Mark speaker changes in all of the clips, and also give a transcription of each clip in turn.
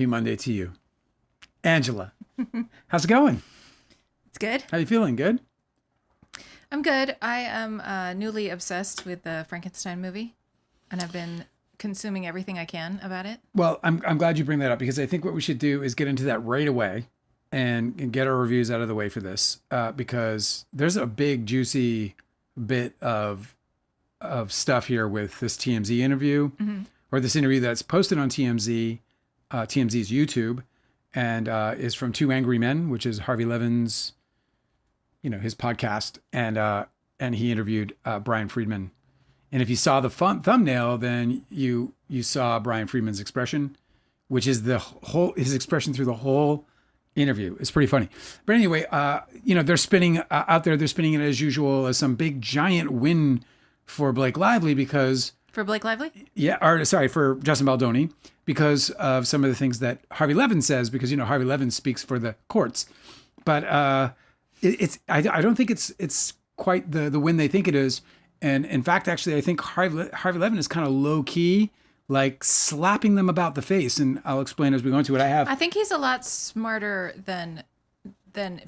Speaker 1: Happy Monday to you. Angela, how's it going?
Speaker 2: It's good.
Speaker 1: How you feeling? Good?
Speaker 2: I'm good. I am newly obsessed with the Frankenstein movie, and I've been consuming everything I can about it.
Speaker 1: Well, I'm glad you bring that up because I think what we should do is get into that right away and get our reviews out of the way for this because there's a big, juicy bit of stuff here with this TMZ interview or this interview that's posted on TMZ, TMZ's YouTube, and is from Two Angry Men, which is Harvey Levin's, his podcast, and he interviewed Bryan Freedman. And if you saw the thumbnail, then you saw Bryan Freedman's expression, which is his expression through the whole interview. It's pretty funny. But anyway, they're spinning out there. They're spinning it as usual as some big giant win for Blake Lively because
Speaker 2: For Blake Lively?
Speaker 1: for Justin Baldoni because of some of the things that Harvey Levin says because Harvey Levin speaks for the courts. But I don't think it's quite the win they think it is. And in fact, actually, I think Harvey Levin is kind of low key, like slapping them about the face. And I'll explain as we go into it.
Speaker 2: I think he's a lot smarter than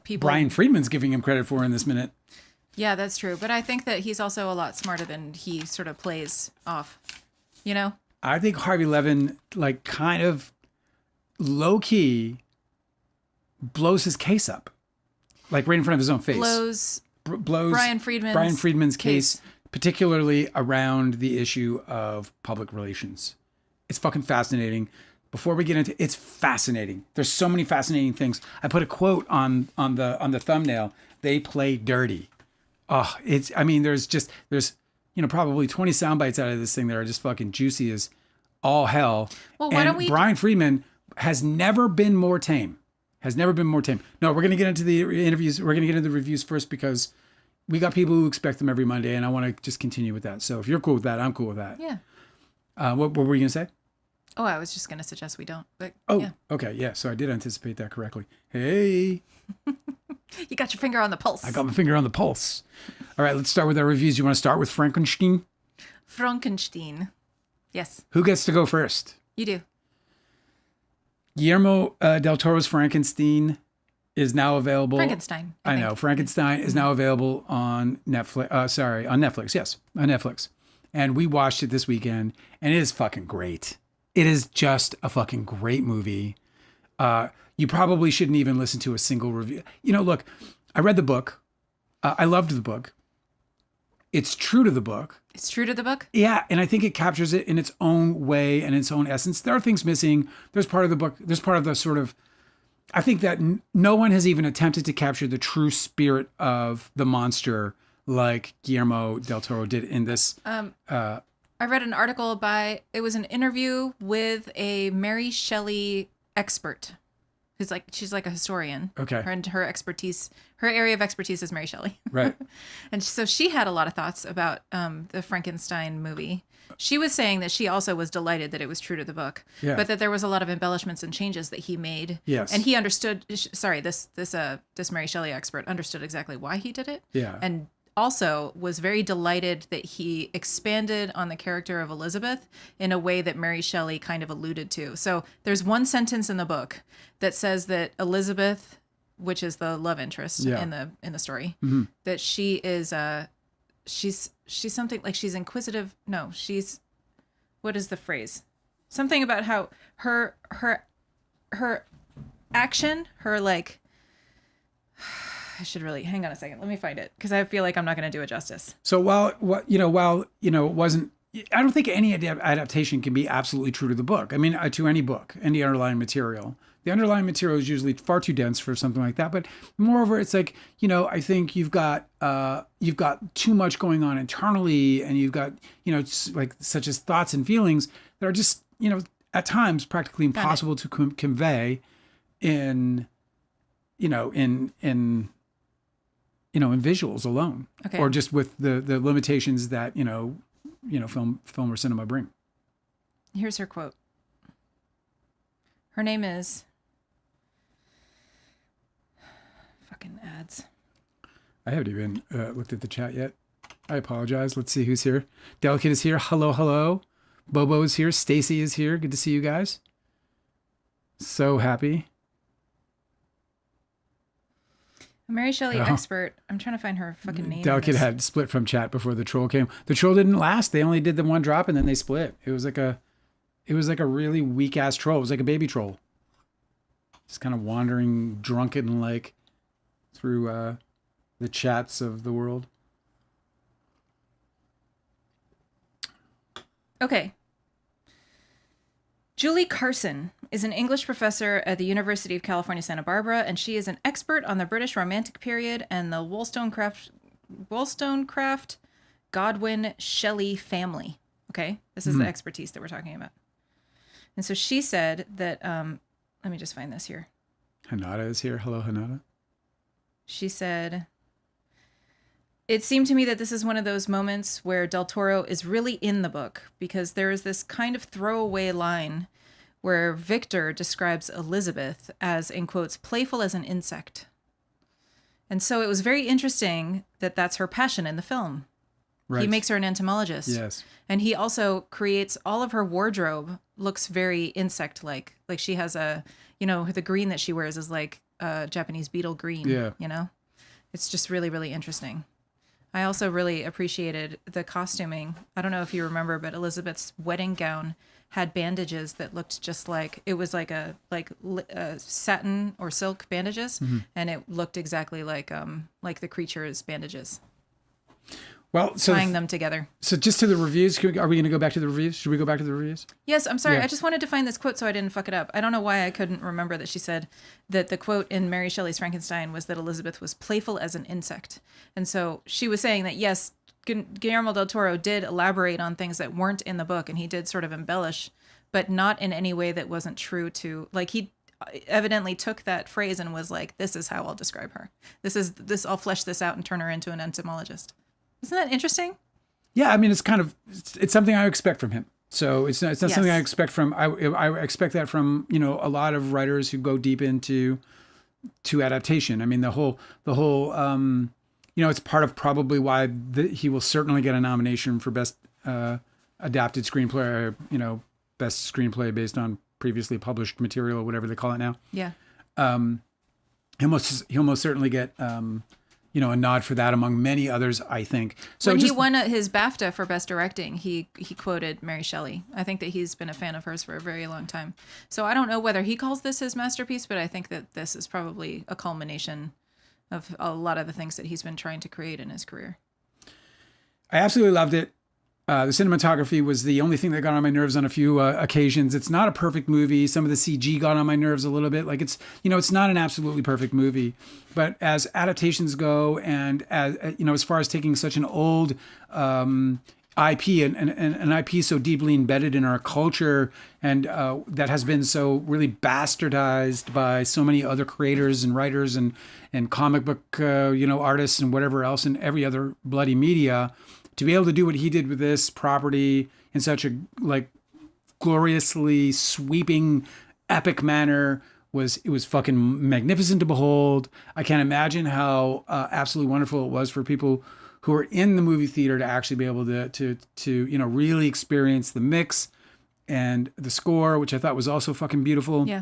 Speaker 2: people.
Speaker 1: Bryan Freedman's giving him credit for in this minute.
Speaker 2: Yeah, that's true. But I think that he's also a lot smarter than he sort of plays off.
Speaker 1: I think Harvey Levin, like, kind of low key blows his case up, like right in front of his own face. Blows
Speaker 2: Bryan
Speaker 1: Freedman's case, particularly around the issue of public relations. It's fucking fascinating. Before we get into it's fascinating. There's so many fascinating things. I put a quote on the thumbnail. They play dirty. Oh, there's probably 20 sound bites out of this thing that are just fucking juicy as all hell.
Speaker 2: Well, why don't we?
Speaker 1: Bryan Freedman has never been more tame. No, we're going to get into the interviews. We're going to get into the reviews first because we got people who expect them every Monday, and I want to just continue with that. So if you're cool with that, I'm cool with that.
Speaker 2: Yeah.
Speaker 1: What were you going to say?
Speaker 2: Oh, I was just going to suggest we don't. But
Speaker 1: yeah. Okay, yeah. So I did anticipate that correctly. Hey.
Speaker 2: You got your finger on the pulse.
Speaker 1: I got my finger on the pulse. All right, let's start with our reviews. You want to start with Frankenstein?
Speaker 2: Frankenstein. Yes.
Speaker 1: Who gets to go first?
Speaker 2: You do.
Speaker 1: Guillermo del Toro's Frankenstein is now available.
Speaker 2: Frankenstein.
Speaker 1: I know. Frankenstein is now available on Netflix. On Netflix. Yes, on Netflix. And we watched it this weekend, and it is fucking great. It is just a fucking great movie. You probably shouldn't even listen to a single review. Look, I read the book. I loved the book. It's true to the book.
Speaker 2: It's true to the book?
Speaker 1: Yeah, and I think it captures it in its own way and its own essence. There are things missing. There's part of the book. There's part of the sort of... I think that no one has even attempted to capture the true spirit of the monster like Guillermo del Toro did in this.
Speaker 2: I read an article it was an interview with a Mary Shelley expert. She's like a historian.
Speaker 1: Okay.
Speaker 2: Her expertise, her area of expertise is Mary Shelley.
Speaker 1: Right.
Speaker 2: And so she had a lot of thoughts about the Frankenstein movie. She was saying that she also was delighted that it was true to the book, but that there was a lot of embellishments and changes that he made.
Speaker 1: Yes.
Speaker 2: And he understood. Sorry, this Mary Shelley expert understood exactly why he did it.
Speaker 1: Yeah.
Speaker 2: And also was very delighted that he expanded on the character of Elizabeth in a way that Mary Shelley kind of alluded to. So there's one sentence in the book that says that Elizabeth, which is the love interest in the story, that she is she's something like she's inquisitive. No, what is the phrase? Something about how her action, her like I should really hang on a second. Let me find it because I feel like I'm not going to do it justice.
Speaker 1: So while it wasn't, I don't think any adaptation can be absolutely true to the book. I mean, to any book, any underlying material. The underlying material is usually far too dense for something like that. But moreover, it's like, I think you've got too much going on internally, and you've got, like such as thoughts and feelings that are just, at times practically impossible to convey in visuals alone, or just with the limitations that film or cinema bring.
Speaker 2: Here's her quote. Her name is fucking ads.
Speaker 1: I haven't even looked at the chat yet. I apologize. Let's see who's here. Delicate is here. Hello. Bobo is here. Stacy is here. Good to see you guys. so happy.
Speaker 2: Mary Shelley expert. I'm trying to find her fucking name.
Speaker 1: Delicate had split from chat before the troll came. The troll didn't last. They only did the one drop and then they split. It was like a really weak ass troll. It was like a baby troll. Just kind of wandering drunken like through the chats of the world.
Speaker 2: Okay. Julie Carson is an English professor at the University of California, Santa Barbara, and she is an expert on the British Romantic period and the Wollstonecraft Godwin Shelley family. Okay, this is the expertise that we're talking about. And so she said that, let me just find this here.
Speaker 1: Hanada is here. Hello, Hanada.
Speaker 2: She said, it seemed to me that this is one of those moments where Del Toro is really in the book, because there is this kind of throwaway line where Victor describes Elizabeth as, in quotes, playful as an insect. And so it was very interesting that that's her passion in the film. Right. He makes her an entomologist.
Speaker 1: Yes.
Speaker 2: And he also creates all of her wardrobe looks very insect-like. Like she has the green that she wears is like Japanese beetle green.
Speaker 1: Yeah.
Speaker 2: You know? It's just really, really interesting. I also really appreciated the costuming. I don't know if you remember, but Elizabeth's wedding gown had bandages that looked just like, it was like satin or silk bandages, and it looked exactly like the creature's bandages.
Speaker 1: Well, so
Speaker 2: tying them together.
Speaker 1: So just to the reviews, are we going to go back to the reviews? Should we go back to the reviews?
Speaker 2: Yes, I'm sorry.
Speaker 1: Yeah.
Speaker 2: I just wanted to find this quote so I didn't fuck it up. I don't know why I couldn't remember that she said that the quote in Mary Shelley's Frankenstein was that Elizabeth was playful as an insect. And so she was saying that, yes, Guillermo del Toro did elaborate on things that weren't in the book, and he did sort of embellish, but not in any way that wasn't true to, like, he evidently took that phrase and was like, this is how I'll describe her. I'll flesh this out and turn her into an entomologist. Isn't that interesting?
Speaker 1: Yeah, I mean, it's something I expect from him. So it's not something I expect from, I expect that from, a lot of writers who go deep into adaptation. I mean, the whole, it's part of probably why he will certainly get a nomination for best adapted screenplay, best screenplay based on previously published material or whatever they call it now.
Speaker 2: Yeah.
Speaker 1: He'll most certainly get, a nod for that among many others, I think. So
Speaker 2: when he won his BAFTA for Best Directing, he quoted Mary Shelley. I think that he's been a fan of hers for a very long time. So I don't know whether he calls this his masterpiece, but I think that this is probably a culmination of a lot of the things that he's been trying to create in his career.
Speaker 1: I absolutely loved it. The cinematography was the only thing that got on my nerves on a few occasions. It's not a perfect movie. Some of the CG got on my nerves a little bit. Like it's not an absolutely perfect movie, but as adaptations go, and as far as taking such an old IP and an IP so deeply embedded in our culture, and that has been so really bastardized by so many other creators and writers and comic book artists and whatever else in every other bloody media. To be able to do what he did with this property in such a gloriously sweeping, epic manner was fucking magnificent to behold. I can't imagine how absolutely wonderful it was for people who are in the movie theater to actually be able to really experience the mix and the score, which I thought was also fucking beautiful.
Speaker 2: Yeah.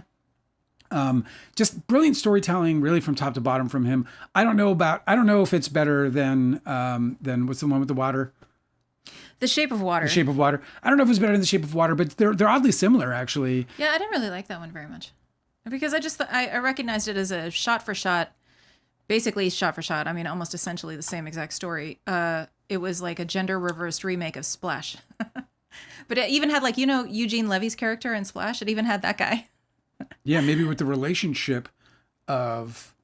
Speaker 1: Just brilliant storytelling, really from top to bottom from him. I don't know if it's better than what's the one with the water?
Speaker 2: The Shape of Water.
Speaker 1: The Shape of Water. I don't know if it's better than The Shape of Water, but they're oddly similar, actually.
Speaker 2: Yeah, I didn't really like that one very much because I recognized it as a shot for shot, basically shot for shot. I mean, almost essentially the same exact story. It was like a gender reversed remake of Splash, but it even had Eugene Levy's character in Splash. It even had that guy.
Speaker 1: Yeah, maybe with the relationship of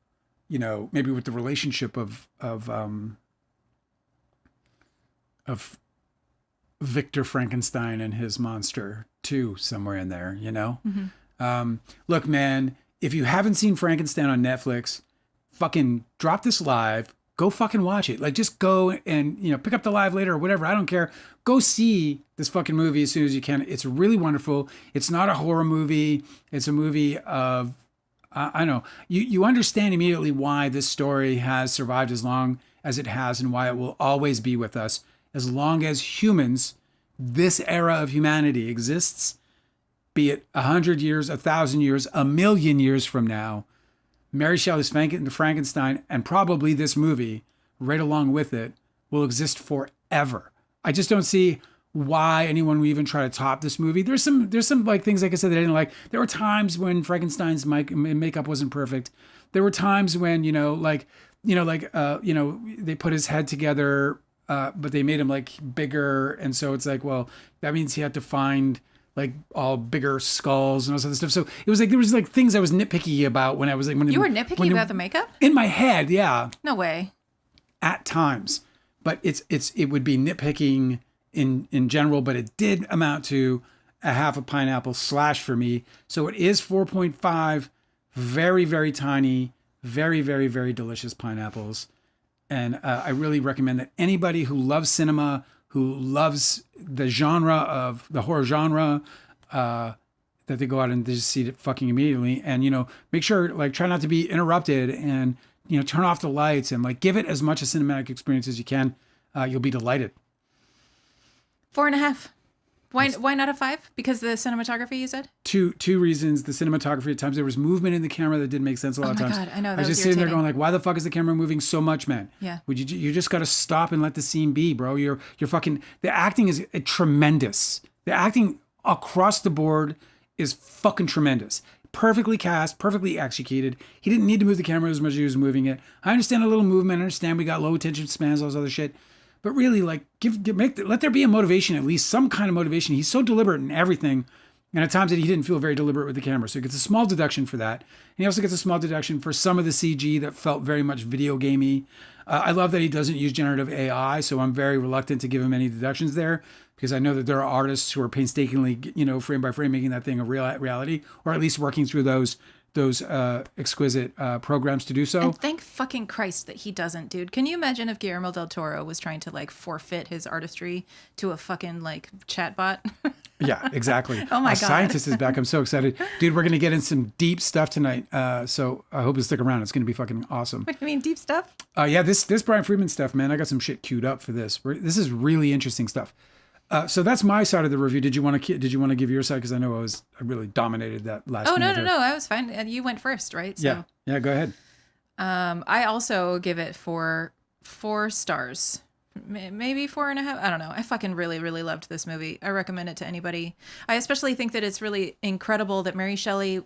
Speaker 1: Victor Frankenstein and his monster too, somewhere in there, Mm-hmm. Look, man, if you haven't seen Frankenstein on Netflix, fucking drop this live, go fucking watch it. Like, just go and, pick up the live later or whatever. I don't care. Go see this fucking movie as soon as you can. It's really wonderful. It's not a horror movie. It's a movie of, I know, you understand immediately why this story has survived as long as it has and why it will always be with us. As long as humans, this era of humanity exists, be it 100 years, 1,000 years, 1,000,000 years from now, Mary Shelley's Frankenstein and probably this movie right along with it will exist forever. I just don't see why anyone would even try to top this movie. There's some like things, like I said, that I didn't like. There were times when Frankenstein's makeup wasn't perfect. There were times when, they put his head together, but they made him like bigger. And so it's like, well, that means he had to find like all bigger skulls and all this other stuff. So it was like, there was like things I was nitpicky about when I was like,
Speaker 2: you were nitpicky about the makeup?
Speaker 1: In my head. Yeah.
Speaker 2: No way.
Speaker 1: At times, but it would be nitpicking in general, but it did amount to a half a pineapple slash for me. So it is 4.5, very, very tiny, very, very, very delicious pineapples. And I really recommend that anybody who loves cinema, who loves the genre of the horror genre, that they go out and just see it fucking immediately. And, make sure, like, try not to be interrupted and, turn off the lights and like give it as much a cinematic experience as you can. You'll be delighted.
Speaker 2: 4.5. Why not a 5? Because the cinematography, you said?
Speaker 1: Two reasons. The cinematography, at times there was movement in the camera that didn't make sense a lot of times.
Speaker 2: Oh my God, I know.
Speaker 1: I was just sitting there going like, why the fuck is the camera moving so much, man?
Speaker 2: Yeah.
Speaker 1: You just got to stop and let the scene be, bro. You're fucking, the acting is tremendous. The acting across the board is fucking tremendous. Perfectly cast, perfectly executed. He didn't need to move the camera as much as he was moving it. I understand a little movement. I understand we got low attention spans, all this other shit. But really, like, let there be a motivation, at least some kind of motivation. He's so deliberate in everything. And at times that he didn't feel very deliberate with the camera. So he gets a small deduction for that. And he also gets a small deduction for some of the CG that felt very much video gamey. I love that he doesn't use generative AI. So I'm very reluctant to give him any deductions there, because I know that there are artists who are painstakingly, frame by frame, making that thing a reality, or at least working through those exquisite programs to do so.
Speaker 2: And thank fucking Christ that he doesn't, dude. Can you imagine if Guillermo del Toro was trying to like forfeit his artistry to a fucking like chatbot?
Speaker 1: Yeah, exactly.
Speaker 2: Oh my God.
Speaker 1: Scientist is back. I'm so excited. Dude, we're going to get in some deep stuff tonight. So I hope you stick around. It's going to be fucking awesome.
Speaker 2: What do you mean, deep stuff?
Speaker 1: Yeah, this Bryan Freedman stuff, man. I got some shit queued up for this. This is really interesting stuff. So that's my side of the review. Did you want to give your side? Because I know I really dominated that last.
Speaker 2: Oh no, I was fine. And you went first, right?
Speaker 1: So, yeah. Go ahead.
Speaker 2: I also give it 4 stars, maybe 4.5. I don't know. I fucking really, really loved this movie. I recommend it to anybody. I especially think that it's really incredible that Mary Shelley,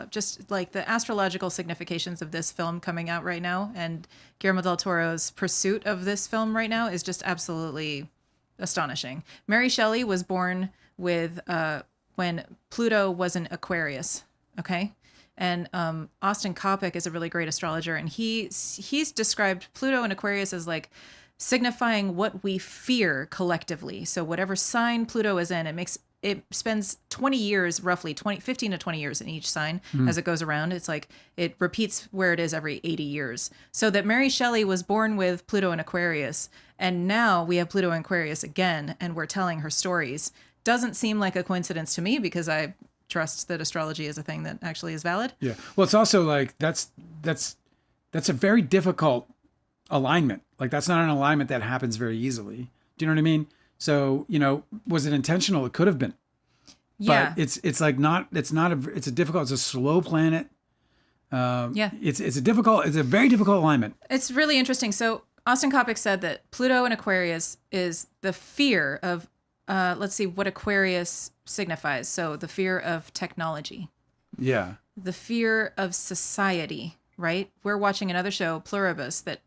Speaker 2: just like the astrological significations of this film coming out right now, and Guillermo del Toro's pursuit of this film right now is just absolutely astonishing. Mary Shelley was born with when Pluto was an Aquarius, okay? And Austin Coppock is a really great astrologer, and he's described Pluto and Aquarius as like signifying what we fear collectively. So whatever sign Pluto is in, it spends 20 years, roughly 15 to 20 years in each sign as it goes around. It's like it repeats where it is every 80 years. So that Mary Shelley was born with Pluto and Aquarius, and now we have Pluto and Aquarius again, and we're telling her stories. Doesn't seem like a coincidence to me, because I trust that astrology is a thing that actually is valid.
Speaker 1: Yeah. Well, it's also like that's a very difficult alignment. Like that's not an alignment that happens very easily. Do you know what I mean? So, was it intentional? It could have been.
Speaker 2: Yeah.
Speaker 1: But it's a slow planet. It's a very difficult alignment.
Speaker 2: It's really interesting. So Austin Coppock said that Pluto and Aquarius is the fear of, let's see what Aquarius signifies. So the fear of technology.
Speaker 1: Yeah.
Speaker 2: The fear of society, right? We're watching another show, Pluribus, that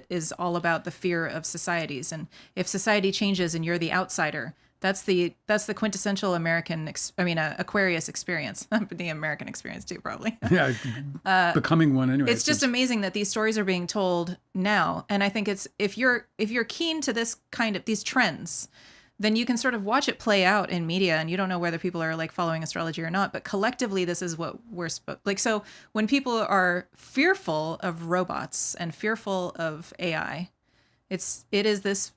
Speaker 2: is all about the fear of societies. And if society changes and you're the outsider, that's the quintessential Aquarius experience. The American experience too, probably.
Speaker 1: Yeah, becoming one anyway.
Speaker 2: It's just amazing that these stories are being told now. And I think it's if you're keen to this kind of these trends, then you can sort of watch it play out in media, and you don't know whether people are like following astrology or not. But collectively, this is what we're like. So when people are fearful of robots and fearful of AI, it is this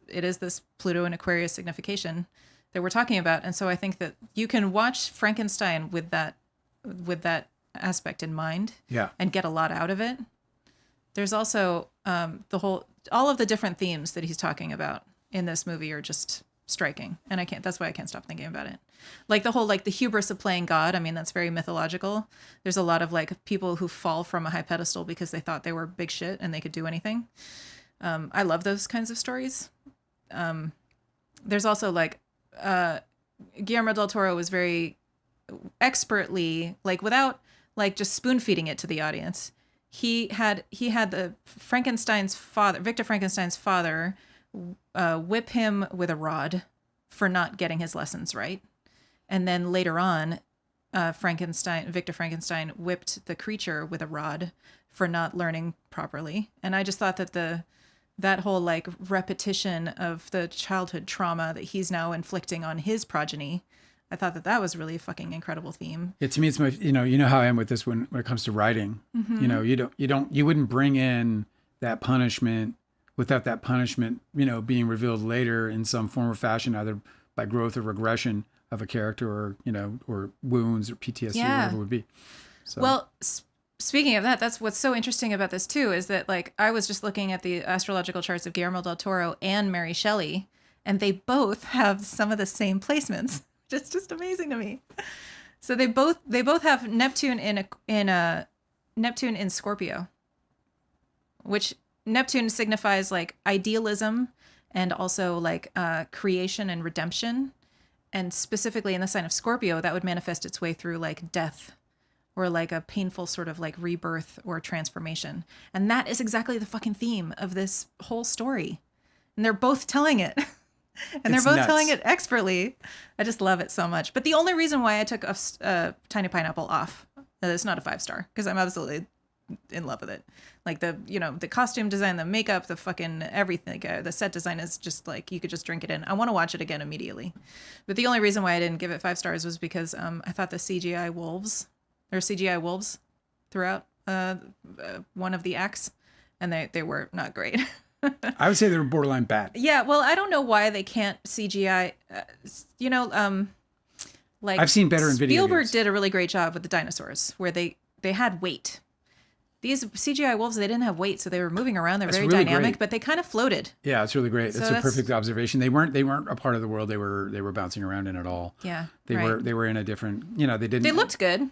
Speaker 2: Pluto and Aquarius signification that we're talking about. And so I think that you can watch Frankenstein with that aspect in mind, and get a lot out of it. There's also all of the different themes that he's talking about in this movie are just striking. And that's why I can't stop thinking about it. Like the whole, like the hubris of playing God. I mean, that's very mythological. There's a lot of like people who fall from a high pedestal because they thought they were big shit and they could do anything. I love those kinds of stories. There's also like, Guillermo del Toro was very expertly, like without like just spoon feeding it to the audience. He had Victor Frankenstein's father, whip him with a rod for not getting his lessons right. And then later on, Victor Frankenstein whipped the creature with a rod for not learning properly. And I just thought that that whole like repetition of the childhood trauma that he's now inflicting on his progeny, I thought that was really a fucking incredible theme.
Speaker 1: Yeah, to me, it's my, you know how I am with this when it comes to writing. Mm-hmm. You wouldn't bring in that punishment without that punishment, being revealed later in some form or fashion, either by growth or regression of a character, or wounds or PTSD, or whatever it would be. So.
Speaker 2: Well, speaking of that, that's what's so interesting about this too, is that like I was just looking at the astrological charts of Guillermo del Toro and Mary Shelley, and they both have some of the same placements. Just amazing to me. So they both have Neptune Neptune in Scorpio, which Neptune signifies like idealism and also like creation and redemption. And specifically in the sign of Scorpio, that would manifest its way through like death or like a painful sort of like rebirth or transformation. And that is exactly the fucking theme of this whole story. And they're both telling it. And they're both telling it expertly. I just love it so much. But the only reason why I took Tiny Pineapple off, it's not a 5-star, because I'm absolutely in love with it. Like the costume design, the makeup, the fucking everything, the set design is just like, you could just drink it in. I want to watch it again immediately. But the only reason why I didn't give it 5 stars was because I thought the CGI wolves throughout one of the acts, and they were not great.
Speaker 1: I would say they were borderline bad.
Speaker 2: Yeah, well, I don't know why they can't CGI. Like
Speaker 1: I've seen better in video
Speaker 2: Spielberg
Speaker 1: games.
Speaker 2: did a really great job with the dinosaurs, where they had weight. These CGI wolves, they didn't have weight, so they were moving around. They're very dynamic, but they kind of floated.
Speaker 1: Yeah, it's really great. That's a perfect observation. They weren't a part of the world they were bouncing around in at all.
Speaker 2: Yeah,
Speaker 1: they were in a different. They didn't.
Speaker 2: They looked good.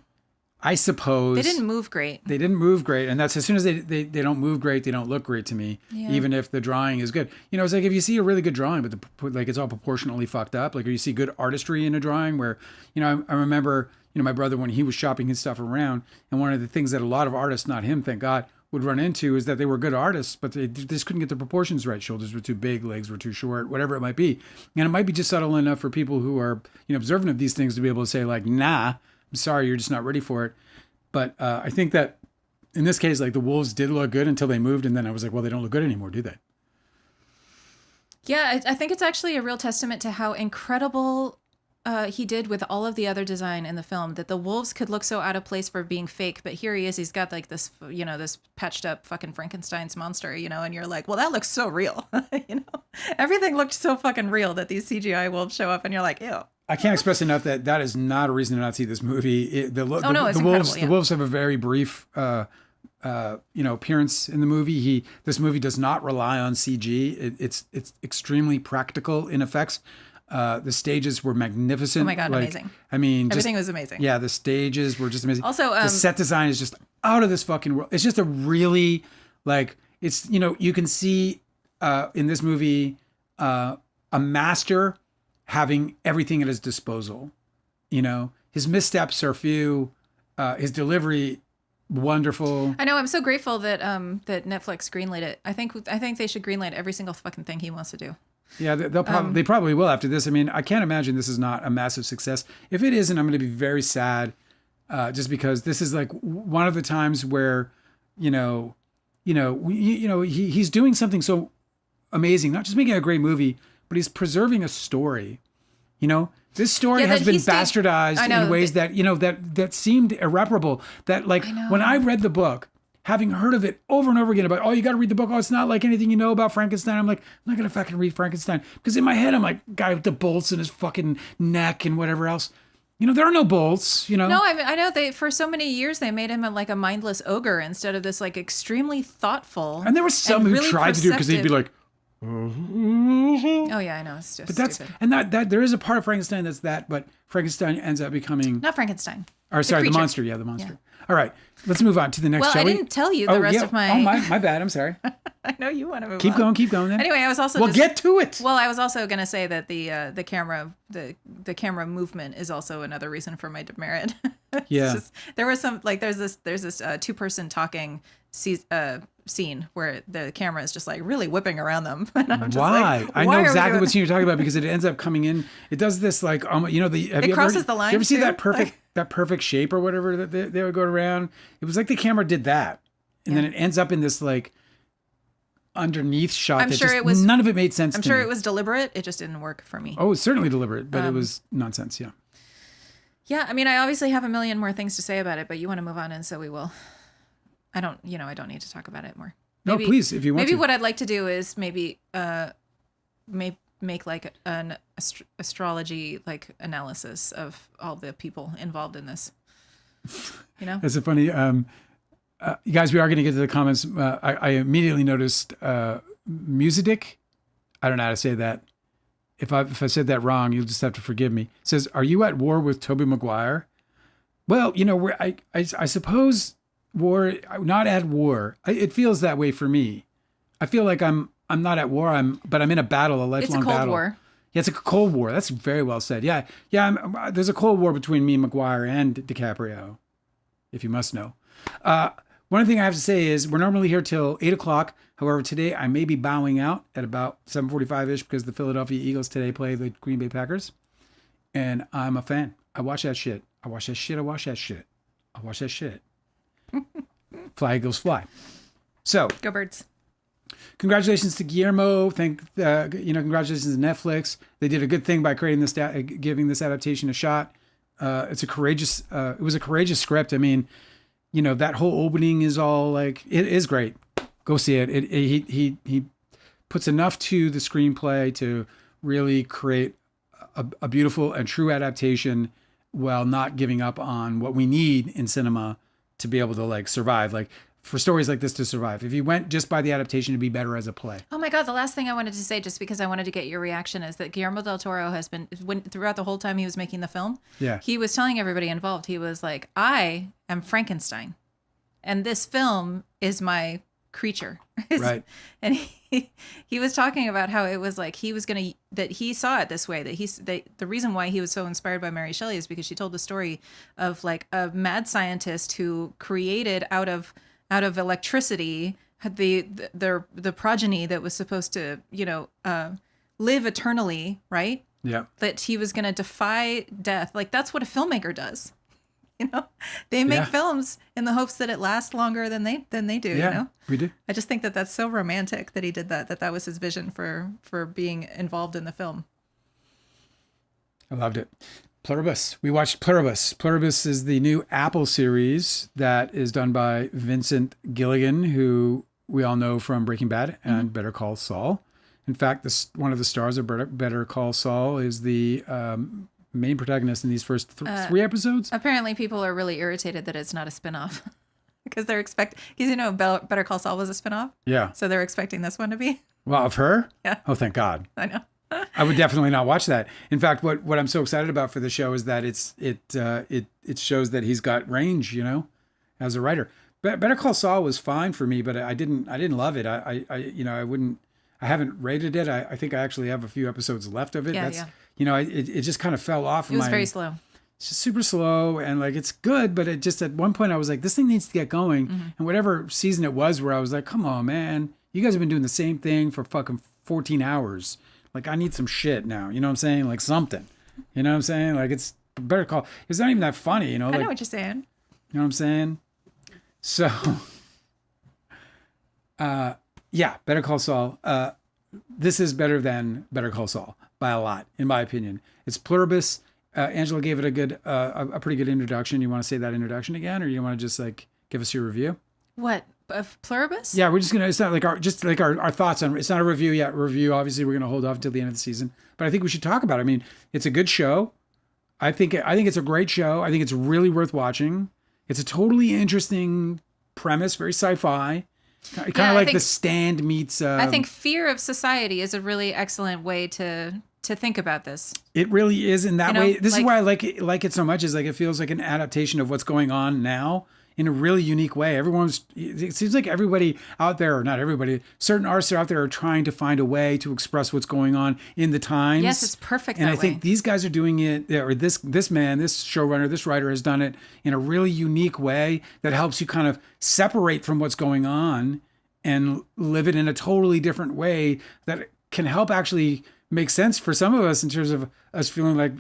Speaker 1: I suppose
Speaker 2: they didn't move great.
Speaker 1: And that's as soon as they don't move great, they don't look great to me. Yeah. Even if the drawing is good, it's like if you see a really good drawing, but like it's all proportionately fucked up. Like, or you see good artistry in a drawing where, I remember, my brother when he was shopping his stuff around, and one of the things that a lot of artists, not him, thank God, would run into is that they were good artists, but they just couldn't get the proportions right. Shoulders were too big, legs were too short, whatever it might be, and it might be just subtle enough for people who are observant of these things to be able to say like, nah, I'm sorry, you're just not ready for it. But I think that in this case, like the wolves did look good until they moved. And then I was like, well, they don't look good anymore, do they?
Speaker 2: Yeah, I think it's actually a real testament to how incredible he did with all of the other design in the film, that the wolves could look so out of place for being fake. But here he is. He's got like this, this patched up fucking Frankenstein's monster, and you're like, well, that looks so real. Everything looked so fucking real that these CGI wolves show up and you're like, ew.
Speaker 1: I can't express enough that is not a reason to not see this movie. The wolves,
Speaker 2: yeah.
Speaker 1: The wolves have a very brief, appearance in the movie. This movie does not rely on CG. It's extremely practical in effects. The stages were magnificent.
Speaker 2: Oh my God, amazing.
Speaker 1: I mean,
Speaker 2: everything was amazing.
Speaker 1: Yeah, the stages were just amazing.
Speaker 2: Also,
Speaker 1: the set design is just out of this fucking world. It's just a really it's you can see in this movie a master having everything at his disposal. His missteps are few, his delivery wonderful.
Speaker 2: I know. I'm so grateful that that Netflix greenlit it. I think they should greenlight every single fucking thing he wants to do.
Speaker 1: Yeah, they probably will after this. I mean, I can't imagine this is not a massive success. If it isn't, I'm going to be very sad, just because this is like one of the times where, he's doing something so amazing, not just making a great movie, but he's preserving a story. This story has been bastardized in ways that seemed irreparable. That when I read the book, having heard of it over and over again about, oh, you got to read the book. Oh, it's not like anything you know about Frankenstein. I'm like, I'm not going to fucking read Frankenstein. Because in my head, I'm like, guy with the bolts in his fucking neck and whatever else. There are no bolts, No,
Speaker 2: I know for so many years they made him like a mindless ogre instead of this like extremely thoughtful.
Speaker 1: And there was some who
Speaker 2: really
Speaker 1: tried to do it because they'd be like,
Speaker 2: Oh yeah, I know. It's just
Speaker 1: But that's
Speaker 2: stupid.
Speaker 1: and that there is a part of Frankenstein that's that, but Frankenstein ends up becoming
Speaker 2: Not Frankenstein.
Speaker 1: or sorry, the
Speaker 2: creature.
Speaker 1: monster. Yeah, the monster. All right, let's move on to the next.
Speaker 2: Well,
Speaker 1: shall
Speaker 2: I
Speaker 1: we?
Speaker 2: didn't tell you the rest of my.
Speaker 1: Oh, my bad. I'm sorry.
Speaker 2: I know you want to move
Speaker 1: Keep
Speaker 2: on.
Speaker 1: Keep going. Then.
Speaker 2: Anyway, I was also
Speaker 1: Well, get to it.
Speaker 2: Well, I was also going to say that the camera movement is also another reason for my demerit.
Speaker 1: Yeah.
Speaker 2: There was some like there's this 2-person talking scene where the camera is just like really whipping around them. And I'm just
Speaker 1: Why?
Speaker 2: like,
Speaker 1: I
Speaker 2: why
Speaker 1: know
Speaker 2: are we
Speaker 1: exactly
Speaker 2: doing
Speaker 1: what scene you're talking about because it ends up coming in. It does this like you know the.
Speaker 2: It crosses the line,
Speaker 1: You ever see
Speaker 2: too?
Speaker 1: that perfect shape or whatever that they would go around? It was like the camera did that, and then it ends up in this like underneath shot.
Speaker 2: I'm
Speaker 1: that
Speaker 2: sure
Speaker 1: just,
Speaker 2: it was-
Speaker 1: none of it made sense.
Speaker 2: I'm
Speaker 1: to
Speaker 2: sure
Speaker 1: me.
Speaker 2: it was deliberate. It just didn't work for me.
Speaker 1: Oh, it's certainly deliberate, but it was nonsense. Yeah.
Speaker 2: Yeah, I mean, I obviously have a million more things to say about it, but you want to move on, and so we will. I don't need to talk about it more.
Speaker 1: No, please, if you want
Speaker 2: maybe
Speaker 1: to.
Speaker 2: what I'd like to do is maybe make like an astrology like analysis of all the people involved in this. You know,
Speaker 1: That's a funny. You guys, we are going to get to the comments. I immediately noticed Musidic. I don't know how to say that. If I said that wrong, you'll just have to forgive me. It says, "Are you at war with Tobey Maguire?" Well, you know, I suppose not at war. It feels that way for me. I feel like I'm not at war. But I'm in a battle, a lifelong
Speaker 2: it's a Cold
Speaker 1: battle.
Speaker 2: War.
Speaker 1: Yeah, it's a Cold War. That's very well said. Yeah. There's a Cold War between me and Maguire and DiCaprio, if you must know. One thing I have to say is we're normally here till 8:00. However, today I may be bowing out at about 7:45-ish because the Philadelphia Eagles today play the Green Bay Packers. And I'm a fan. I watch that shit. I watch that shit. Fly, Eagles, fly. So,
Speaker 2: Go Birds.
Speaker 1: congratulations to Guillermo. Congratulations to Netflix. They did a good thing by creating this, giving this adaptation a shot. It was a courageous script. I mean, you know, that whole opening is all like, it is great. Go see it. He puts enough to the screenplay to really create a beautiful and true adaptation while not giving up on what we need in cinema to be able to like survive. Like for stories like this to survive. If you went just by the adaptation, it'd be better as a play.
Speaker 2: Oh my God, the last thing I wanted to say, just because I wanted to get your reaction, is that Guillermo del Toro has been, throughout the whole time he was making the film,
Speaker 1: Yeah.
Speaker 2: he was telling everybody involved, he was like, I am Frankenstein, and this film is my creature.
Speaker 1: Right.
Speaker 2: And he was talking about how it was like that he saw it this way, that the reason why he was so inspired by Mary Shelley is because she told the story of like a mad scientist who created out of electricity the progeny that was supposed to live eternally, right?
Speaker 1: Yeah.
Speaker 2: That he was going to defy death. Like that's what a filmmaker does. You know, they make films in the hopes that it lasts longer than they do.
Speaker 1: Yeah,
Speaker 2: You know,
Speaker 1: we do.
Speaker 2: I just think that that's so romantic that he did that. That was his vision for being involved in the film.
Speaker 1: I loved it. Pluribus. We watched Pluribus. Pluribus is the new Apple series that is done by Vincent Gilligan, who we all know from Breaking Bad and Better Call Saul. In fact, one of the stars of Better Call Saul is the main protagonist in these first 3 episodes.
Speaker 2: Apparently, people are really irritated that it's not a spinoff because Better Call Saul was a spinoff.
Speaker 1: Yeah.
Speaker 2: So they're expecting this one to be.
Speaker 1: Well, of her?
Speaker 2: Yeah.
Speaker 1: Oh, thank God.
Speaker 2: I know.
Speaker 1: I would definitely not watch that. In fact, what I'm so excited about for the show is that it shows that he's got range, you know, as a writer. Better Call Saul was fine for me, but I didn't love it. I haven't rated it. I think I actually have a few episodes left of it.
Speaker 2: Yeah.
Speaker 1: You know, it just kind of fell off.
Speaker 2: It was very slow.
Speaker 1: It's just super slow, and like it's good, but it just at one point I was like, this thing needs to get going. And whatever season it was, where I was like, come on, man, you guys have been doing the same thing for fucking 14 hours. Like I need some shit now. You know what I'm saying? Like something. You know what I'm saying? Like it's Better Call. It's not even that funny. You know.
Speaker 2: I know what you're saying.
Speaker 1: You know what I'm saying? So, Better Call Saul. This is better than Better Call Saul by a lot, in my opinion. It's Pluribus. Angela gave it a pretty good introduction. You want to say that introduction again, or you want to just like give us your review?
Speaker 2: What, of Pluribus?
Speaker 1: Yeah, we're just gonna. It's not like our thoughts on. It's not a review yet. Review. Obviously, we're gonna hold off until the end of the season. But I think we should talk about it. I mean, it's a good show. I think it's a great show. I think it's really worth watching. It's a totally interesting premise, very sci-fi. Kind of
Speaker 2: Yeah,
Speaker 1: like The Stand meets.
Speaker 2: I think Fear of Society is a really excellent way to think about this.
Speaker 1: It really is in that way. This is
Speaker 2: like-
Speaker 1: why I like it so much. Is like it feels like an adaptation of what's going on now in a really unique way. It seems like everybody out there, or not everybody, certain artists out there are trying to find a way to express what's going on in the times.
Speaker 2: Yes, it's perfect.
Speaker 1: And
Speaker 2: that
Speaker 1: I think
Speaker 2: way.
Speaker 1: these guys are doing it, or this man, this showrunner, this writer has done it in a really unique way that helps you kind of separate from what's going on and live it in a totally different way that can help actually make sense for some of us in terms of us feeling like,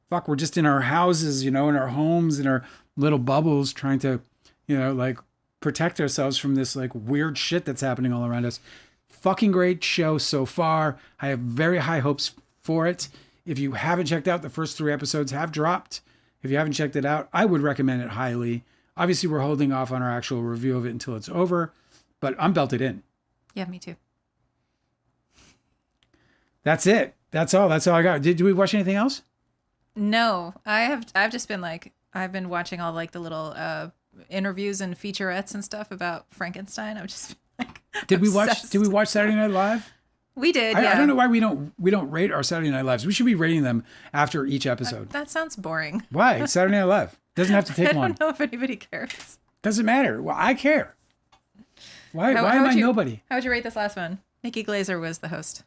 Speaker 1: fuck, we're just in our houses, in our homes, in our little bubbles, trying to, like protect ourselves from this like weird shit that's happening all around us. Fucking great show so far. I have very high hopes for it. If you haven't checked out, the first 3 episodes have dropped. If you haven't checked it out, I would recommend it highly. Obviously, we're holding off on our actual review of it until it's over, but I'm belted in.
Speaker 2: Yeah, me too.
Speaker 1: That's it. That's all I got. Did we watch anything else?
Speaker 2: No, I've just been like, I've been watching all like the little interviews and featurettes and stuff about Frankenstein. I'm just like,
Speaker 1: Did we
Speaker 2: obsessed.
Speaker 1: watch Saturday Night Live?
Speaker 2: We did.
Speaker 1: I don't know why we don't rate our Saturday Night Lives. We should be rating them after each episode.
Speaker 2: That sounds boring.
Speaker 1: Why? It's Saturday Night Live. Doesn't have to take long.
Speaker 2: I don't know if anybody cares.
Speaker 1: Doesn't matter. Well, I care. Why am I nobody?
Speaker 2: How would you rate this last one? Nikki Glazer was the host.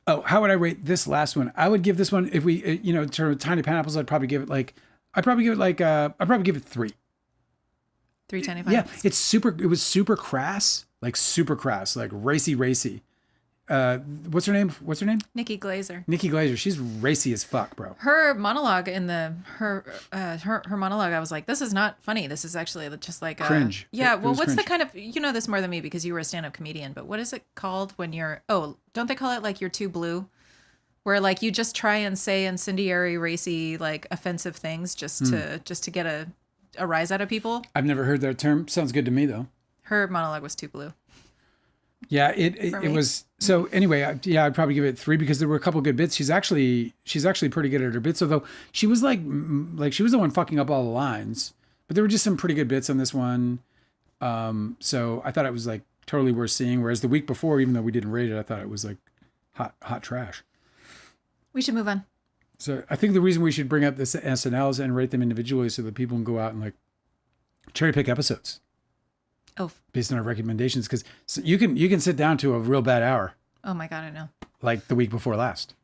Speaker 1: Oh, how would I rate this last one? I would give this one, if we, in terms of Tiny Pineapples, I'd probably give it 3.
Speaker 2: Three tiny
Speaker 1: Yeah,
Speaker 2: pineapples.
Speaker 1: it was super crass, like racy. What's her name?
Speaker 2: Nikki Glazer.
Speaker 1: Nikki Glazer. She's racy as fuck, bro.
Speaker 2: Her monologue her monologue, I was like, this is not funny. This is actually just like
Speaker 1: Cringe.
Speaker 2: Yeah.
Speaker 1: It
Speaker 2: Well,
Speaker 1: was
Speaker 2: what's
Speaker 1: cringe.
Speaker 2: the kind of, this more than me because you were a stand-up comedian, but what is it called when you're, don't they call it like you're too blue? Where like you just try and say incendiary, racy, like offensive things just to get a rise out of people.
Speaker 1: I've never heard that term. Sounds good to me though.
Speaker 2: Her monologue was too blue.
Speaker 1: Yeah, it was. So anyway, I'd probably give it 3 because there were a couple good bits. She's actually pretty good at her bits. Although she was like she was the one fucking up all the lines, but there were just some pretty good bits on this one. So I thought it was like totally worth seeing. Whereas the week before, even though we didn't rate it, I thought it was like hot trash.
Speaker 2: We should move on.
Speaker 1: So I think the reason we should bring up this SNLs and rate them individually so that people can go out and like cherry pick episodes.
Speaker 2: Oh.
Speaker 1: Based on our recommendations, because you can sit down to a real bad hour.
Speaker 2: Oh my God, I know.
Speaker 1: Like the week before last.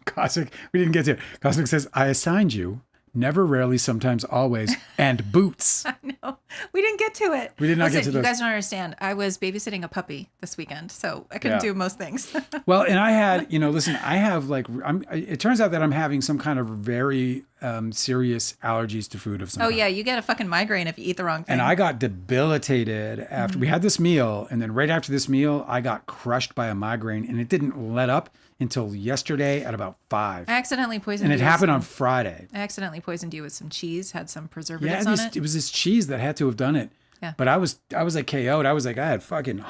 Speaker 1: Cosmic, we didn't get to it. Cosmic says, I assigned you never, rarely, sometimes, always, and boots.
Speaker 2: I know. We didn't get to it.
Speaker 1: We did not get to
Speaker 2: You
Speaker 1: those.
Speaker 2: guys don't understand. I was babysitting a puppy this weekend, so I couldn't do most things.
Speaker 1: Well, and I had, listen, I have it turns out that I'm having some kind of very serious allergies to food of some kind.
Speaker 2: Yeah, you get a fucking migraine if you eat the wrong thing.
Speaker 1: And I got debilitated after we had this meal. And then right after this meal, I got crushed by a migraine and it didn't let up until yesterday at about 5.
Speaker 2: I accidentally poisoned
Speaker 1: And
Speaker 2: you.
Speaker 1: it happened on Friday.
Speaker 2: I accidentally poisoned you with some cheese, had some
Speaker 1: Yeah,
Speaker 2: preservatives on it.
Speaker 1: it was this cheese that had to have done it.
Speaker 2: Yeah.
Speaker 1: But I was like KO'd. I was like, I had fucking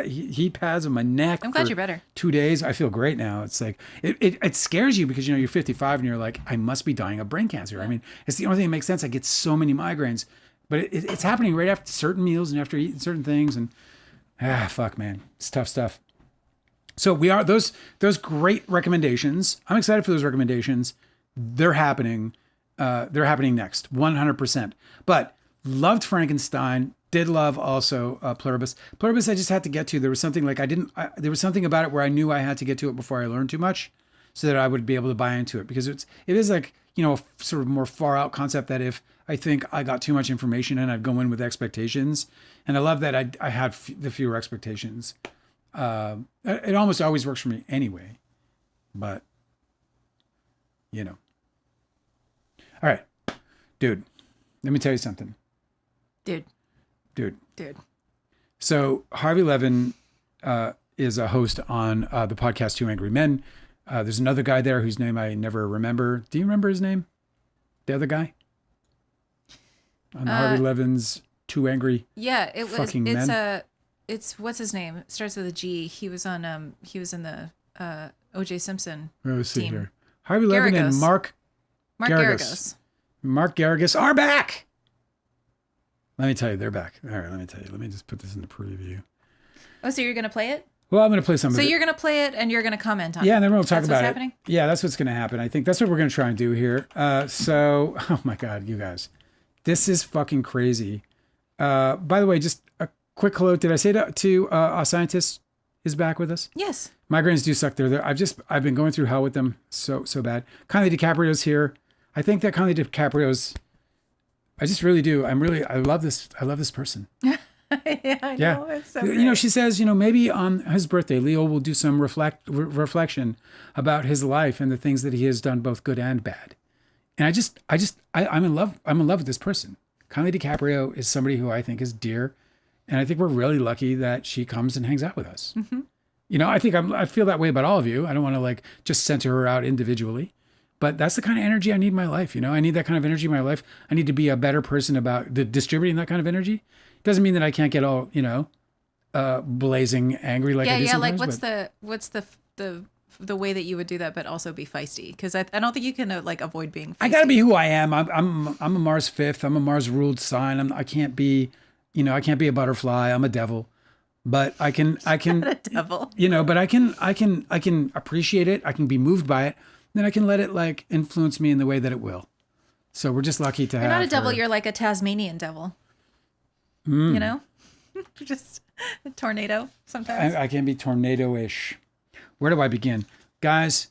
Speaker 1: heat pads on my neck.
Speaker 2: I'm glad you're better.
Speaker 1: 2 days. I feel great now. It's like, it scares you because, you're 55 and you're like, I must be dying of brain cancer. I mean, it's the only thing that makes sense. I get so many migraines, but it's happening right after certain meals and after eating certain things. And fuck, man, it's tough stuff. So we are those great recommendations. I'm excited for those recommendations. They're happening. They're happening next, 100%. But loved Frankenstein. Did love also Pluribus. Pluribus, I just had to get to. There was something like there was something about it where I knew I had to get to it before I learned too much, so that I would be able to buy into it because it is like a sort of more far out concept that if I think I got too much information and I'd go in with expectations, and I love that I had the fewer expectations. It almost always works for me anyway, but all right, dude, let me tell you something. Dude. So Harvey Levin is a host on the podcast Two Angry Men. There's another guy there whose name I never remember. Do you remember his name? The other guy on Harvey Levin's Two Angry.
Speaker 2: Yeah, it was.
Speaker 1: Fucking Men?
Speaker 2: It's what's his name? It starts with a G. He was on. He was in the O.J. Simpson
Speaker 1: Let's see
Speaker 2: team.
Speaker 1: here. Harvey Levin and Mark
Speaker 2: Garagos.
Speaker 1: Garagos are back. Let me tell you, they're back. All right, let me tell you. Let me just put this in the preview.
Speaker 2: Oh, so you're going to play it?
Speaker 1: Well, I'm going to play some of it.
Speaker 2: So you're going to play it and you're going to comment on it?
Speaker 1: Yeah, and then we'll talk
Speaker 2: That's
Speaker 1: about
Speaker 2: what's
Speaker 1: it.
Speaker 2: happening?
Speaker 1: Yeah, that's what's going to happen. I think that's what we're going to try and do here. So, oh my God, you guys. This is fucking crazy. By the way, just a quick hello. Did I say to our scientist is back with us?
Speaker 2: Yes.
Speaker 1: Migraines do suck. I've been going through hell with them so bad. Kylie DiCaprio's here. I think that Kylie DiCaprio's, I just really do. I love this person.
Speaker 2: Yeah, I know. It's so
Speaker 1: You know,
Speaker 2: great.
Speaker 1: she says, maybe on his birthday, Leo will do some reflection about his life and the things that he has done, both good and bad. And I'm in love. I'm in love with this person. Kylie DiCaprio is somebody who I think is dear. And I think we're really lucky that she comes and hangs out with us.
Speaker 2: Mm-hmm.
Speaker 1: You know, I feel that way about all of you. I don't want to like just center her out individually, but that's the kind of energy I need in my life. You know, I need that kind of energy in my life. I need to be a better person about distributing that kind of energy. Doesn't mean that I can't get all, blazing angry like I do sometimes.
Speaker 2: Like what's the way that you would do that, but also be feisty? Because I don't think you can avoid being feisty.
Speaker 1: I gotta be who I am. I'm a Mars fifth. I'm a Mars ruled sign. I can't be a butterfly. I'm a devil, but I can,
Speaker 2: Not a devil.
Speaker 1: but I can appreciate it. I can be moved by it. Then I can let it like influence me in the way that it will. So we're just lucky to have.
Speaker 2: You're not a devil.
Speaker 1: her.
Speaker 2: You're like a Tasmanian devil. You know, just a tornado sometimes.
Speaker 1: I can be tornado-ish. Where do I begin? Guys,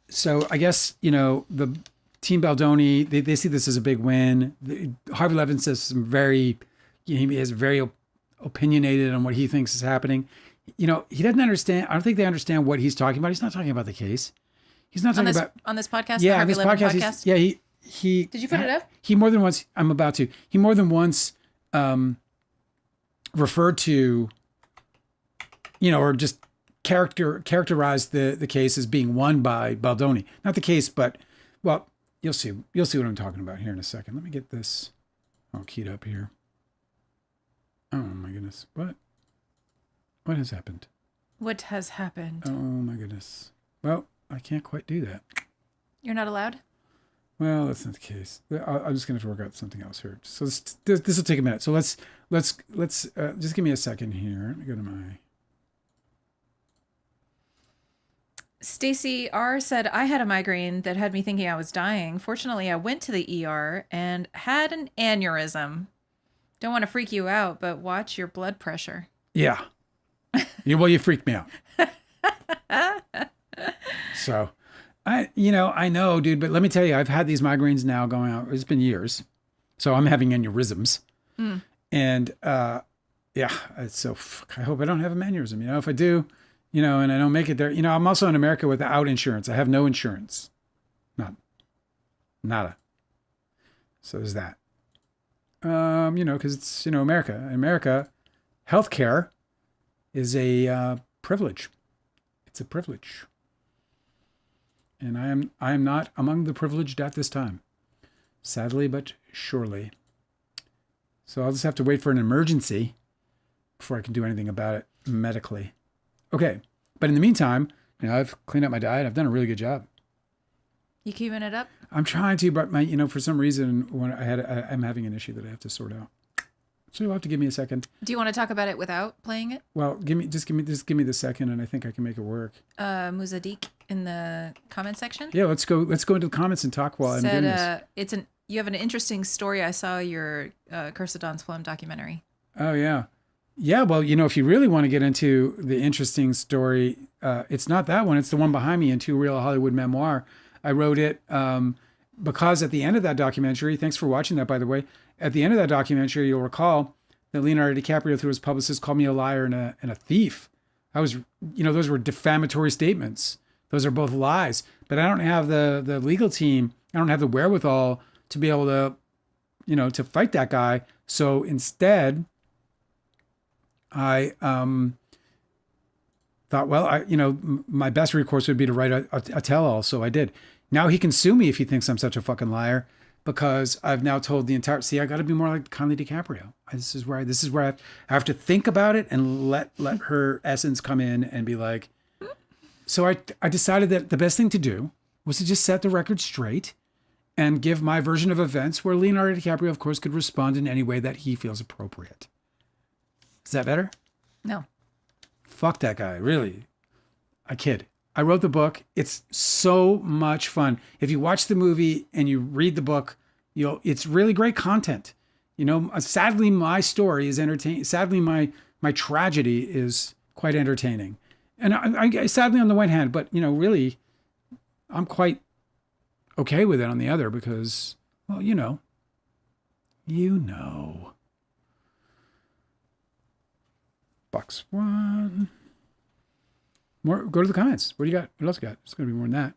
Speaker 1: so I guess, the Team Baldoni, they see this as a big win. Harvey Levin says he is very opinionated on what he thinks is happening. He doesn't understand. I don't think they understand what he's talking about. He's not talking about the case. He's not talking about
Speaker 2: on this podcast.
Speaker 1: Yeah,
Speaker 2: the
Speaker 1: on this
Speaker 2: Harvey Levin
Speaker 1: podcast.
Speaker 2: podcast.
Speaker 1: He
Speaker 2: Did you put it up?
Speaker 1: He more than once. I'm about to. He more than once referred to, or just characterized the case as being won by Baldoni. Not the case, but well, you'll see what I'm talking about here in a second. Let me get this all keyed up here. Oh my goodness. What has happened?
Speaker 2: What has happened?
Speaker 1: Oh my goodness. Well, I can't quite do that.
Speaker 2: You're not allowed?
Speaker 1: Well, that's not the case. I'm just going to have to work out something else here. So this will take a minute. So let's just give me a second here. Let me go to my.
Speaker 2: Stacy R said, I had a migraine that had me thinking I was dying. Fortunately, I went to the ER and had an aneurysm. Don't want to freak you out, but watch your blood pressure.
Speaker 1: Yeah. You freaked me out. So, I know, dude, but let me tell you, I've had these migraines now going out. It's been years. So I'm having aneurysms. And, it's so, I hope I don't have an aneurysm. If I do, and I don't make it there, I'm also in America without insurance. I have no insurance. Nada. So there's that. Because it's, America. In America, healthcare is a privilege. It's a privilege. And I am not among the privileged at this time. Sadly, but surely. So I'll just have to wait for an emergency before I can do anything about it medically. Okay. But in the meantime, I've cleaned up my diet. I've done a really good job.
Speaker 2: You keeping it up?
Speaker 1: I'm trying to, but for some reason, when I'm having an issue that I have to sort out. So you'll have to give me a second.
Speaker 2: Do you want to talk about it without playing it?
Speaker 1: Well, give me the second, and I think I can make it work.
Speaker 2: Muzadik in the comment section.
Speaker 1: Yeah, let's go into the comments and talk while I'm doing this.
Speaker 2: You have an interesting story. I saw your Curse of Don's Plum documentary.
Speaker 1: Oh yeah. Yeah, well, if you really want to get into the interesting story, it's not that one. It's the one behind me, Into Real Hollywood Memoir. I wrote it because at the end of that documentary, thanks for watching that, by the way. At the end of that documentary, you'll recall that Leonardo DiCaprio, through his publicist, called me a liar and a thief. Those were defamatory statements. Those are both lies. But I don't have the legal team. I don't have the wherewithal to be able to, to fight that guy. So instead, I thought, well, my best recourse would be to write a tell-all. So I did. Now he can sue me if he thinks I'm such a fucking liar, because I've now told the entire. See, I got to be more like Kylie DiCaprio. This is where I have to think about it and let her essence come in and be like. So I decided that the best thing to do was to just set the record straight, and give my version of events where Leonardo DiCaprio, of course, could respond in any way that he feels appropriate. Is that better?
Speaker 2: No.
Speaker 1: Fuck that guy, really. I kid. I wrote the book. It's so much fun. If you watch the movie and you read the book, it's really great content. Sadly, my story is entertaining. Sadly, my tragedy is quite entertaining. And I sadly on the one hand, but really, I'm quite okay with it on the other because, well, Box one. More. Go to the comments. What do you got? What else you got? It's going to be more than that.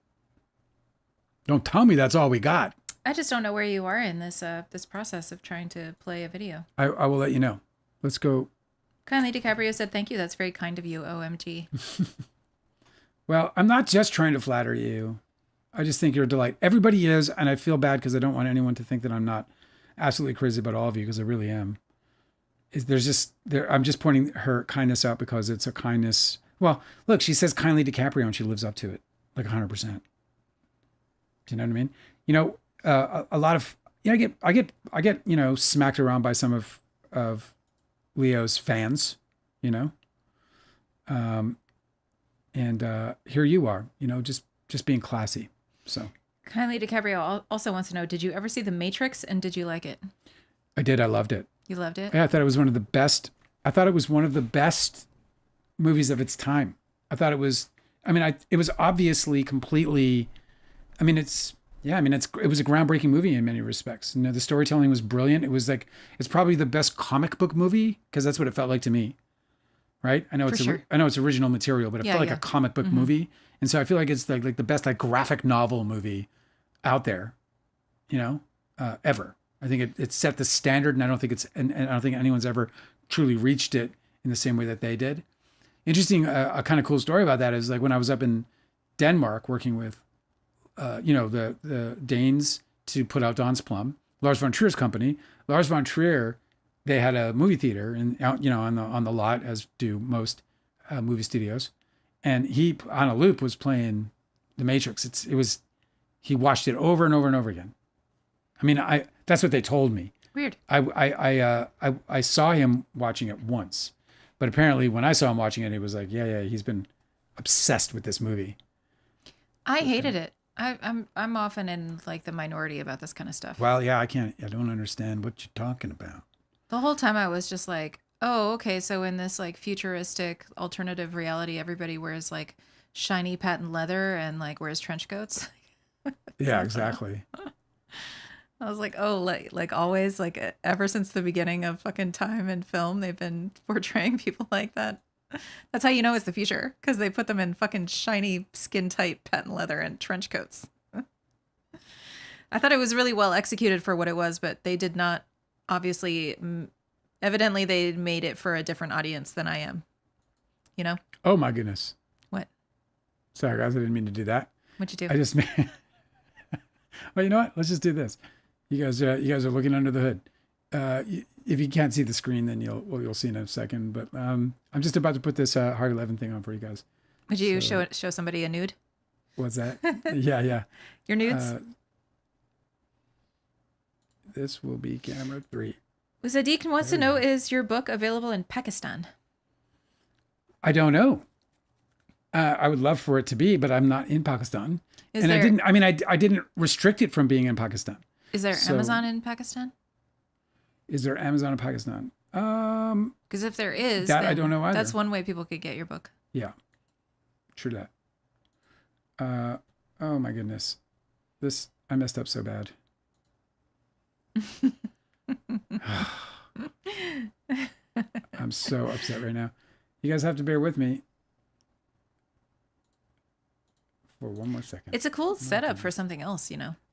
Speaker 1: Don't tell me that's all we got.
Speaker 2: I just don't know where you are in this this process of trying to play a video.
Speaker 1: I will let you know. Let's go.
Speaker 2: Kindly DiCaprio said, "Thank you. That's very kind of you, OMG."
Speaker 1: Well, I'm not just trying to flatter you. I just think you're a delight. Everybody is, and I feel bad because I don't want anyone to think that I'm not absolutely crazy about all of you because I really am. I'm just pointing her kindness out because it's a kindness. Well, look, she says kindly DiCaprio and she lives up to it like 100%. Do you know what I mean? A lot of I get smacked around by some of Leo's fans, and here you are, just being classy. So
Speaker 2: Kindly DiCaprio also wants to know: did you ever see The Matrix and did you like it?
Speaker 1: I did. I loved it.
Speaker 2: You loved it?
Speaker 1: Yeah, I thought it was one of the best. I thought it was one of the best movies of its time. I thought it was. It was obviously completely. It was a groundbreaking movie in many respects. The storytelling was brilliant. It was it's probably the best comic book movie because that's what it felt like to me. Right? I know it's original material, but it felt like a comic book movie. And so I feel like it's like the best graphic novel movie out there, ever. I think it set the standard, and I don't think I don't think anyone's ever truly reached it in the same way that they did. Interesting, a kind of cool story about that is when I was up in Denmark working with, the Danes to put out Don's Plum, Lars von Trier's company. Lars von Trier, they had a movie theater and out, on the lot, as do most movie studios, and he on a loop was playing The Matrix. He watched it over and over and over again. That's what they told me.
Speaker 2: Weird.
Speaker 1: I saw him watching it once, but apparently when I saw him watching it, it was he's been obsessed with this movie.
Speaker 2: I hated it. I'm often in the minority about this kind of stuff.
Speaker 1: Well, yeah, I don't understand what you're talking about.
Speaker 2: The whole time I was just oh, okay. So in this futuristic alternative reality, everybody wears shiny patent leather and wears trench coats.
Speaker 1: Yeah, exactly.
Speaker 2: I was always, ever since the beginning of fucking time and film, they've been portraying people like that. That's how you know it's the future, because they put them in fucking shiny, skin-tight patent leather and trench coats. I thought it was really well executed for what it was, but they did not, obviously, evidently they made it for a different audience than I am.
Speaker 1: Oh, my goodness.
Speaker 2: What?
Speaker 1: Sorry, guys, I didn't mean to do that.
Speaker 2: What'd you do?
Speaker 1: I just... Well, you know what? Let's just do this. You guys are looking under the hood. If you can't see the screen, then you'll see in a second. But I'm just about to put this Harvey Levin thing on for you guys.
Speaker 2: Would you show somebody a nude?
Speaker 1: What's that? Yeah.
Speaker 2: Your nudes?
Speaker 1: This will be camera 3.
Speaker 2: Sadiq wants to know: is your book available in Pakistan?
Speaker 1: I don't know. I would love for it to be, but I'm not in Pakistan. I didn't restrict it from being in Pakistan.
Speaker 2: Is there Amazon in Pakistan?
Speaker 1: Is there Amazon in Pakistan?
Speaker 2: Because if there is,
Speaker 1: that I don't know either.
Speaker 2: That's one way people could get your book.
Speaker 1: Yeah, true that. Oh my goodness, I messed up so bad. I'm so upset right now. You guys have to bear with me for one more second.
Speaker 2: It's a cool setup for something else,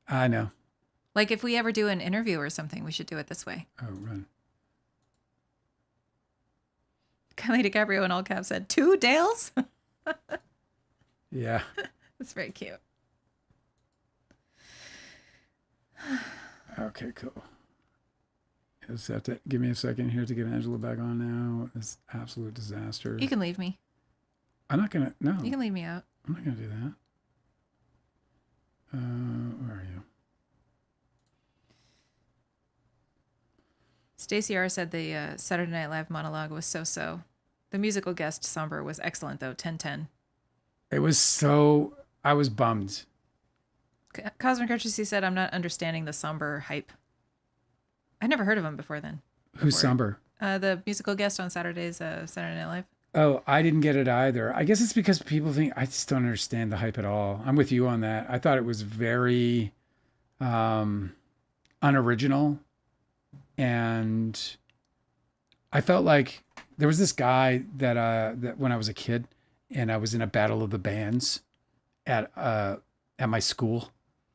Speaker 1: I know.
Speaker 2: If we ever do an interview or something, we should do it this way.
Speaker 1: Oh, run.
Speaker 2: Kylie DiCaprio in all caps said, 2 Dales?
Speaker 1: Yeah.
Speaker 2: That's very cute.
Speaker 1: Okay, cool. Just have to give me a second here to get Angela back on now. This absolute disaster.
Speaker 2: You can leave me.
Speaker 1: I'm not gonna. No.
Speaker 2: You can leave me out.
Speaker 1: I'm not gonna do that. Where are you?
Speaker 2: Stacey R said the Saturday Night Live monologue was so-so. The musical guest somber was excellent though. 10/10.
Speaker 1: It was so. I was bummed.
Speaker 2: Cosmic Courtesy said, "I'm not understanding the somber hype." I never heard of him before then.
Speaker 1: Who's somber?
Speaker 2: The musical guest on Saturday's Saturday Night Live.
Speaker 1: Oh, I didn't get it either. I guess it's because people think I just don't understand the hype at all. I'm with you on that. I thought it was very unoriginal, and I felt like there was this guy that when I was a kid, and I was in a battle of the bands at my school.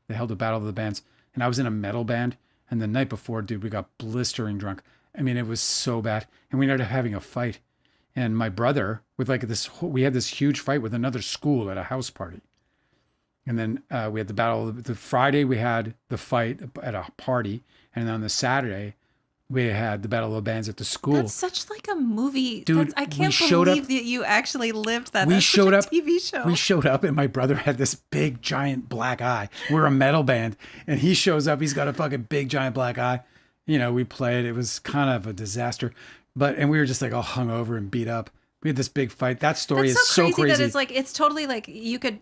Speaker 1: They held a battle of the bands, and I was in a metal band. And the night before, dude, we got blistering drunk. I mean, it was so bad, and we ended up having a fight. And my brother, with like we had this huge fight with another school at a house party. And then we had the battle. The Friday we had the fight at a party, and then on the Saturday we had the battle of the bands at the school.
Speaker 2: That's such like a movie.
Speaker 1: Dude,
Speaker 2: I can't believe that you actually lived that. That's such a TV show.
Speaker 1: We showed up, and my brother had this big giant black eye. We're a metal band, and he shows up. He's got a fucking big giant black eye. You know, we played. It was kind of a disaster, and we were just like all hungover and beat up. We had this big fight. That story is so crazy
Speaker 2: that it's like it's totally like you could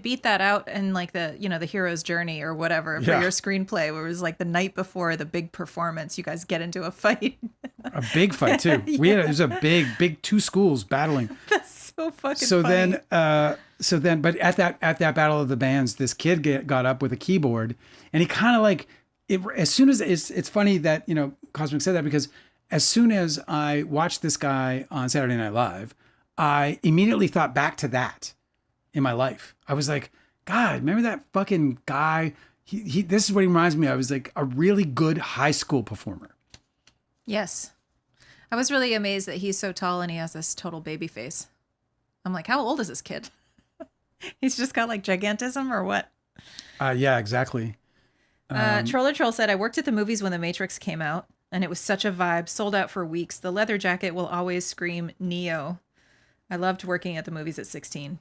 Speaker 2: beat that out in like the the hero's journey or whatever for your screenplay, where it was like the night before the big performance, you guys get into a fight.
Speaker 1: A big fight too. It was a big two schools battling.
Speaker 2: That's so fucking funny.
Speaker 1: But at that battle of the bands, this kid got up with a keyboard, and he kind of like it. As soon as it's funny that Cosmic said that, because as soon as I watched this guy on Saturday Night Live, I immediately thought back to that in my life. I was like, God, remember that fucking guy? He this is what he reminds me of. I was like a really good high school performer.
Speaker 2: Yes. I was really amazed that he's so tall and he has this total baby face. I'm like, how old is this kid? He's just got like gigantism or what?
Speaker 1: Yeah, exactly.
Speaker 2: Troller Troll said, I worked at the movies when The Matrix came out, and it was such a vibe, sold out for weeks. The leather jacket will always scream Neo. I loved working at the movies at 16.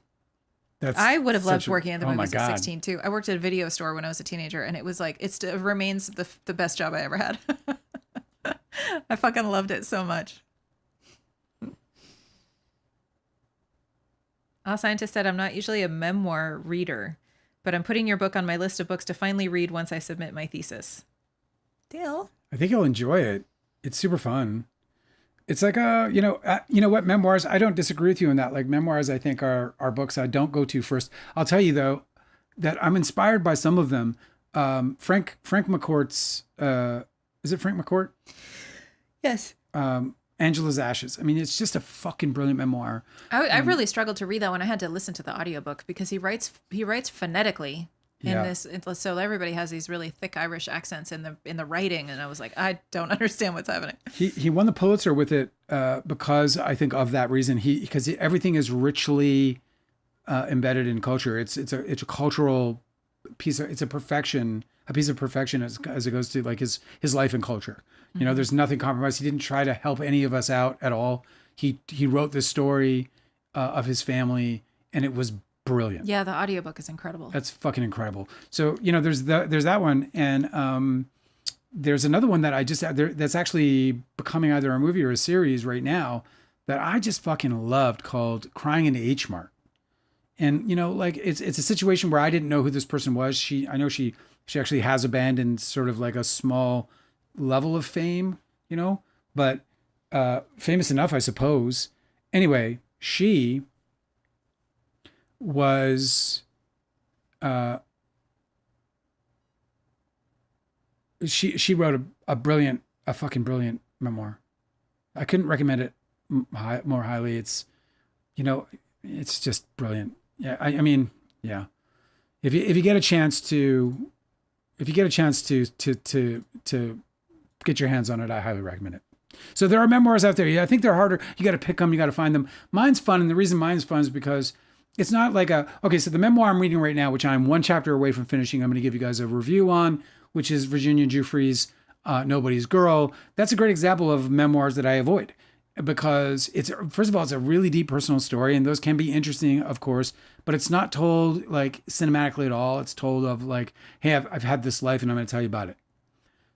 Speaker 2: I would have loved working at the movies at 16 too. I worked at a video store when I was a teenager, and it was like, it remains the best job I ever had. I fucking loved it so much. All Scientist said, I'm not usually a memoir reader, but I'm putting your book on my list of books to finally read once I submit my thesis. Deal.
Speaker 1: I think you'll enjoy it. It's super fun. It's like you know what, memoirs, I don't disagree with you on that. Like memoirs, I think are books I don't go to first. I'll tell you though that I'm inspired by some of them. Frank McCourt's is it Frank McCourt?
Speaker 2: Yes.
Speaker 1: Angela's Ashes. I mean, it's just a fucking brilliant memoir.
Speaker 2: I really struggled to read that one. I had to listen to the audiobook because he writes phonetically in this. So everybody has these really thick Irish accents in the writing, and I was like, I don't understand what's happening.
Speaker 1: He won the Pulitzer with it because I think of that reason. Because everything is richly embedded in culture. It's a cultural piece. It's a piece of perfection as it goes to like his life and culture. Mm-hmm. There's nothing compromised. He didn't try to help any of us out at all. He wrote this story of his family, and it was brilliant.
Speaker 2: Yeah, the audiobook is incredible.
Speaker 1: That's fucking incredible. So, there's that one, and there's another one that I just that's actually becoming either a movie or a series right now that I just fucking loved, called Crying in the H Mart. And like it's a situation where I didn't know who this person was. I know she actually has a band in sort of like a small level of fame, but famous enough, I suppose. Anyway, she was she wrote a fucking brilliant memoir. I couldn't recommend it more highly. It's it's just brilliant. Yeah, I mean, yeah. If you get a chance to get your hands on it, I highly recommend it. So there are memoirs out there. Yeah, I think they're harder. You got to pick them. You got to find them. Mine's fun, and the reason mine's fun is because it's not like so the memoir I'm reading right now, which I'm one chapter away from finishing, I'm going to give you guys a review on, which is Virginia Giuffre's Nobody's Girl. That's a great example of memoirs that I avoid, because first of all, it's a really deep personal story, and those can be interesting, of course, but it's not told like cinematically at all. It's told of like, hey, I've had this life, and I'm going to tell you about it.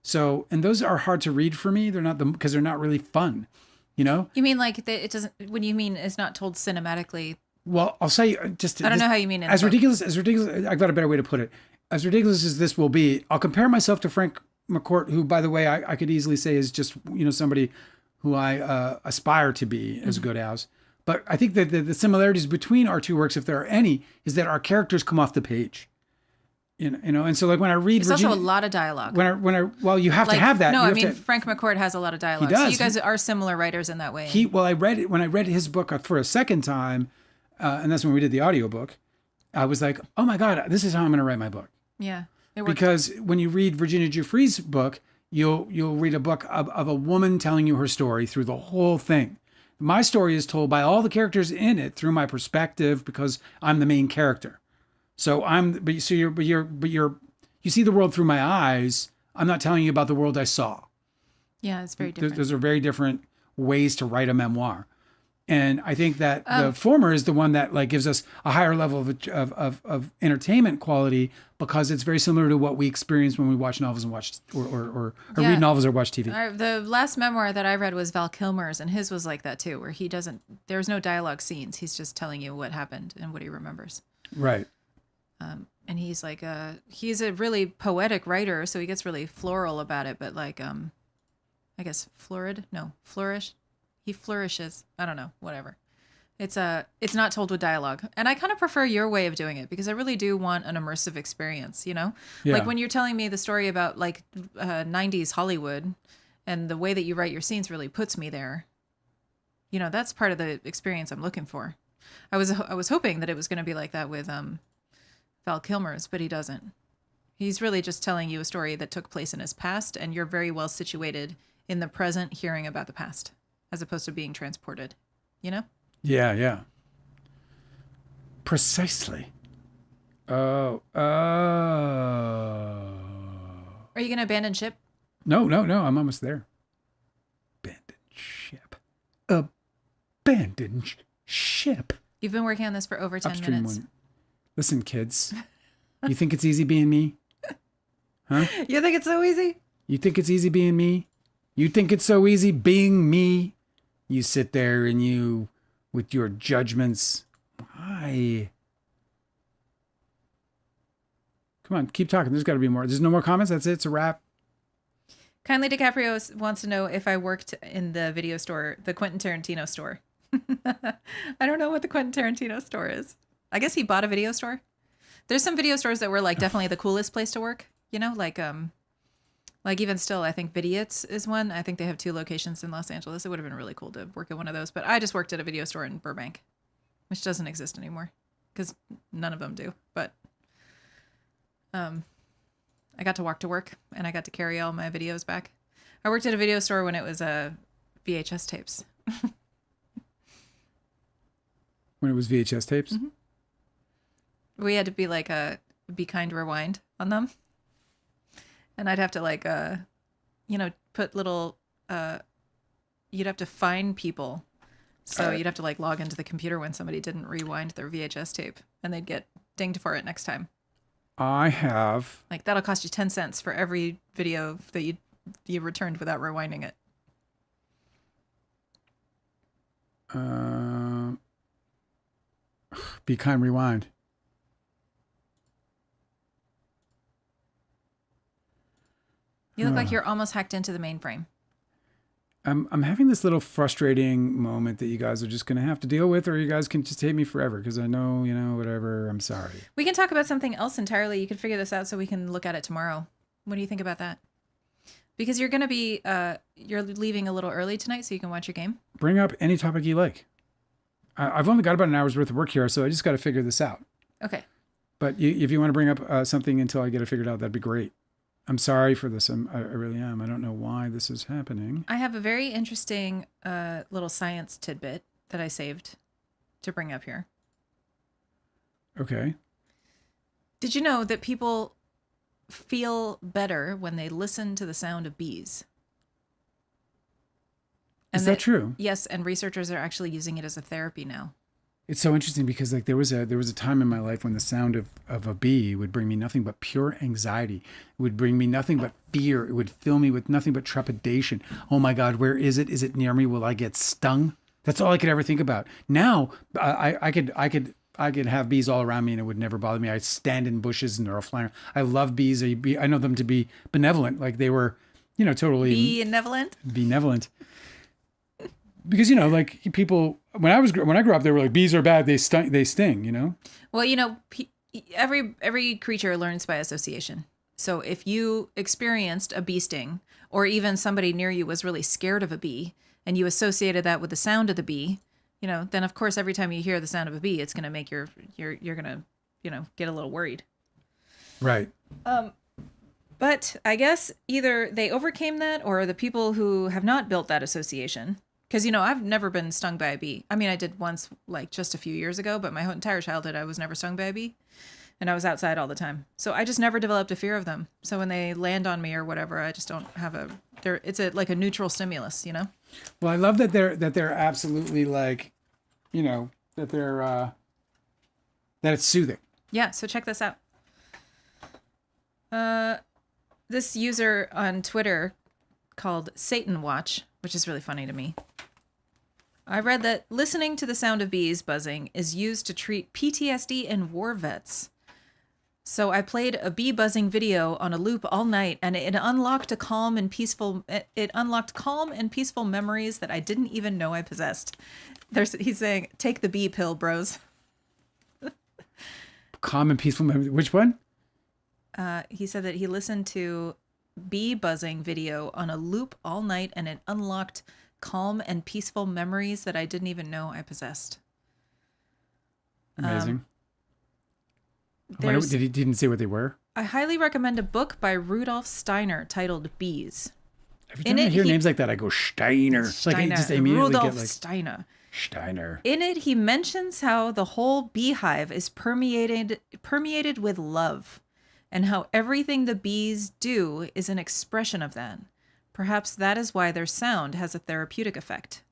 Speaker 1: So, and those are hard to read for me. They're not because they're not really fun, you know?
Speaker 2: You mean like it doesn't, what do you mean it's not told cinematically?
Speaker 1: Well, I'll say just,
Speaker 2: I don't know how you mean it.
Speaker 1: as ridiculous, I've got a better way to put it. As ridiculous as this will be, I'll compare myself to Frank McCourt, who, by the way, I could easily say is just, somebody who I aspire to be as good as. But I think that the similarities between our two works, if there are any, is that our characters come off the page. And so like when I read,
Speaker 2: there's also a lot of dialogue.
Speaker 1: Well, you have to have that.
Speaker 2: No, I mean Frank McCourt has a lot of dialogue.
Speaker 1: He does.
Speaker 2: So you guys are similar writers in that way.
Speaker 1: When I read his book for a second time, and that's when we did the audiobook, I was like, oh my God, this is how I'm going to write my book.
Speaker 2: Yeah, it worked.
Speaker 1: Because when you read Virginia Giuffre's book, you'll read a book of a woman telling you her story through the whole thing. My story is told by all the characters in it through my perspective because I'm the main character. So you see the world through my eyes. I'm not telling you about the world I saw.
Speaker 2: Yeah, it's very different.
Speaker 1: Those are very different ways to write a memoir. And I think that the former is the one that like gives us a higher level of entertainment quality because it's very similar to what we experience when we watch novels and read novels or watch TV.
Speaker 2: The last memoir that I read was Val Kilmer's, and his was like that too, where there's no dialogue scenes. He's just telling you what happened and what he remembers.
Speaker 1: Right.
Speaker 2: And he's like he's a really poetic writer, so he gets really floral about it, but like I guess flourish. He flourishes. I don't know, whatever. It's not told with dialogue. And I kind of prefer your way of doing it because I really do want an immersive experience, Yeah. Like when you're telling me the story about like 90s Hollywood and the way that you write your scenes really puts me there. That's part of the experience I'm looking for. I was hoping that it was going to be like that with Val Kilmer's, but he doesn't. He's really just telling you a story that took place in his past, and you're very well situated in the present hearing about the past, as opposed to being transported,
Speaker 1: Yeah. Precisely. Oh.
Speaker 2: Are you going to abandon ship?
Speaker 1: No. I'm almost there. Abandon ship. Abandon ship.
Speaker 2: You've been working on this for over 10
Speaker 1: Upstream
Speaker 2: minutes.
Speaker 1: One. Listen, kids. You think it's easy being me? Huh?
Speaker 2: You think it's so easy?
Speaker 1: You think it's easy being me? You think it's so easy being me? You sit there and you, with your judgments. Why? Come on, keep talking. There's got to be more. There's no more comments? That's it? It's a wrap?
Speaker 2: Kindly DiCaprio wants to know if I worked in the video store, the Quentin Tarantino store. I don't know what the Quentin Tarantino store is. I guess he bought a video store. There's some video stores that were like definitely the coolest place to work, like even still, I think Vidiot's is one. I think they have 2 locations in Los Angeles. It would have been really cool to work at one of those, but I just worked at a video store in Burbank, which doesn't exist anymore because none of them do. But I got to walk to work and I got to carry all my videos back. I worked at a video store when it was VHS tapes.
Speaker 1: When it was VHS tapes?
Speaker 2: Mm-hmm. We had to be like Be Kind Rewind on them. And I'd have to like, put little, you'd have to find people. So you'd have to like log into the computer when somebody didn't rewind their VHS tape and they'd get dinged for it next time.
Speaker 1: I have.
Speaker 2: Like that'll cost you 10 cents for every video that you returned without rewinding it.
Speaker 1: Be Kind Rewind.
Speaker 2: You look like you're almost hacked into the mainframe.
Speaker 1: I'm having this little frustrating moment that you guys are just going to have to deal with, or you guys can just hate me forever because I know, whatever. I'm sorry.
Speaker 2: We can talk about something else entirely. You can figure this out so we can look at it tomorrow. What do you think about that? Because you're going to be, you're leaving a little early tonight so you can watch your game.
Speaker 1: Bring up any topic you like. I've only got about an hour's worth of work here, so I just got to figure this out.
Speaker 2: Okay.
Speaker 1: But if you want to bring up something until I get it figured out, that'd be great. I'm sorry for this. I really am. I don't know why this is happening.
Speaker 2: I have a very interesting little science tidbit that I saved to bring up here.
Speaker 1: Okay.
Speaker 2: Did you know that people feel better when they listen to the sound of bees?
Speaker 1: Is that true?
Speaker 2: Yes, and researchers are actually using it as a therapy now.
Speaker 1: It's so interesting because like there was a time in my life when the sound of a bee would bring me nothing but pure anxiety. It would bring me nothing but fear. It would fill me with nothing but trepidation. Oh my God, where is it? Is it near me? Will I get stung? That's all I could ever think about. Now I could have bees all around me and it would never bother me. I stand in bushes and they're all flying. I love bees. I know them to be benevolent. Like they were, totally
Speaker 2: Benevolent.
Speaker 1: benevolent. Because like people when I grew up, they were like bees are bad. They sting.
Speaker 2: Well, every creature learns by association. So if you experienced a bee sting, or even somebody near you was really scared of a bee, and you associated that with the sound of the bee, then of course every time you hear the sound of a bee, it's going to make you're going to get a little worried.
Speaker 1: Right.
Speaker 2: But I guess either they overcame that, or the people who have not built that association. Because, I've never been stung by a bee. I mean, I did once, like just a few years ago, but my whole entire childhood, I was never stung by a bee. And I was outside all the time. So I just never developed a fear of them. So when they land on me or whatever, I just don't have it's like a neutral stimulus,
Speaker 1: Well, I love that they're absolutely like, that they're, that it's soothing.
Speaker 2: Yeah. So check this out. This user on Twitter called Satan Watch, which is really funny to me. I read that listening to the sound of bees buzzing is used to treat PTSD in war vets. So I played a bee buzzing video on a loop all night, and it unlocked calm and peaceful memories that I didn't even know I possessed. He's saying, take the bee pill, bros.
Speaker 1: Calm and peaceful memories. Which one?
Speaker 2: He said that he listened to bee buzzing video on a loop all night, and it unlocked calm and peaceful memories that I didn't even know I possessed.
Speaker 1: Amazing. He didn't say what they were?
Speaker 2: I highly recommend a book by Rudolf Steiner titled Bees.
Speaker 1: Every time I hear names like that, I go Steiner.
Speaker 2: Steiner.
Speaker 1: Like I just immediately
Speaker 2: Rudolf
Speaker 1: get like
Speaker 2: Steiner.
Speaker 1: Steiner.
Speaker 2: In it, he mentions how the whole beehive is permeated with love, and how everything the bees do is an expression of that. Perhaps that is why their sound has a therapeutic effect.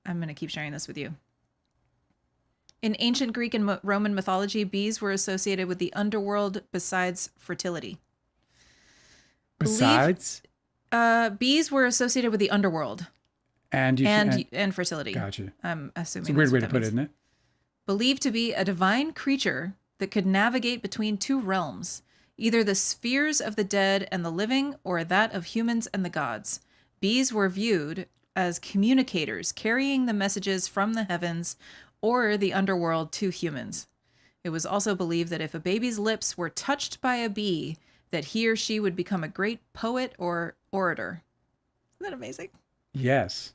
Speaker 2: I'm going to keep sharing this with you. In ancient Greek and Roman mythology, bees were associated with the underworld besides fertility.
Speaker 1: Besides?
Speaker 2: Bees were associated with the underworld. And fertility.
Speaker 1: Gotcha.
Speaker 2: I'm assuming
Speaker 1: it's a weird way to put it, isn't it?
Speaker 2: Believed to be a divine creature that could navigate between two realms, either the spheres of the dead and the living, or that of humans and the gods. Bees were viewed as communicators, carrying the messages from the heavens or the underworld to humans. It was also believed that if a baby's lips were touched by a bee, that he or she would become a great poet or orator. Isn't that amazing?
Speaker 1: Yes.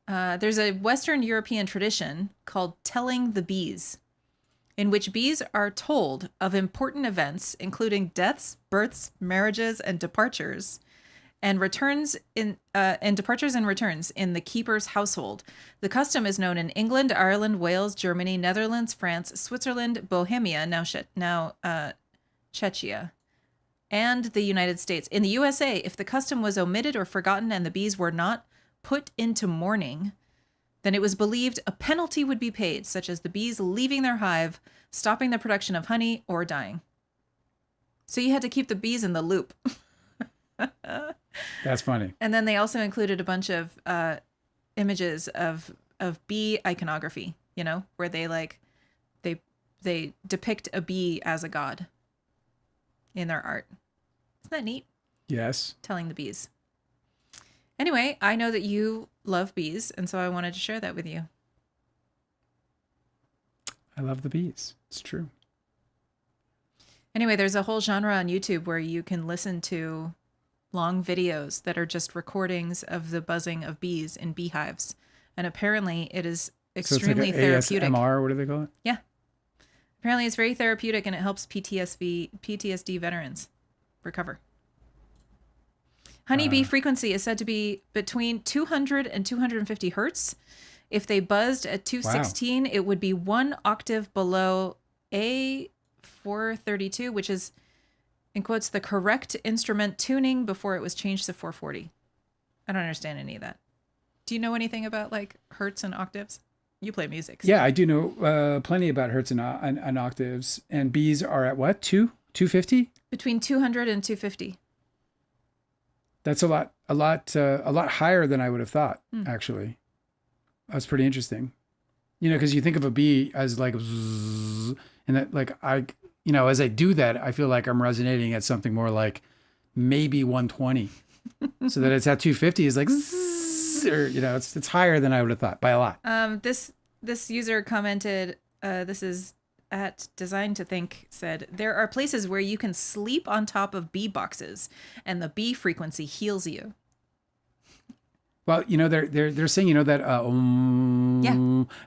Speaker 2: There's a Western European tradition called telling the bees, in which bees are told of important events, including deaths, births, marriages, and departures, and returns in the keeper's household. The custom is known in England, Ireland, Wales, Germany, Netherlands, France, Switzerland, Bohemia, now Czechia, and the United States. In the USA, if the custom was omitted or forgotten and the bees were not put into mourning, then it was believed a penalty would be paid, such as the bees leaving their hive, stopping the production of honey, or dying. So you had to keep the bees in the loop.
Speaker 1: That's funny.
Speaker 2: And then they also included a bunch of images of bee iconography, where they depict a bee as a god in their art. Isn't that neat?
Speaker 1: Yes.
Speaker 2: Telling the bees. Anyway, I know that you love bees, and so I wanted to share that with you.
Speaker 1: I love the bees. It's true.
Speaker 2: Anyway, there's a whole genre on YouTube where you can listen to long videos that are just recordings of the buzzing of bees in beehives. And apparently it is extremely therapeutic.
Speaker 1: ASMR, what do they call it?
Speaker 2: Yeah. Apparently it's very therapeutic and it helps PTSD veterans recover. Honeybee frequency is said to be between 200 and 250 hertz. If they buzzed at 216, it would be 1 octave below A432, which is, in quotes, the correct instrument tuning before it was changed to 440. I don't understand any of that. Do you know anything about like hertz and octaves? You play music. So.
Speaker 1: Yeah, I do know plenty about hertz and octaves. And B's are at what? 250?
Speaker 2: Between 200 and 250.
Speaker 1: That's a lot higher than I would have thought, actually. That's pretty interesting. You know, because you think of a B as like, zzz, and that like as I do that, I feel like I'm resonating at something more like maybe 120. So that it's at 250 is like, zzz, or, it's higher than I would have thought by a lot.
Speaker 2: This user commented, this is at Design to Think, said, there are places where you can sleep on top of bee boxes and the bee frequency heals you.
Speaker 1: Well, they're saying, that,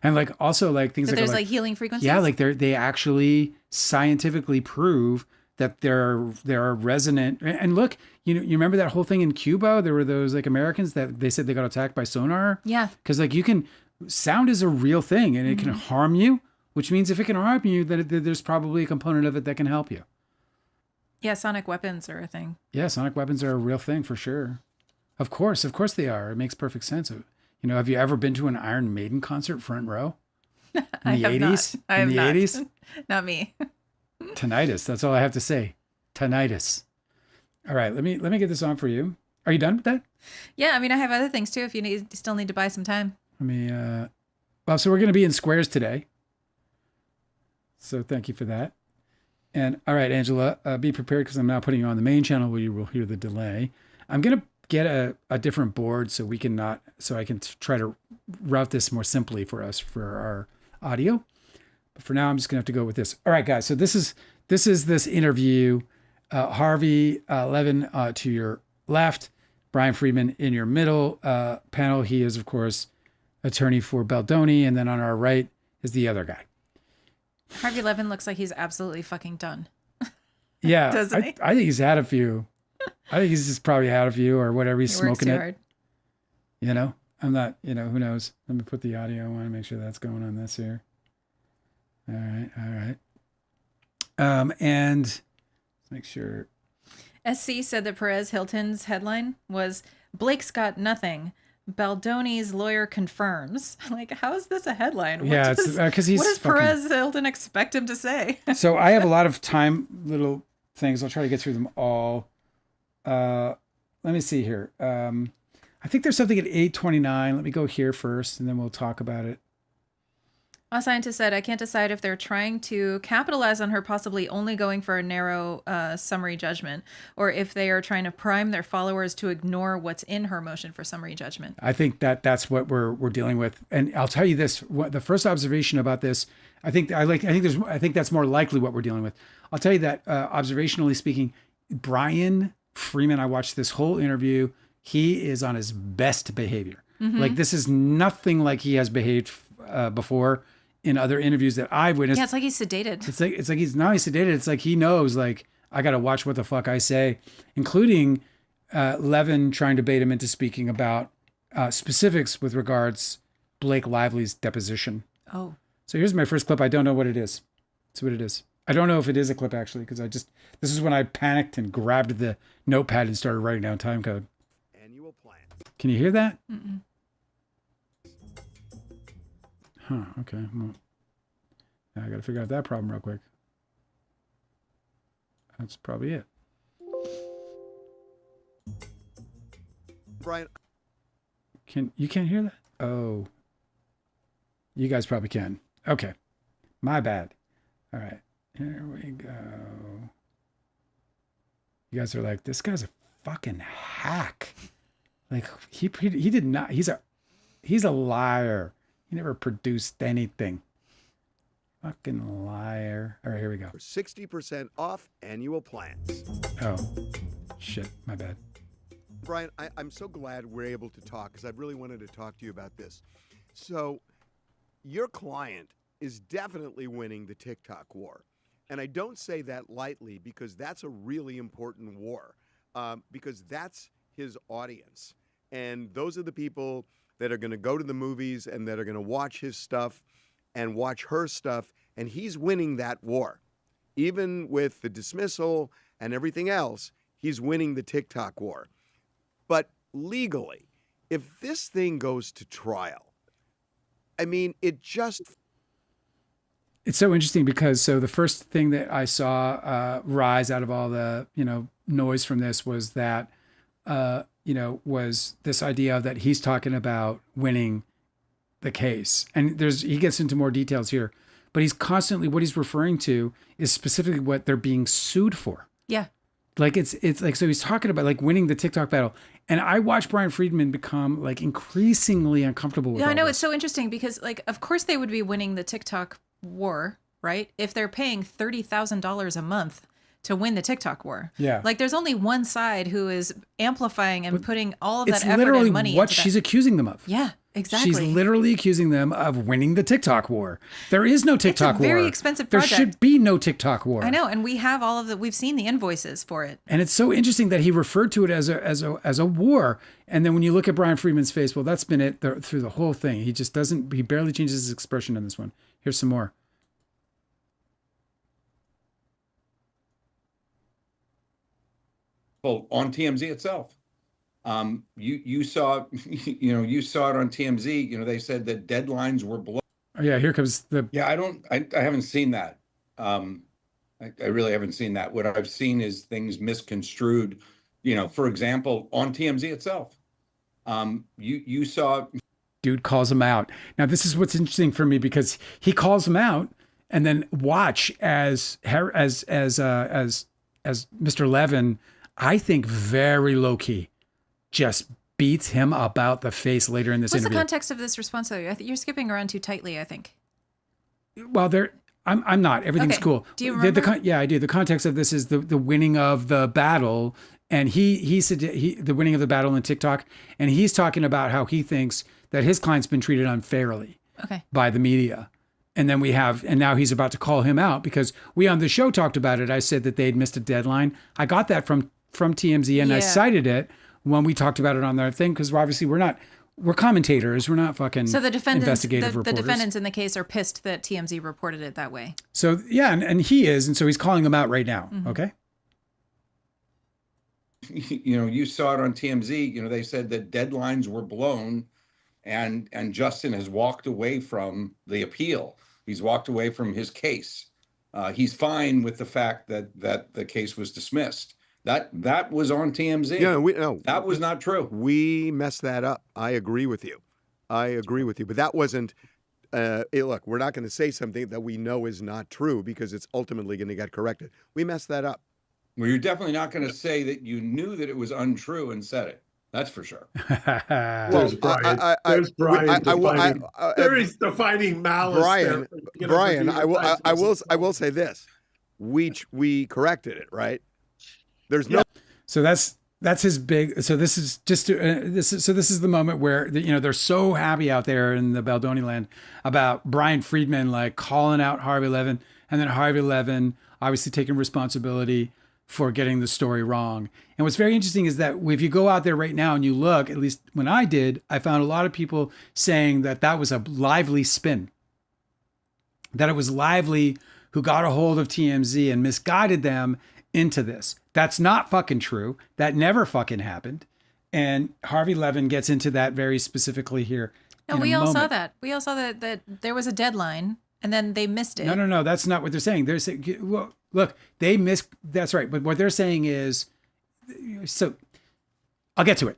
Speaker 1: and like also like things
Speaker 2: that
Speaker 1: like
Speaker 2: there's like healing frequencies.
Speaker 1: Yeah, like they actually scientifically prove that there are resonant. And look, you remember that whole thing in Cuba? There were those like Americans that they said they got attacked by sonar.
Speaker 2: Yeah,
Speaker 1: because like sound is a real thing and it can harm you, which means if it can harm you, then there's probably a component of it that can help you.
Speaker 2: Yeah, sonic weapons are a thing.
Speaker 1: Yeah, sonic weapons are a real thing for sure. Of course they are. It makes perfect sense. Have you ever been to an Iron Maiden concert front row? In the 80s?
Speaker 2: I have not.
Speaker 1: 80s?
Speaker 2: Not me.
Speaker 1: Tinnitus. That's all I have to say. Tinnitus. All right, let me get this on for you. Are you done with that?
Speaker 2: Yeah, I mean, I have other things too if you still need to buy some time.
Speaker 1: So we're going to be in squares today. So thank you for that. And all right, Angela, be prepared because I'm now putting you on the main channel where you will hear the delay. I'm going to get a different board so I can try to route this more simply for us for our audio. But for now, I'm just gonna have to go with this. All right, guys. So this is this interview. Harvey Levin to your left, Bryan Freedman in your middle panel. He is, of course, attorney for Baldoni, and then on our right is the other guy.
Speaker 2: Harvey Levin looks like he's absolutely fucking done.
Speaker 1: Yeah,
Speaker 2: doesn't he?
Speaker 1: I think he's had a few. I think he's just probably had a few or whatever. He's smoking it.
Speaker 2: Hard.
Speaker 1: I'm not, who knows? Let me put the audio on and make sure that's going on this here. All right. And let's make sure.
Speaker 2: SC said that Perez Hilton's headline was Blake's got nothing. Baldoni's lawyer confirms. Like, how is this a headline?
Speaker 1: Yeah, it's because he's.
Speaker 2: What does Perez Hilton expect him to say?
Speaker 1: So I have a lot of little things. I'll try to get through them all. Let me see here. I think there's something at 8:29. Let me go here first, and then we'll talk about it.
Speaker 2: A scientist said, I can't decide if they're trying to capitalize on her possibly only going for a narrow summary judgment, or if they are trying to prime their followers to ignore what's in her motion for summary judgment.
Speaker 1: I think that's what we're dealing with. And I'll tell you this, the first observation about this, I think that's more likely what we're dealing with. I'll tell you that observationally speaking, Bryan Freedman, I watched this whole interview. He is on his best behavior. Mm-hmm. Like this is nothing like he has behaved before in other interviews that I've witnessed.
Speaker 2: Yeah, it's like he's sedated.
Speaker 1: It's like he's not only sedated. It's like he knows, like, I got to watch what the fuck I say, including Levin trying to bait him into speaking about specifics with regards Blake Lively's deposition.
Speaker 2: Oh.
Speaker 1: So here's my first clip. I don't know what it is. That's what it is. I don't know if it is a clip actually, because this is when I panicked and grabbed the notepad and started writing down time code.
Speaker 3: Annual plan.
Speaker 1: Can you hear that?
Speaker 2: Mm-mm.
Speaker 1: Huh, okay. Well, now I got to figure out that problem real quick. That's probably it.
Speaker 3: Bryan.
Speaker 1: You can't hear that? Oh. You guys probably can. Okay. My bad. All right. Here we go. You guys are like, this guy's a fucking hack. Like he did not, he's a liar. He never produced anything. Fucking liar. All right, here we go.
Speaker 3: 60% off annual plans.
Speaker 1: Oh, shit. My bad.
Speaker 3: Bryan, I'm so glad we're able to talk because I really wanted to talk to you about this. So your client is definitely winning the TikTok war. And I don't say that lightly because that's a really important war because that's his audience. And those are the people that are going to go to the movies and that are going to watch his stuff and watch her stuff. And he's winning that war. Even with the dismissal and everything else, he's winning the TikTok war. But legally, if this thing goes to trial, I mean, it just.
Speaker 1: It's so interesting because the first thing that I saw rise out of all the noise from this was that was this idea that he's talking about winning the case, and he gets into more details here, but he's constantly what he's referring to is specifically what they're being sued for.
Speaker 2: Yeah.
Speaker 1: Like it's like, so he's talking about like winning the TikTok battle. And I watched Bryan Freedman become like increasingly uncomfortable with
Speaker 2: I know
Speaker 1: this.
Speaker 2: it's so interesting because like, of course they would be winning the TikTok war, right? If they're paying $30,000 a month to win the TikTok war.
Speaker 1: Yeah.
Speaker 2: Like there's only one side who is amplifying and putting all of that
Speaker 1: it's
Speaker 2: effort
Speaker 1: literally
Speaker 2: and money
Speaker 1: what
Speaker 2: into
Speaker 1: she's
Speaker 2: that.
Speaker 1: accusing them of.
Speaker 2: Yeah, exactly.
Speaker 1: She's literally accusing them of winning the TikTok war. There is no TikTok war.
Speaker 2: It's a very expensive project.
Speaker 1: There should be no TikTok war.
Speaker 2: I know, and we have all of the. We've seen the invoices for it.
Speaker 1: And it's so interesting that he referred to it as a war. And then when you look at Bryan Freedman's face, well, that's been it through the whole thing. He just doesn't. He barely changes his expression in this one. Here's some more.
Speaker 4: Well, on TMZ itself, you saw, you saw it on TMZ. They said that deadlines were blown.
Speaker 1: Oh, yeah, here comes the.
Speaker 4: Yeah, I haven't seen that. I really haven't seen that. What I've seen is things misconstrued. For example, on TMZ itself, you saw.
Speaker 1: Dude calls him out. Now, this is what's interesting for me because he calls him out, and then watch as Mr. Levin, I think very low key, just beats him about the face later in this
Speaker 2: What's
Speaker 1: interview.
Speaker 2: the context of this response, though? You're skipping around too tightly, I think.
Speaker 1: Well, I'm not. Everything's
Speaker 2: Okay.
Speaker 1: cool.
Speaker 2: Do you remember?
Speaker 1: Yeah, I do. The context of this is the winning of the battle, and he said the winning of the battle in TikTok, and he's talking about how he thinks that his client's been treated unfairly by the media. And then and now he's about to call him out because we on the show talked about it. I said that they'd missed a deadline. I got that from TMZ, and I cited it when we talked about it on their thing because obviously we're commentators. We're not fucking investigative reporters.
Speaker 2: The defendants in the case are pissed that TMZ reported it that way.
Speaker 1: So yeah, and he is, and so he's calling them out right now. Mm-hmm. Okay.
Speaker 4: You saw it on TMZ. They said that deadlines were blown, and Justin has walked away from the appeal. He's walked away from his case. He's fine with the fact that the case was dismissed. That was on TMZ.
Speaker 3: No,
Speaker 4: that was not true.
Speaker 3: We messed that up. I agree with you. But that wasn't. Look, we're not going to say something that we know is not true because it's ultimately going to get corrected. We messed that up.
Speaker 4: Well, you're definitely not going to say that you knew that it was untrue and said it. That's for sure.
Speaker 5: There's Bryan. There's Bryan. There is defining malice.
Speaker 3: Bryan, I will say this: we corrected it, right? There's no.
Speaker 1: So that's his big. So this is just this is the moment where they're so happy out there in the Baldoni land about Bryan Freedman like calling out Harvey Levin, and then Harvey Levin obviously taking responsibility for getting the story wrong. And what's very interesting is that if you go out there right now and you look, at least when I did, I found a lot of people saying that was a Lively spin, that it was Lively who got a hold of TMZ and misguided them into this. That's not fucking true. That never fucking happened. And Harvey Levin gets into that very specifically here.
Speaker 2: No, we all saw that. We all saw that there was a deadline and then they missed it.
Speaker 1: No. That's not what they're saying. They're saying, well, look, they missed. That's right. But what they're saying is, so I'll get to it.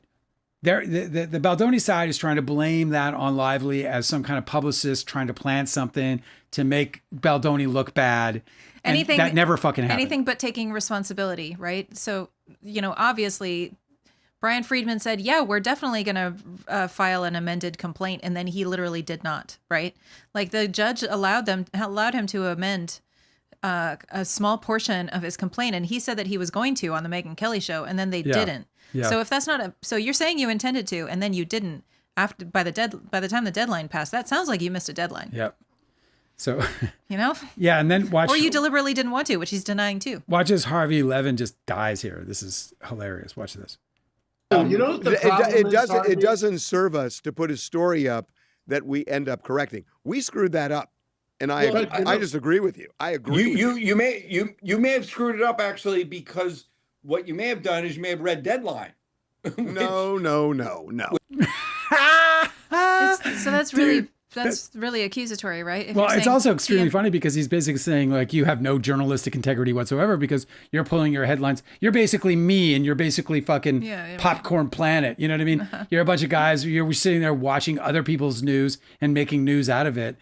Speaker 1: The Baldoni side is trying to blame that on Lively as some kind of publicist trying to plant something to make Baldoni look bad.
Speaker 2: Anything
Speaker 1: that never fucking happened.
Speaker 2: Anything but taking responsibility, right? So, obviously, Bryan Freedman said, yeah, we're definitely going to file an amended complaint. And then he literally did not, right? Like the judge allowed him to amend a small portion of his complaint. And he said that he was going to on the Megyn Kelly show. And then they didn't. Yeah. So if that's not so you're saying you intended to, and then you didn't by the time the deadline passed, that sounds like you missed a deadline.
Speaker 1: Yep. So,
Speaker 2: yeah.
Speaker 1: And then
Speaker 2: or you deliberately didn't want to, which he's denying too.
Speaker 1: Watch as Harvey Levin just dies here. This is hilarious. Watch this.
Speaker 3: It doesn't serve us to put a story up that we end up correcting. We screwed that up, and I just agree with you. I agree.
Speaker 4: You may have screwed it up actually because what you may have done is you may have read Deadline.
Speaker 3: No.
Speaker 2: So that's really That's really accusatory, right? If
Speaker 1: well,
Speaker 2: you're
Speaker 1: it's
Speaker 2: saying
Speaker 1: also extremely funny because he's basically saying like you have no journalistic integrity whatsoever because you're pulling your headlines. You're basically me and you're basically fucking Popcorn Planet. You know what I mean? You're a bunch of guys. You're sitting there watching other people's news and making news out of it.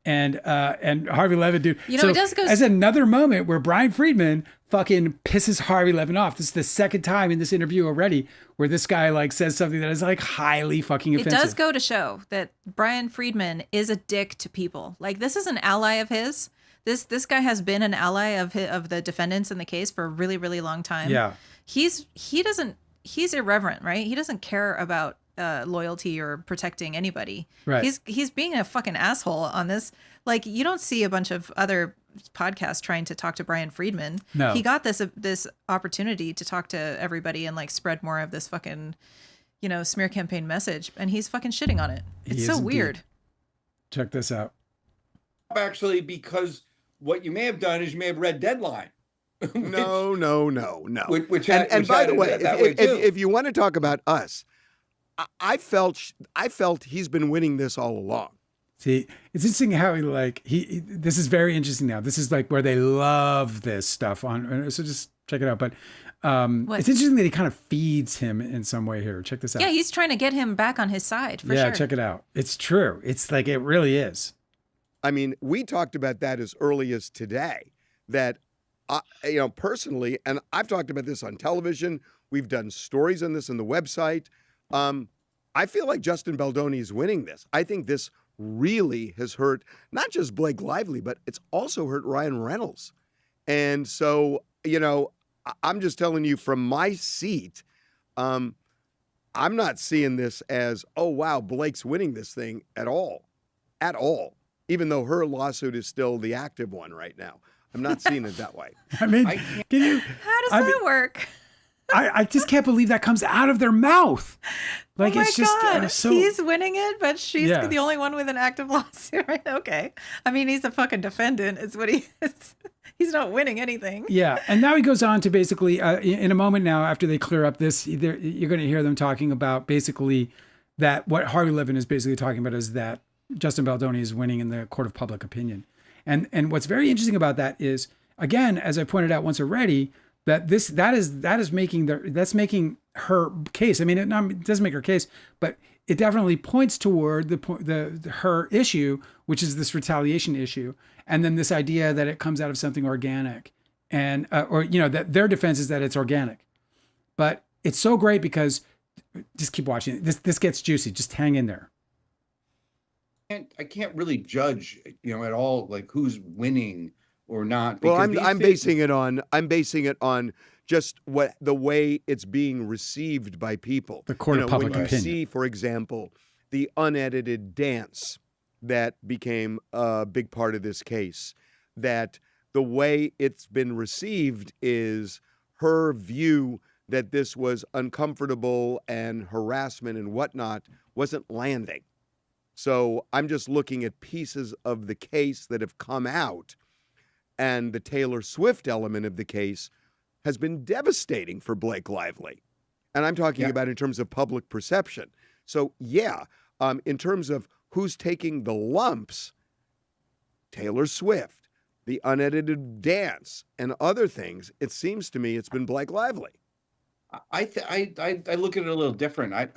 Speaker 1: And Harvey Levin, dude.
Speaker 2: You know, it does go
Speaker 1: as another moment where Bryan Freedman fucking pisses Harvey Levin off. This is the second time in this interview already where this guy like says something that is like highly fucking offensive.
Speaker 2: It does go to show that Bryan Freedman is a dick to people. Like, this is an ally of his. This guy has been an ally of the defendants in the case for a really, really long time.
Speaker 1: Yeah.
Speaker 2: He's irreverent, right? He doesn't care about loyalty or protecting anybody.
Speaker 1: Right.
Speaker 2: He's being a fucking asshole on this. Like, you don't see a bunch of other podcasts trying to talk to Bryan Freedman.
Speaker 1: No.
Speaker 2: He got this opportunity to talk to everybody and like spread more of this fucking, smear campaign message, and he's fucking shitting on it. It's so weird.
Speaker 1: Check this out.
Speaker 4: Actually, because what you may have done is you may have read Deadline.
Speaker 3: No.
Speaker 4: Which
Speaker 3: by the way, if you want to talk about us, I felt he's been winning this all along.
Speaker 1: See, it's interesting how this is very interesting now. This is like where they love this stuff on. So just check it out. But it's interesting that he kind of feeds him in some way here. Check this out.
Speaker 2: Yeah, he's trying to get him back on his side for sure.
Speaker 1: Yeah, check it out. It's true. It's like, it really is.
Speaker 3: I mean, we talked about that as early as today, that, personally, and I've talked about this on television. We've done stories on this on the website. I feel like Justin Baldoni is winning this. I think this really has hurt not just Blake Lively, but it's also hurt Ryan Reynolds. And so, I'm just telling you from my seat, I'm not seeing this as, oh, wow, Blake's winning this thing at all, even though her lawsuit is still the active one right now. I'm not seeing it that way.
Speaker 1: I mean,
Speaker 2: how does that work?
Speaker 1: I just can't believe that comes out of their mouth. Like,
Speaker 2: oh my
Speaker 1: it's just
Speaker 2: God. He's winning it, but she's the only one with an active lawsuit. Right? Okay. I mean, he's a fucking defendant. Is what he is. He's not winning anything.
Speaker 1: Yeah. And now he goes on to basically, in a moment now, after they clear up this, you're going to hear them talking about basically that what Harvey Levin is basically talking about is that Justin Baldoni is winning in the court of public opinion. And what's very interesting about that is, again, as I pointed out once already, that's making her case. I mean, it doesn't make her case, but it definitely points toward her issue, which is this retaliation issue, and then this idea that it comes out of something organic, and that their defense is that it's organic. But it's so great because just keep watching. This gets juicy. Just hang in there.
Speaker 4: I can't really judge, at all, like who's winning or not.
Speaker 3: Well, I'm basing it on just the way it's being received by people.
Speaker 1: The court of public opinion.
Speaker 3: When you see, for example, the unedited dance that became a big part of this case, that the way it's been received is her view that this was uncomfortable and harassment and whatnot wasn't landing. So I'm just looking at pieces of the case that have come out, and the Taylor Swift element of the case has been devastating for Blake Lively. And I'm talking about in terms of public perception. So in terms of who's taking the lumps, Taylor Swift, the unedited dance, and other things, it seems to me it's been Blake Lively.
Speaker 4: I look at it a little different. I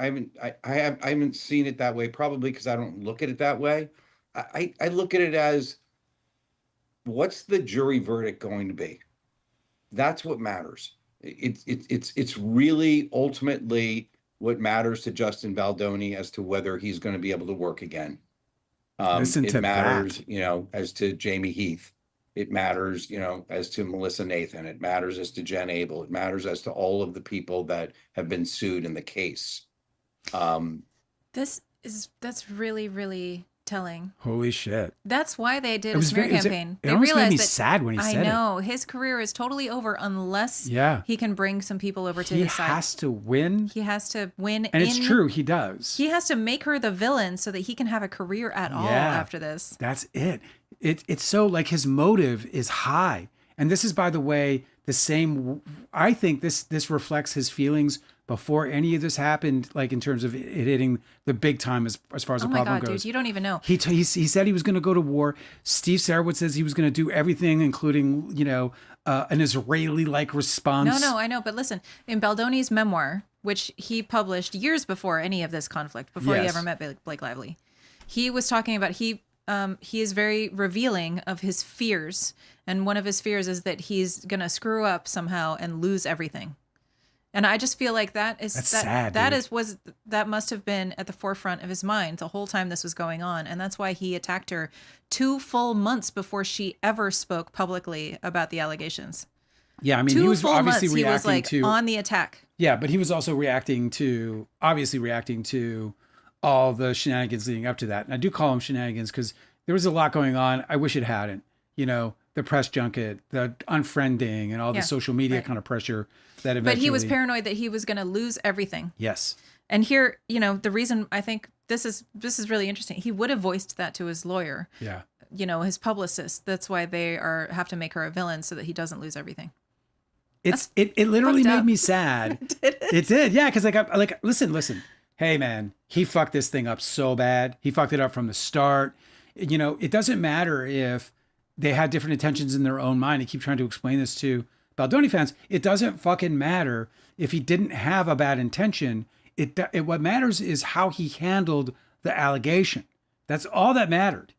Speaker 4: haven't seen it that way, probably because I don't look at it that way. I look at it as, what's the jury verdict going to be? That's what matters. It's really ultimately what matters to Justin Baldoni as to whether he's going to be able to work again. It matters, as to Jamie Heath. It matters, as to Melissa Nathan. It matters as to Jen Abel. It matters as to all of the people that have been sued in the case.
Speaker 2: That's really, really telling.
Speaker 1: Holy shit.
Speaker 2: That's why they did a smear campaign.
Speaker 1: It almost made me sad when he said it.
Speaker 2: I know. His career is totally over unless he can bring some people over to his side.
Speaker 1: He has to win.
Speaker 2: He has to win.
Speaker 1: And it's true, he does.
Speaker 2: He has to make her the villain so that he can have a career at all after this.
Speaker 1: That's it. It's so like his motive is high. And this is, by the way, the same. I think this reflects his feelings before any of this happened, like in terms of it hitting the big time as far as the problem goes.
Speaker 2: Dude, you don't even know.
Speaker 1: He said he was going to go to war. Steve Sarowitz says he was going to do everything, including, an Israeli-like response.
Speaker 2: No, I know. But listen, in Baldoni's memoir, which he published years before any of this conflict, before he ever met Blake Lively, he was talking about, he is very revealing of his fears. And one of his fears is that he's going to screw up somehow and lose everything. And I just feel like that's sad, that must have been at the forefront of his mind the whole time this was going on. And that's why he attacked her 2 full months before she ever spoke publicly about the allegations.
Speaker 1: Yeah, I mean, he was obviously reacting to
Speaker 2: on the attack.
Speaker 1: Yeah, but he was also reacting to all the shenanigans leading up to that. And I do call them shenanigans because there was a lot going on. I wish it hadn't. The press junket, the unfriending, and all the social media kind of pressure that eventually.
Speaker 2: But he was paranoid that he was going to lose everything.
Speaker 1: Yes.
Speaker 2: And here, the reason I think this is really interesting. He would have voiced that to his lawyer.
Speaker 1: Yeah.
Speaker 2: His publicist. That's why they have to make her a villain so that he doesn't lose everything.
Speaker 1: It literally made me sad.
Speaker 2: Did it?
Speaker 1: It did. Yeah, because listen. Hey man, he fucked this thing up so bad. He fucked it up from the start. It doesn't matter if they had different intentions in their own mind. I keep trying to explain this to Baldoni fans. It doesn't fucking matter if he didn't have a bad intention. What matters is how he handled the allegation. That's all that mattered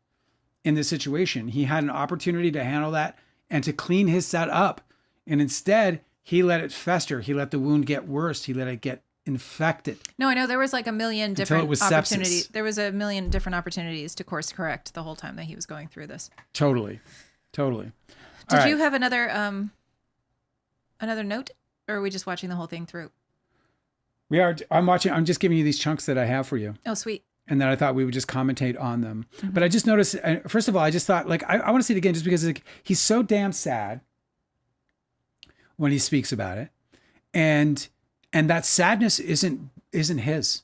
Speaker 1: in this situation. He had an opportunity to handle that and to clean his set up. And instead, he let it fester. He let the wound get worse. He let it get infected.
Speaker 2: No, I know there was like a million different opportunities.
Speaker 1: Sepsis.
Speaker 2: There was a million different opportunities to course correct the whole time that he was going through this.
Speaker 1: Totally.
Speaker 2: Did you have another note, or are we just watching the whole thing through?
Speaker 1: We are. I'm watching. I'm just giving you these chunks that I have for you.
Speaker 2: Oh, sweet.
Speaker 1: And then I thought we would just commentate on them. Mm-hmm. But I just noticed. First of all, I just thought I want to see it again just because he's so damn sad when he speaks about it, and that sadness isn't his.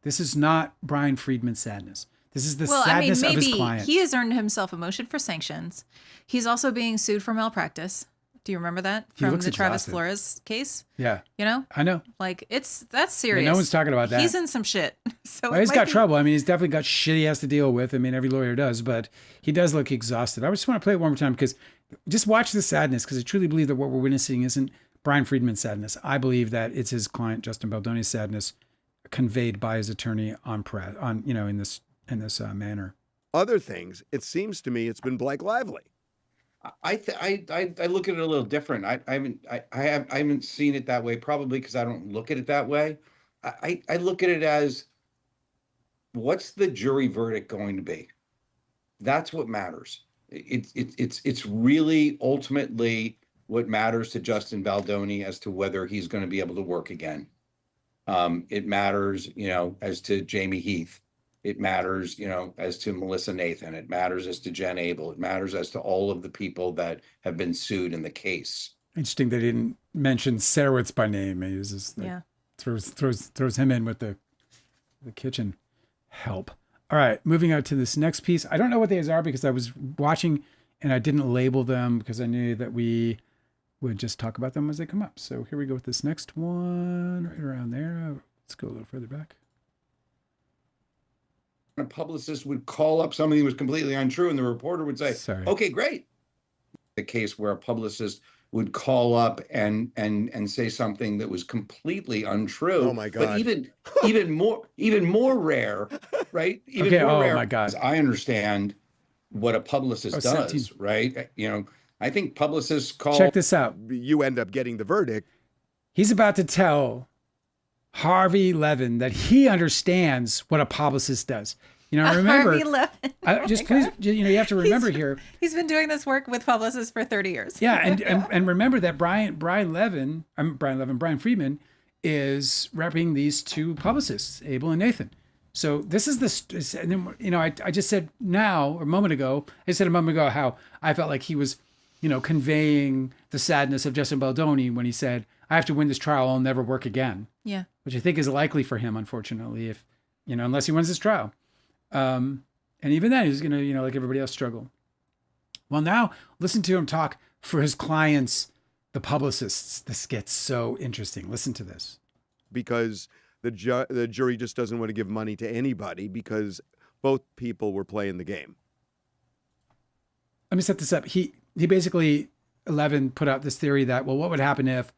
Speaker 1: This is not Bryan Freedman's sadness. This is the sadness of his client.
Speaker 2: He has earned himself a motion for sanctions. He's also being sued for malpractice. Do you remember that from the Travis Flores case?
Speaker 1: Yeah.
Speaker 2: I know. Like that's serious.
Speaker 1: Yeah, no one's talking about that.
Speaker 2: He's in some shit. So
Speaker 1: he's got trouble. I mean, he's definitely got shit he has to deal with. I mean, every lawyer does, but he does look exhausted. I just want to play it one more time because just watch the sadness, because I truly believe that what we're witnessing isn't Bryan Freedman's sadness. I believe that it's his client Justin Baldoni's sadness conveyed by his attorney in this manner.
Speaker 3: Other things, it seems to me, it's been Blake Lively.
Speaker 4: I look at it a little different. I haven't seen it that way, probably because I don't look at it that way. I look at it as, what's the jury verdict going to be? That's what matters. It's really ultimately what matters to Justin Baldoni as to whether he's going to be able to work again. It matters, as to Jamie Heath. It matters, as to Melissa Nathan. It matters as to Jen Abel. It matters as to all of the people that have been sued in the case.
Speaker 1: Interesting they didn't mention Sarowitz by name. He was just throws him in with the kitchen help. All right, moving on to this next piece. I don't know what these are because I was watching and I didn't label them because I knew that we would just talk about them as they come up. So here we go with this next one, right around there. Let's go a little further back.
Speaker 4: A publicist would call up something that was completely untrue, and the reporter would say, "Okay, great." The case where a publicist would call up and say something that was completely untrue.
Speaker 3: Oh my God!
Speaker 4: But even more rare, right?
Speaker 1: Oh my God!
Speaker 4: I understand what a publicist does, 17. Right? I think publicists call.
Speaker 1: Check this out.
Speaker 3: You end up getting the verdict.
Speaker 1: He's about to tell Harvey Levin that he understands what a publicist does. Remember.
Speaker 2: Harvey Levin.
Speaker 1: Please, you have to remember here.
Speaker 2: He's been doing this work with publicists for 30 years.
Speaker 1: Yeah, and remember that Bryan Freedman is repping these two publicists, Abel and Nathan. So this is the, and then, I just said a moment ago how I felt like he was, conveying the sadness of Justin Baldoni when he said, "I have to win this trial, I'll never work again."
Speaker 2: Yeah. Which
Speaker 1: I think is likely for him, unfortunately, if, unless he wins this trial. And even then he's going to, like everybody else, struggle. Well, now listen to him talk for his clients, the publicists. This gets so interesting. Listen to this.
Speaker 3: because the jury just doesn't want to give money to anybody because both people were playing the game.
Speaker 1: Let me set this up. He basically, Levin put out this theory that, well, what would happen if,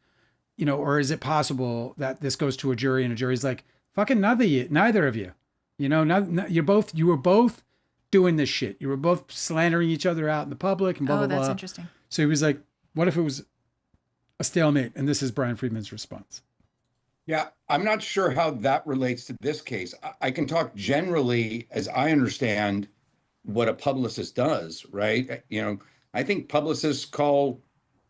Speaker 1: or is it possible that this goes to a jury and a jury's like, fucking neither of you, you were both doing this shit. You were both slandering each other out in the public and blah, blah, blah.
Speaker 2: Oh, that's interesting.
Speaker 1: So he was like, what if it was a stalemate? And this is Bryan Freedman's response.
Speaker 4: Yeah, I'm not sure how that relates to this case. I can talk generally as I understand what a publicist does, right? I think publicists call,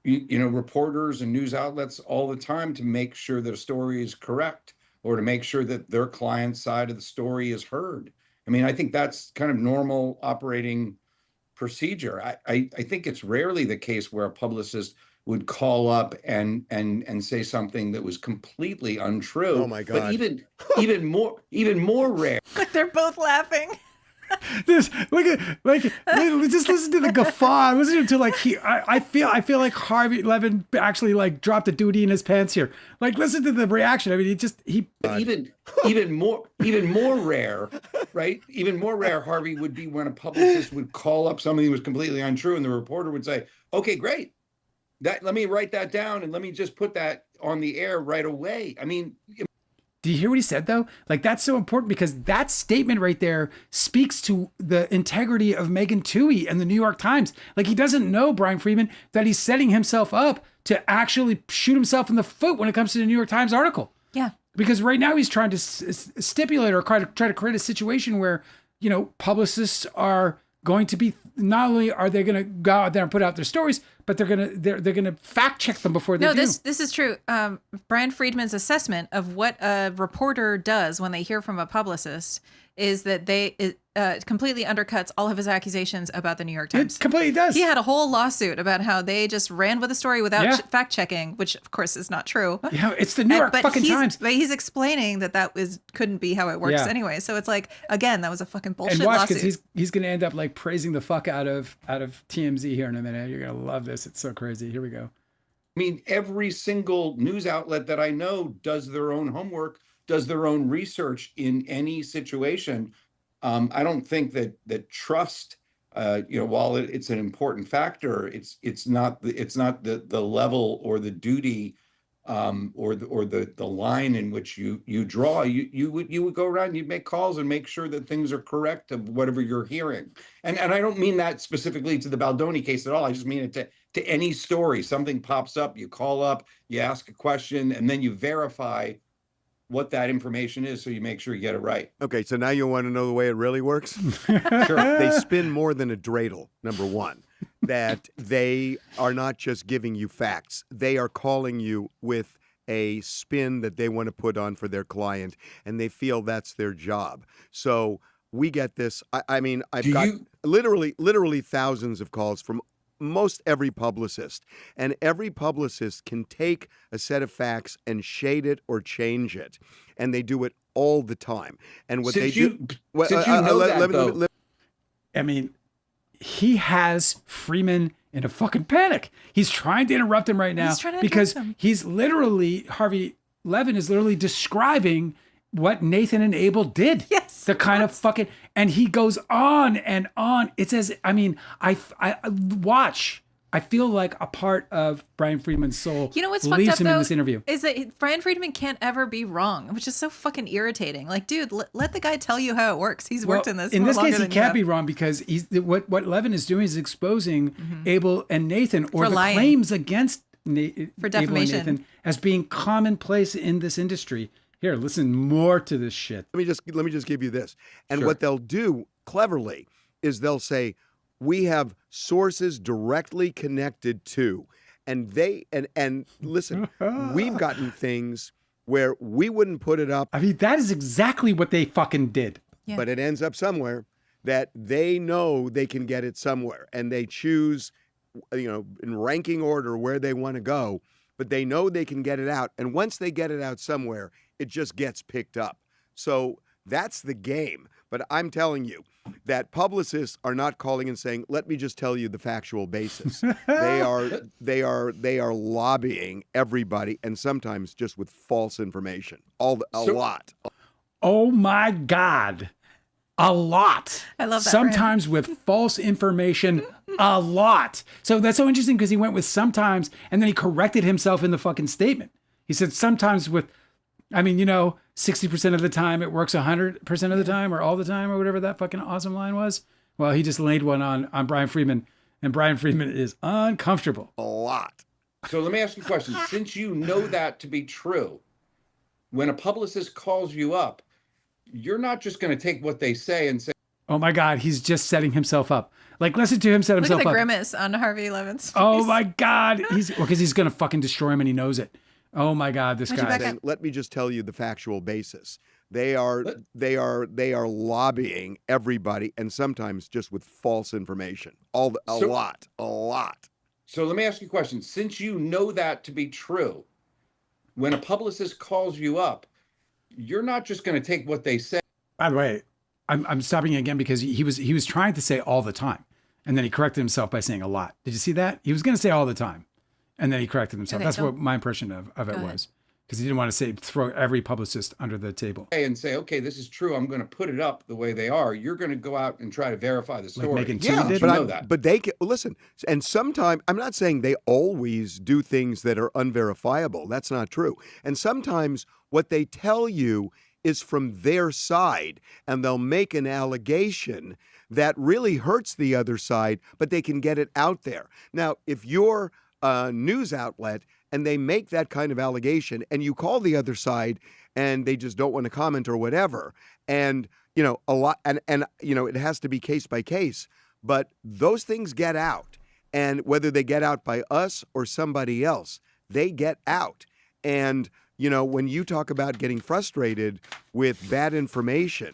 Speaker 4: reporters and news outlets all the time to make sure their story is correct or to make sure that their client's side of the story is heard. I mean, I think that's kind of normal operating procedure. I think it's rarely the case where a publicist would call up and say something that was completely untrue.
Speaker 3: Oh my God.
Speaker 4: But even more rare.
Speaker 2: They're both laughing.
Speaker 1: Just listen to the guffaw. Listen to I feel like Harvey Levin actually like dropped a duty in his pants here. Like, listen to the reaction. I mean,
Speaker 4: even more rare, right? Even more rare, Harvey, would be when a publicist would call up something that was completely untrue, and the reporter would say, "Okay, great. Let me write that down and let me just put that on the air right away." I mean,
Speaker 1: do you hear what he said though? Like, that's so important because that statement right there speaks to the integrity of Megan Twohey and the New York Times. Like, he doesn't know, Bryan Freedman, that he's setting himself up to actually shoot himself in the foot when it comes to the New York Times article.
Speaker 2: Yeah.
Speaker 1: Because right now he's trying to stipulate or try to create a situation where, publicists are going to be, not only are they going to go out there and put out their stories, but they're going to fact check them before they do.
Speaker 2: No, this is true. Bryan Freedman's assessment of what a reporter does when they hear from a publicist is that it completely undercuts all of his accusations about the New York Times.
Speaker 1: It completely does.
Speaker 2: He had a whole lawsuit about how they just ran with a story without fact checking, which of course is not true.
Speaker 1: Yeah, it's the New York fucking Times.
Speaker 2: But he's explaining that couldn't be how it works anyway. So it's like, again, that was a fucking bullshit
Speaker 1: and watch,
Speaker 2: lawsuit.
Speaker 1: because he's going to end up like praising the fuck out of TMZ here in a minute. You're going to love this. It's so crazy. Here we go.
Speaker 4: I mean, every single news outlet that I know does their own homework, does their own research in any situation. I don't think that trust, while it's an important factor, it's not the level or the duty, or the line in which you draw. You would go around, you'd make calls and make sure that things are correct of whatever you're hearing. And I don't mean that specifically to the Baldoni case at all. I just mean it to any story. Something pops up, you call up, you ask a question, and then you verify what that information is, so you make sure you get it right.
Speaker 3: Okay, so now you want to know the way it really works?
Speaker 4: Sure.
Speaker 3: They spin more than a dreidel, number one. That they are not just giving you facts. They are calling you with a spin that they want to put on for their client, and they feel that's their job. So we get this. I mean, I've got literally thousands of calls from most every publicist, and every publicist can take a set of facts and shade it or change it, and they do it all the time. And what
Speaker 4: Since
Speaker 3: they
Speaker 4: you,
Speaker 3: do, well,
Speaker 4: since you know that,
Speaker 1: I mean, he has Freeman in a fucking panic. He's trying to interrupt him right now because he's literally, Harvey Levin is literally describing what Nathan and Abel did.
Speaker 2: Yes.
Speaker 1: The kind of fucking, and he goes on and on. It's as, I mean, I watch. I feel like a part of Bryan Freedman's soul.
Speaker 2: You know what's
Speaker 1: leaves
Speaker 2: fucked up
Speaker 1: him
Speaker 2: though,
Speaker 1: in this interview
Speaker 2: is that Bryan Freedman can't ever be wrong, which is so fucking irritating. Like, dude, let the guy tell you how it works. He's worked in this.
Speaker 1: In this case, he
Speaker 2: than
Speaker 1: can't be wrong because he's what Levin is doing is exposing Abel and Nathan, or the
Speaker 2: lying.
Speaker 1: claims against
Speaker 2: For
Speaker 1: Abel and
Speaker 2: defamation.
Speaker 1: Nathan as being commonplace in this industry. Here, listen more to this shit.
Speaker 3: Let me just give you this. And
Speaker 4: Sure.
Speaker 3: what they'll do cleverly is they'll say, we have sources directly connected to, and they and listen, we've gotten things where we wouldn't put it up.
Speaker 1: I mean, that is exactly what they fucking did.
Speaker 2: Yeah.
Speaker 3: But it ends up somewhere that they know they can get it somewhere, and they choose, in ranking order where they want to go, but they know they can get it out. And once they get it out somewhere, it just gets picked up. So that's the game. But I'm telling you that publicists are not calling and saying, "Let me just tell you the factual basis." they are lobbying everybody, and sometimes just with false information. A lot.
Speaker 1: Oh my God. A lot.
Speaker 2: I love that.
Speaker 1: Sometimes with false information, a lot. So that's so interesting because he went with sometimes and then he corrected himself in the fucking statement. He said sometimes with, 60% of the time it works 100% of the time or all the time or whatever that fucking awesome line was. Well, he just laid one on Bryan Freedman, and Bryan Freedman is uncomfortable.
Speaker 3: A lot.
Speaker 4: So let me ask you a question. Since you know that to be true, when a publicist calls you up, you're not just going to take what they say and say,
Speaker 1: oh my God, he's just setting himself up. Like, listen to him set himself up.
Speaker 2: Look at the grimace on Harvey Levin's face.
Speaker 1: Oh my God. Because he's going to fucking destroy him and he knows it. Oh my God, this guy.
Speaker 3: Saying, let me just tell you the factual basis. They are lobbying everybody, and sometimes just with false information. A lot.
Speaker 4: So let me ask you a question. Since you know that to be true, when a publicist calls you up, you're not just going to take what they say.
Speaker 1: By the way, I'm stopping again because he was trying to say all the time, and then he corrected himself by saying a lot. Did you see that? He was going to say all the time, and then he corrected himself. That's what my impression of it was, because he didn't want to throw every publicist under the table
Speaker 4: and say, okay, this is true. I'm going to put it up the way they are. You're going to go out and try to verify the story.
Speaker 3: But they can listen. And sometimes, I'm not saying they always do things that are unverifiable. That's not true. And sometimes what they tell you is from their side, and they'll make an allegation that really hurts the other side, but they can get it out there. Now, if you're a news outlet and they make that kind of allegation and you call the other side and they just don't want to comment or whatever, and a lot, and it has to be case by case, but those things get out, and whether they get out by us or somebody else, they get out. And when you talk about getting frustrated with bad information,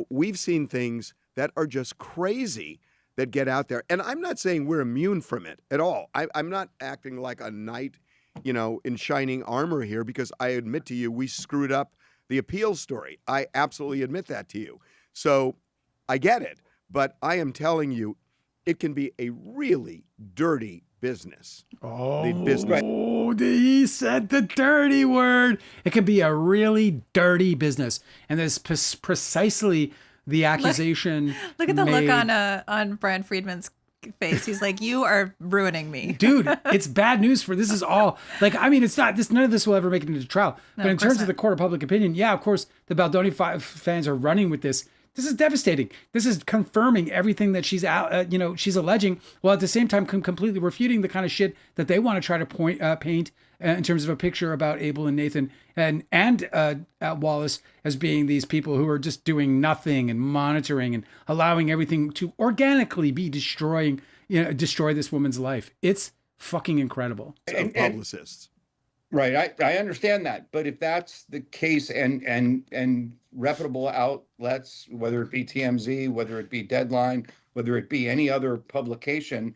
Speaker 3: we've seen things that are just crazy that get out there. And I'm not saying we're immune from it at all. I'm not acting like a knight, in shining armor here, because I admit to you, we screwed up the appeal story. I absolutely admit that to you. So I get it. But I am telling you, it can be a really dirty business.
Speaker 1: He said the dirty word. It can be a really dirty business. And that's precisely the accusation.
Speaker 2: Look at the look on Bryan Freedman's face. He's like, you are ruining me.
Speaker 1: Dude, it's bad news this is all, it's not this, none of this will ever make it into trial. But in terms of the court of public opinion, yeah, of course, the Baldoni fans are running with this. This is devastating. This is confirming everything that she's she's alleging, while at the same time completely refuting the kind of shit that they want to try to paint in terms of a picture about Abel and Nathan and Wallace as being these people who are just doing nothing and monitoring and allowing everything to organically be destroy this woman's life. It's fucking incredible.
Speaker 3: And publicists.
Speaker 4: Right. I understand that. But if that's the case and reputable outlets, whether it be TMZ, whether it be Deadline, whether it be any other publication,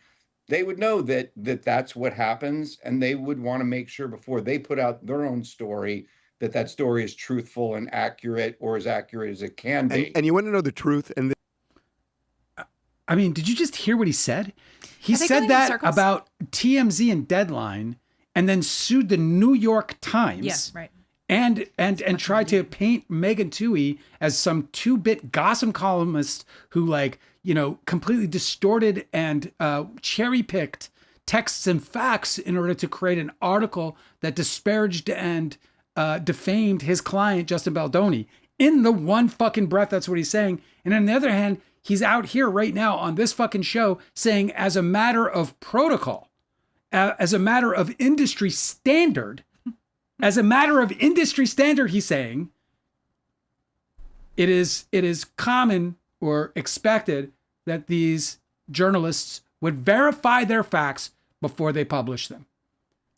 Speaker 4: they would know that that's what happens. And they would want to make sure before they put out their own story that story is truthful and accurate, or as accurate as it can be.
Speaker 3: And you want to know the truth.
Speaker 1: Did you just hear what he said? He said that about TMZ and Deadline, and then sued the New York Times.
Speaker 2: Yes, right.
Speaker 1: And tried to paint Megan Twohey as some two-bit gossip columnist who completely distorted and cherry-picked texts and facts in order to create an article that disparaged and defamed his client, Justin Baldoni. In the one fucking breath, that's what he's saying. And on the other hand, he's out here right now on this fucking show saying, as a matter of protocol, as a matter of industry standard, he's saying it is common or expected that these journalists would verify their facts before they publish them.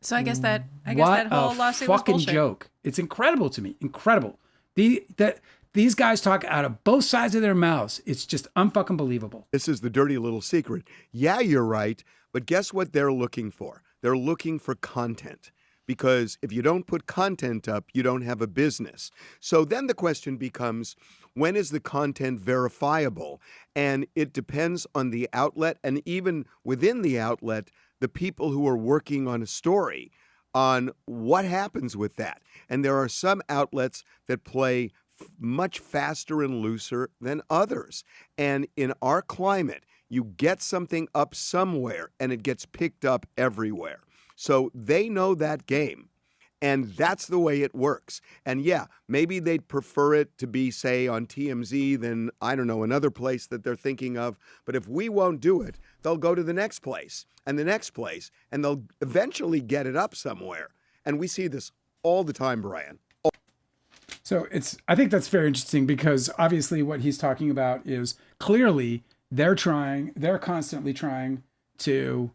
Speaker 2: So I guess that whole lawsuit was
Speaker 1: fucking
Speaker 2: bullshit.
Speaker 1: Joke. It's incredible to me. Incredible. These guys talk out of both sides of their mouths. It's just unfucking believable.
Speaker 3: This is the dirty little secret. Yeah, you're right. But guess what they're looking for? They're looking for content, because if you don't put content up, you don't have a business. So then the question becomes, when is the content verifiable? And it depends on the outlet, and even within the outlet, the people who are working on a story, on what happens with that. And there are some outlets that play much faster and looser than others. And in our climate, you get something up somewhere and it gets picked up everywhere. So they know that game. And that's the way it works. And yeah, maybe they'd prefer it to be, say, on TMZ than, I don't know, another place that they're thinking of. But if we won't do it, they'll go to the next place and the next place, and they'll eventually get it up somewhere. And we see this all the time, Bryan.
Speaker 1: So I think that's very interesting, because obviously what he's talking about is clearly they're constantly trying to,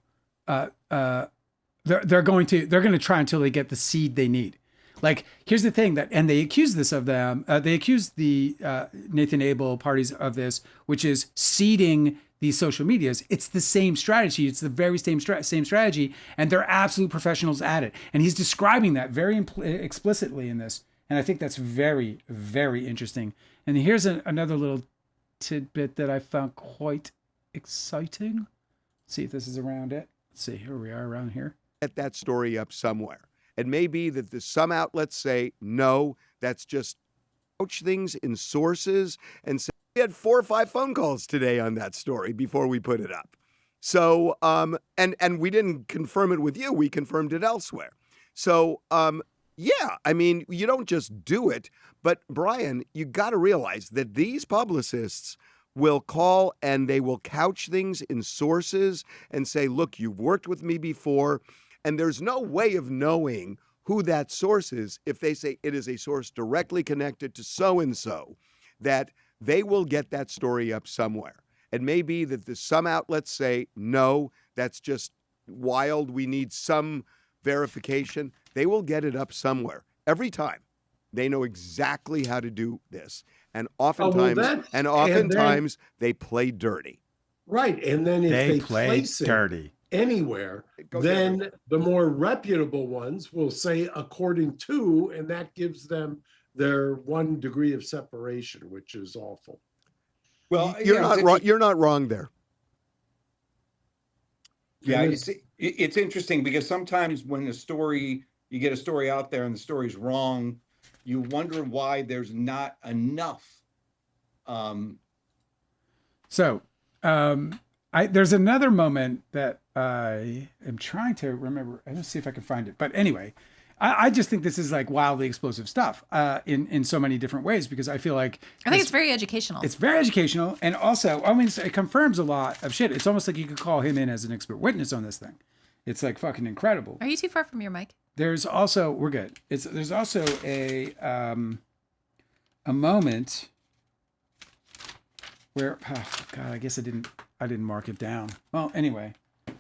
Speaker 1: they're going to try until they get the seed they need. Like, here's the thing and they accuse this of them. They accuse the Nathan Abel parties of this, which is seeding these social medias. It's the same strategy. It's the very same strategy, and they're absolute professionals at it. And he's describing that very explicitly in this. And I think that's very, very interesting. And here's another little tidbit that I found quite exciting. Let's see if this is around it. Let's see, here we are around here.
Speaker 3: Get that story up somewhere. It may be that some outlets say, no, that's just couch things in sources, and say, we had 4 or 5 phone calls today on that story before we put it up. So, and we didn't confirm it with you, we confirmed it elsewhere. So, yeah, I mean, you don't just do it, but Bryan, you got to realize that these publicists will call and they will couch things in sources and say, look, you've worked with me before, and there's no way of knowing who that source is if they say it is a source directly connected to so-and-so, that they will get that story up somewhere. It may be that some outlets say, no, that's just wild, we need some verification. They will get it up somewhere every time. They know exactly how to do this, and oftentimes, they play dirty.
Speaker 5: Right, and then if they place
Speaker 1: dirty
Speaker 5: it anywhere, then the more reputable ones will say according to, and that gives them their 1 degree of separation, which is awful.
Speaker 3: Well, you're not wrong. You're not wrong there.
Speaker 4: Yeah, it's interesting because sometimes when you get a story out there and the story's wrong, you wonder why there's not enough.
Speaker 1: There's another moment that I am trying to remember. Let's see if I can find it. But anyway, I just think this is like wildly explosive stuff in so many different ways, because I feel like
Speaker 2: it's very educational.
Speaker 1: It's very educational. And also, I mean, it confirms a lot of shit. It's almost like you could call him in as an expert witness on this thing. It's like fucking incredible.
Speaker 2: Are you too far from your mic?
Speaker 1: There's also, we're good. There's also a moment where, oh God, I guess I didn't mark it down. Well, anyway,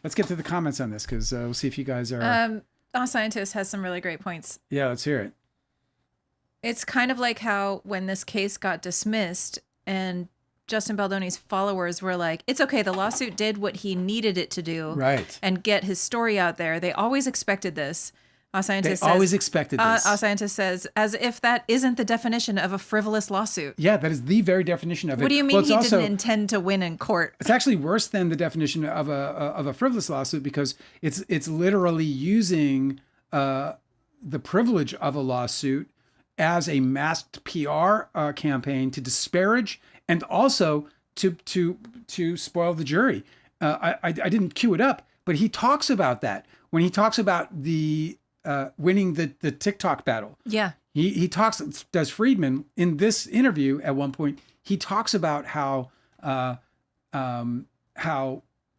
Speaker 1: let's get to the comments on this, because we'll see if you guys are.
Speaker 2: Our Scientist has some really great points.
Speaker 1: Yeah, let's hear it.
Speaker 2: It's kind of like how when this case got dismissed and Justin Baldoni's followers were like, it's okay, the lawsuit did what he needed it to do.
Speaker 1: Right.
Speaker 2: And get his story out there. They always expected this. Our Scientist says, as if that isn't the definition of a frivolous lawsuit.
Speaker 1: Yeah, that is the very definition of it.
Speaker 2: What do you mean didn't intend to win in court?
Speaker 1: It's actually worse than the definition of a frivolous lawsuit, because it's literally using the privilege of a lawsuit as a masked PR campaign to disparage and also to spoil the jury. I didn't cue it up, but he talks about that when he talks about the winning the TikTok battle.
Speaker 2: Yeah.
Speaker 1: Does Freedman in this interview at one point, he talks about how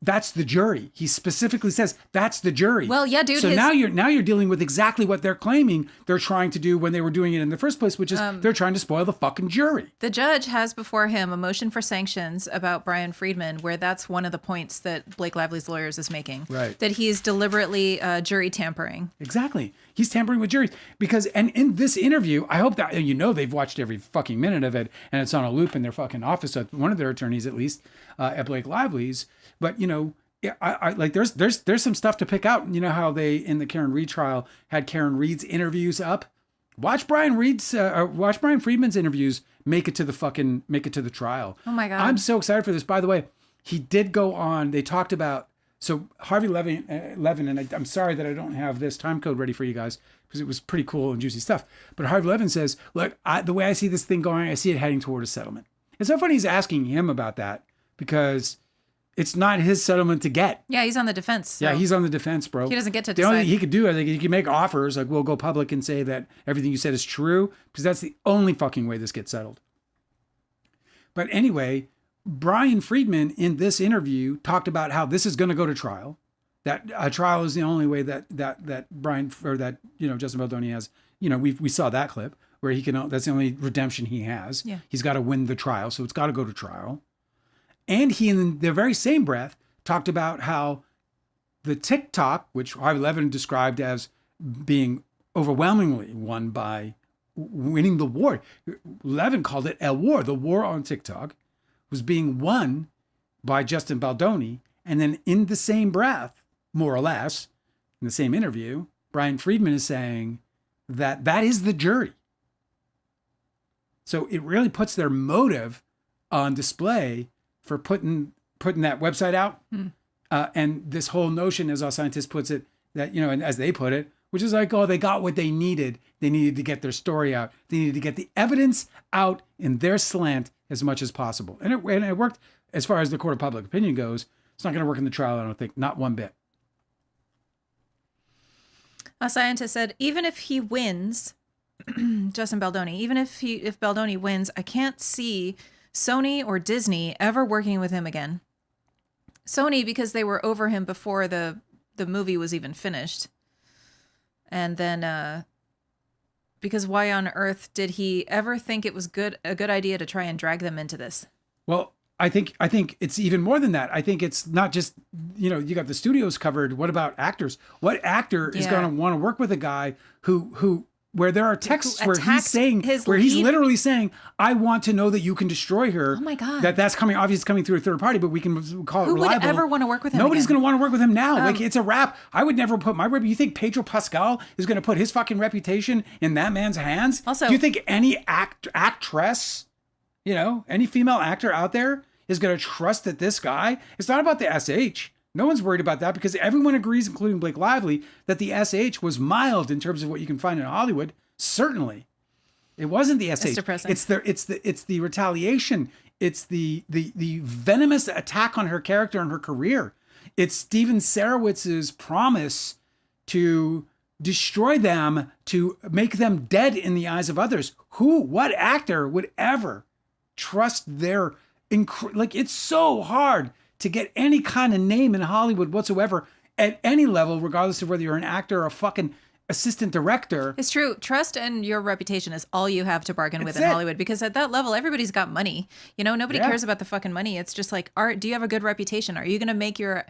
Speaker 1: that's the jury. He specifically says that's the jury.
Speaker 2: Well, yeah, dude.
Speaker 1: So now you're dealing with exactly what they're claiming they're trying to do when they were doing it in the first place, which is they're trying to spoil the fucking jury.
Speaker 2: The judge has before him a motion for sanctions about Bryan Freedman, where that's one of the points that Blake Lively's lawyers is making.
Speaker 1: Right.
Speaker 2: That he's deliberately jury tampering.
Speaker 1: Exactly. He's tampering with juries and in this interview, I hope that they've watched every fucking minute of it, and it's on a loop in their fucking office, one of their attorneys at least, at Blake Lively's. But Yeah, I like there's some stuff to pick out. You know how they in the Karen Reed trial had Karen Reed's interviews up. Watch Bryan Freedman's interviews make it to the trial.
Speaker 2: Oh my God.
Speaker 1: I'm so excited for this. By the way, he did go on. They talked about so Harvey Levin, and I'm sorry that I don't have this time code ready for you guys because it was pretty cool and juicy stuff. But Harvey Levin says, look, the way I see this thing going, I see it heading toward a settlement. It's so funny he's asking him about that because it's not his settlement to get.
Speaker 2: Yeah, he's on the defense. So
Speaker 1: yeah, he's on the defense, bro.
Speaker 2: he doesn't get to
Speaker 1: The only
Speaker 2: decide.
Speaker 1: thing he could do, I think, he can make offers like we'll go public and say that everything you said is true because that's the only fucking way this gets settled. But anyway, Bryan Freedman in this interview talked about how this is going to go to trial. That a trial is the only way that Justin Baldoni has. We saw that clip where he can. That's the only redemption he has.
Speaker 2: Yeah.
Speaker 1: He's got to win the trial, so it's got to go to trial. And he, in the very same breath, talked about how the TikTok, which Harvey Levin described as being overwhelmingly won by winning the war. Levin called it a war. The war on TikTok was being won by Justin Baldoni. And then in the same breath, more or less, in the same interview, Bryan Freedman is saying that that is the jury. So it really puts their motive on display for putting that website out. And this whole notion, as our scientist puts it, that, and as they put it, which is like, oh, they got what they needed. They needed to get their story out. They needed to get the evidence out in their slant as much as possible. And it worked as far as the court of public opinion goes. It's not going to work in the trial, I don't think, not one bit.
Speaker 2: A scientist said, even if he wins, Justin Baldoni, even if Baldoni wins, I can't see Sony or Disney ever working with him again. Sony, because they were over him before the movie was even finished. And then because why on earth did he ever think it was a good idea to try and drag them into this?
Speaker 1: Well, I think it's even more than that. I think it's not just, you got the studios covered. What about actors? What actor is going to want to work with a guy who where there are texts where he's literally saying, I want to know that you can destroy her.
Speaker 2: Oh my God.
Speaker 1: That's coming, obviously coming through a third party, but we can call it reliable.
Speaker 2: Who would ever want to work with him?
Speaker 1: Nobody's going to want to work with him now. Like, it's a wrap. I would never put my reputation. You think Pedro Pascal is going to put his fucking reputation in that man's hands?
Speaker 2: Also,
Speaker 1: do you think any actress, any female actor out there is going to trust that this guy, it's not about the SH. No one's worried about that because everyone agrees, including Blake Lively, that the SH was mild in terms of what you can find in Hollywood. Certainly, it wasn't the SH.
Speaker 2: It's depressing.
Speaker 1: It's the retaliation. It's the venomous attack on her character and her career. It's Steven Sarawitz's promise to destroy them, to make them dead in the eyes of others. What actor would ever trust their it's so hard to get any kind of name in Hollywood whatsoever at any level, regardless of whether you're an actor or a fucking assistant director.
Speaker 2: It's true. Trust and your reputation is all you have to bargain with in Hollywood, because at that level, everybody's got money. Nobody cares about the fucking money. It's just like, do you have a good reputation? Are you going to make your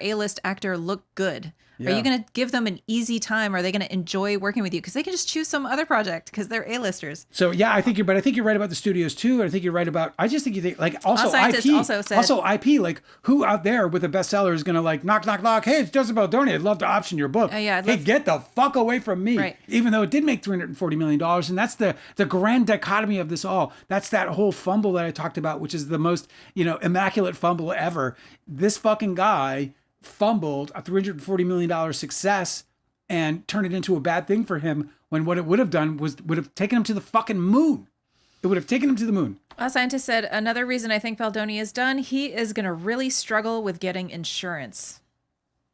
Speaker 2: A-list actor look good? Yeah. Are you going to give them an easy time? Are they going to enjoy working with you? Because they can just choose some other project because they're A-listers.
Speaker 1: So yeah, I think you're right about the studios too. And I think you're right about, also IP. Also IP, like who out there with a bestseller is going to knock, knock, knock. Hey, it's Justin Baldoni. I'd love to option your book. Get the fuck away from me.
Speaker 2: Right.
Speaker 1: Even though it did make $340 million. And that's the grand dichotomy of this all. That's that whole fumble that I talked about, which is the most, immaculate fumble ever. This fucking guy fumbled a $340 million success and turned it into a bad thing for him, when what it would have done would have taken him to the fucking moon. It would have taken him to the moon.
Speaker 2: A scientist said, another reason I think Baldoni is done, he is going to really struggle with getting insurance.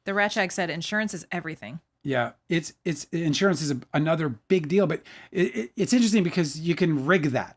Speaker 2: The Ratchag said insurance is everything.
Speaker 1: Yeah, it's insurance is another big deal, but it's interesting because you can rig that.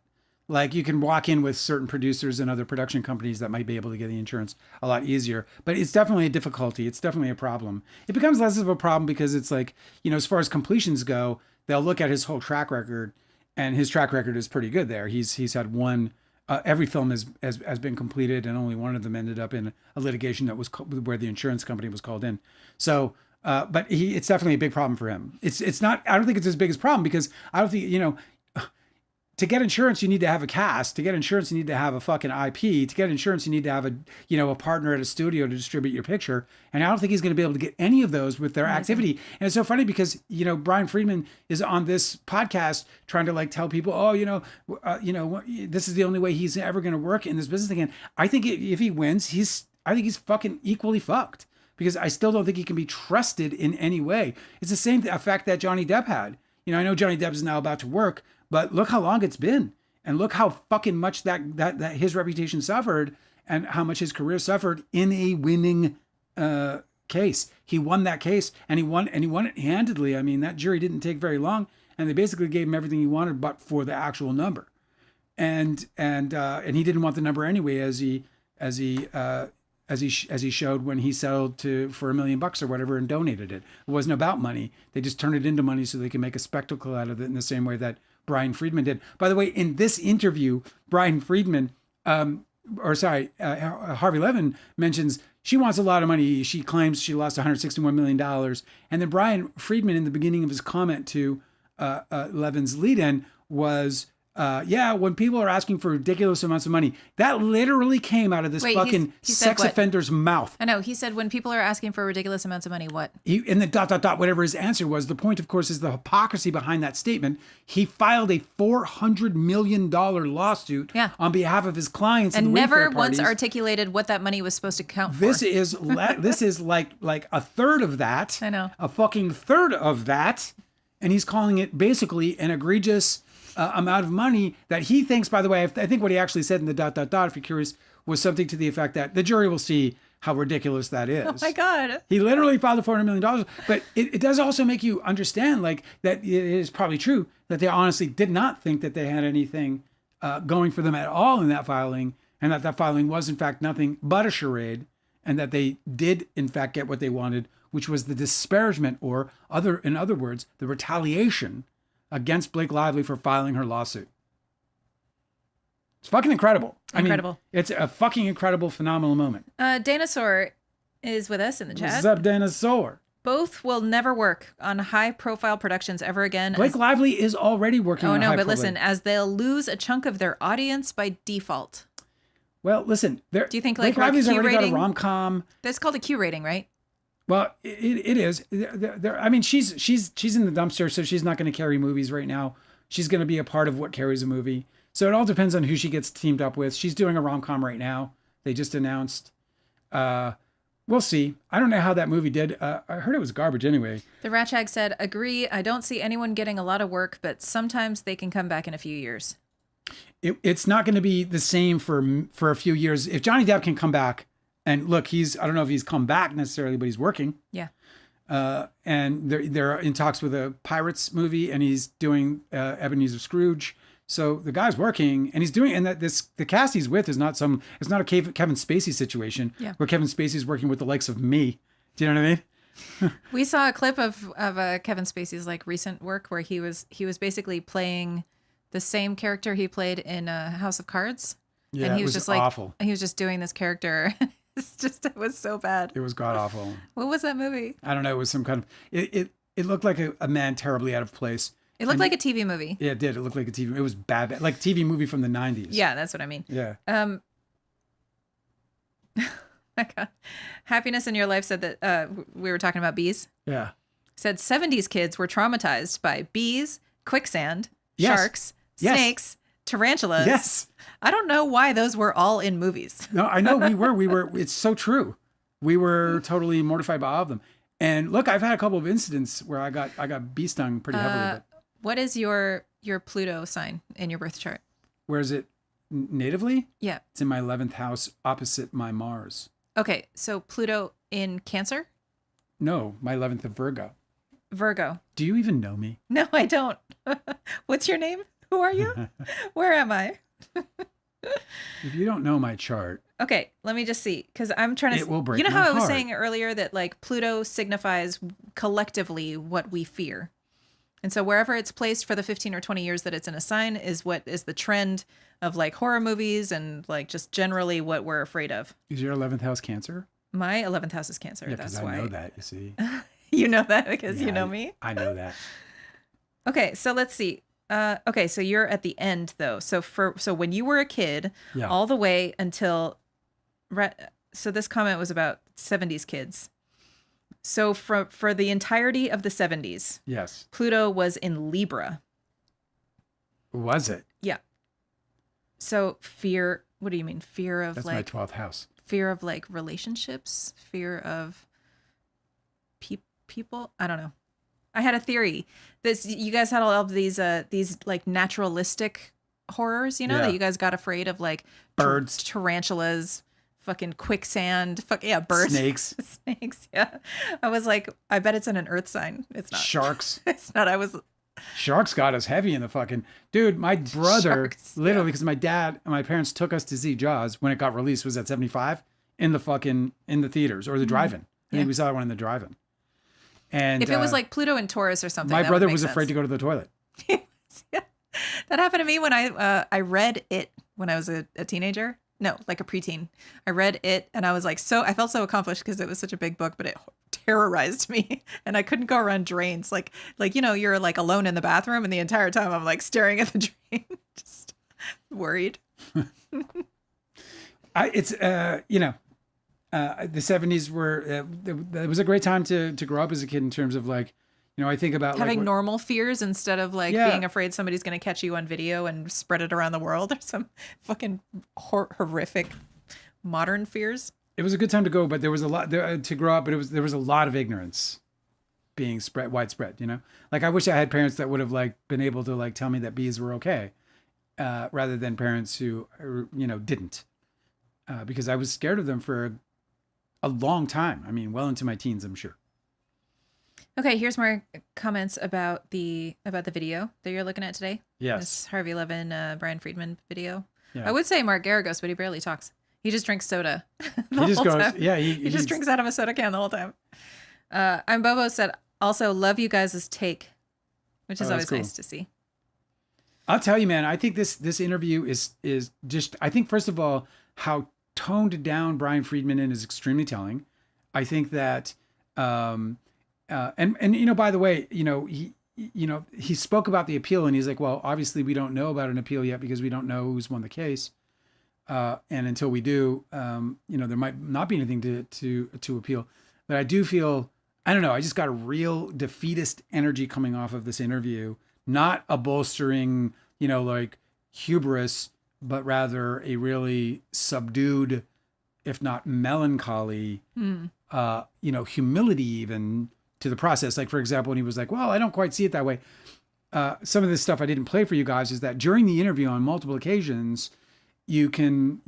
Speaker 1: Like you can walk in with certain producers and other production companies that might be able to get the insurance a lot easier. But it's definitely a difficulty. It's definitely a problem. It becomes less of a problem because it's like, as far as completions go, they'll look at his whole track record, and his track record is pretty good there. He's had one, every film has been completed, and only one of them ended up in a litigation that was where the insurance company was called in. So, but it's definitely a big problem for him. It's not, I don't think it's as big as problem because I don't think, to get insurance, you need to have a cast. To get insurance, you need to have a fucking IP. To get insurance, you need to have a partner at a studio to distribute your picture. And I don't think he's going to be able to get any of those with their activity. And it's so funny because, Bryan Freedman is on this podcast trying to like tell people, this is the only way he's ever going to work in this business again. I think if he wins, I think he's fucking equally fucked, because I still don't think he can be trusted in any way. It's the same effect that Johnny Depp had. I know Johnny Depp is now about to work, but look how long it's been, and look how fucking much that his reputation suffered, and how much his career suffered in a winning case. He won that case, and he won it handedly. I mean, that jury didn't take very long, and they basically gave him everything he wanted, but for the actual number, and he didn't want the number anyway, as he showed when he settled for $1 million or whatever and donated it. It wasn't about money. They just turned it into money so they can make a spectacle out of it in the same way that Bryan Freedman did. By the way, in this interview, Bryan Freedman, Harvey Levin mentions she wants a lot of money. She claims she lost $161 million. And then Bryan Freedman, in the beginning of his comment to Levin's lead-in, was, when people are asking for ridiculous amounts of money, that literally came out of this fucking sex offender's mouth.
Speaker 2: I know. He said, when people are asking for ridiculous amounts of money, what?
Speaker 1: In the ... whatever his answer was, the point, of course, is the hypocrisy behind that statement. He filed a $400 million lawsuit on behalf of his clients.
Speaker 2: And never once articulated what that money was supposed to count for.
Speaker 1: This is like a third of that.
Speaker 2: I know.
Speaker 1: A fucking third of that. And he's calling it basically an egregious amount of money that he thinks, by the way, I think what he actually said in the ... if you're curious, was something to the effect that the jury will see how ridiculous that is.
Speaker 2: Oh my God.
Speaker 1: He literally filed a $400 million. But it does also make you understand, like, that it is probably true that they honestly did not think that they had anything going for them at all in that filing, and that filing was in fact nothing but a charade, and that they did in fact get what they wanted, which was the disparagement, or in other words, the retaliation against Blake Lively for filing her lawsuit. It's fucking incredible.
Speaker 2: Incredible.
Speaker 1: I mean, it's a fucking incredible, phenomenal moment.
Speaker 2: Danasaur is with us in the chat.
Speaker 1: What's up, Danasaur?
Speaker 2: Both will never work on high-profile productions ever again.
Speaker 1: Blake Lively is already working on high-profile.
Speaker 2: Oh, no, but listen, as they'll lose a chunk of their audience by default.
Speaker 1: Well, listen.
Speaker 2: Do you think,
Speaker 1: Blake
Speaker 2: like,
Speaker 1: Lively's
Speaker 2: Q
Speaker 1: already
Speaker 2: rating?
Speaker 1: got a rom-com.
Speaker 2: That's called a Q rating, right?
Speaker 1: Well, it is. I mean, she's in the dumpster, so she's not going to carry movies right now. She's going to be a part of what carries a movie. So it all depends on who she gets teamed up with. She's doing a rom-com right now. They just announced. We'll see. I don't know how that movie did. I heard it was garbage anyway.
Speaker 2: The Ratchag said, agree. I don't see anyone getting a lot of work, but sometimes they can come back in a few years.
Speaker 1: It's not going to be the same for a few years. If Johnny Depp can come back, and look, I don't know if he's come back necessarily, but he's working. Yeah. And they're in talks with a Pirates movie, and he's doing Ebenezer Scrooge. So the guy's working, and he's doing, and the cast he's with is not it's not a Kevin Spacey situation where Kevin Spacey's working with the likes of me. Do you know what I mean?
Speaker 2: We saw a clip of Kevin Spacey's like recent work where he was basically playing the same character he played in House of Cards.
Speaker 1: Yeah,
Speaker 2: and he
Speaker 1: was
Speaker 2: just
Speaker 1: awful.
Speaker 2: He was just doing this character. It was so bad.
Speaker 1: It was god awful.
Speaker 2: What was that movie?
Speaker 1: I don't know. It was some kind of, it looked like a man terribly out of place.
Speaker 2: It looked like a TV movie.
Speaker 1: Yeah, it did. It looked like a TV. It was bad, like TV movie from the 90s.
Speaker 2: Yeah, that's what I mean.
Speaker 1: Yeah.
Speaker 2: My God. Happiness in Your Life said that we were talking about bees.
Speaker 1: Yeah.
Speaker 2: Said 70s kids were traumatized by bees, quicksand, sharks, snakes, tarantulas.
Speaker 1: Yes.
Speaker 2: I don't know why those were all in movies.
Speaker 1: No, I know we were. It's so true. We were totally mortified by all of them. And look, I've had a couple of incidents where I got bee stung pretty heavily. But
Speaker 2: what is your Pluto sign in your birth chart?
Speaker 1: Where is it natively?
Speaker 2: Yeah.
Speaker 1: It's in my 11th house opposite my Mars.
Speaker 2: Okay, so Pluto in Cancer?
Speaker 1: No, my 11th of Virgo.
Speaker 2: Virgo.
Speaker 1: Do you even know me?
Speaker 2: No, I don't. What's your name? Who are you? Where am I?
Speaker 1: If you don't know my chart.
Speaker 2: Okay, let me just see, because I'm trying to.
Speaker 1: It will break
Speaker 2: You know
Speaker 1: my
Speaker 2: how I was
Speaker 1: heart.
Speaker 2: saying earlier that like Pluto signifies collectively what we fear, and so wherever it's placed for the 15 or 20 years that it's in a sign is what is the trend of like horror movies and like just generally what we're afraid of.
Speaker 1: Is your 11th house Cancer?
Speaker 2: My 11th house is Cancer.
Speaker 1: Yeah,
Speaker 2: that's
Speaker 1: because
Speaker 2: why.
Speaker 1: I know that. You see.
Speaker 2: You know that because
Speaker 1: Yeah,
Speaker 2: you know me.
Speaker 1: I know that.
Speaker 2: Okay, so let's see. Okay, so you're at the end though. So when you were a kid,
Speaker 1: Yeah.
Speaker 2: all the way until, so this comment was about 70s kids. So for the entirety of the 70s,
Speaker 1: Yes.
Speaker 2: Pluto was in Libra.
Speaker 1: Was it?
Speaker 2: Yeah. So fear, what do you mean? Fear of
Speaker 1: That's
Speaker 2: like
Speaker 1: my 12th house.
Speaker 2: fear of like relationships, fear of people. I don't know. I had a theory. You guys had all of these like naturalistic horrors, you know,
Speaker 1: Yeah.
Speaker 2: that you guys got afraid of, like
Speaker 1: Birds.
Speaker 2: tarantulas, fucking quicksand, birds,
Speaker 1: Snakes.
Speaker 2: snakes. Yeah, I was like, I bet it's in an earth sign. It's not.
Speaker 1: Sharks.
Speaker 2: It's not. I was.
Speaker 1: Sharks got us heavy in the fucking dude. My brother,
Speaker 2: Sharks,
Speaker 1: literally,
Speaker 2: yeah.
Speaker 1: because my dad and my parents took us to see Jaws when it got released. Was at 75 in the theaters or the drive-in. I
Speaker 2: Yeah.
Speaker 1: think we saw that one in the drive-in. And
Speaker 2: If it was like Pluto and Taurus or something,
Speaker 1: my
Speaker 2: that
Speaker 1: brother
Speaker 2: would make
Speaker 1: was
Speaker 2: sense.
Speaker 1: afraid to go to the toilet.
Speaker 2: Yeah. That happened to me when I read it when I was a teenager. No, like a preteen. I read it and I was like, I felt so accomplished because it was such a big book, but it terrorized me and I couldn't go around drains. Like, you know, you're like alone in the bathroom and the entire time I'm like staring at the drain, just worried.
Speaker 1: The 70s were, it was a great time to grow up as a kid in terms of like, you know, I think about
Speaker 2: Having
Speaker 1: like,
Speaker 2: normal fears instead of like
Speaker 1: Yeah.
Speaker 2: being afraid somebody's going to catch you on video and spread it around the world or some fucking horrific modern fears.
Speaker 1: it was a good time to go, but there was a lot to grow up, but there was a lot of ignorance being widespread, you know, like I wish I had parents that would have like been able to like tell me that bees were okay, rather than parents who, you know, didn't, because I was scared of them for a long time. I mean, well into my teens, I'm sure.
Speaker 2: Okay, here's more comments about the video that you're looking at today.
Speaker 1: Yes.
Speaker 2: This Harvey Levin, Bryan Freedman video.
Speaker 1: Yeah.
Speaker 2: I would say Mark Garagos, but he barely talks. He just drinks soda.
Speaker 1: He just goes,
Speaker 2: time.
Speaker 1: yeah,
Speaker 2: He just drinks out of a soda can the whole time. I'm Bobo said, also love you guys' take, which is
Speaker 1: Oh,
Speaker 2: always
Speaker 1: that's cool.
Speaker 2: nice to see.
Speaker 1: I'll tell you, man, I think this interview is just, I think first of all, how toned down Bryan Freedman is extremely telling. I think that, and you know, by the way, he spoke about the appeal and he's like, well, obviously we don't know about an appeal yet because we don't know who's won the case. And until we do, there might not be anything to appeal, but I do feel, I don't know, I just got a real defeatist energy coming off of this interview, not a bolstering, like hubris, but rather a really subdued, if not melancholy, humility even to the process. Like, for example, when he was like, well, I don't quite see it that way. Some of this stuff I didn't play for you guys is that during the interview on multiple occasions, you can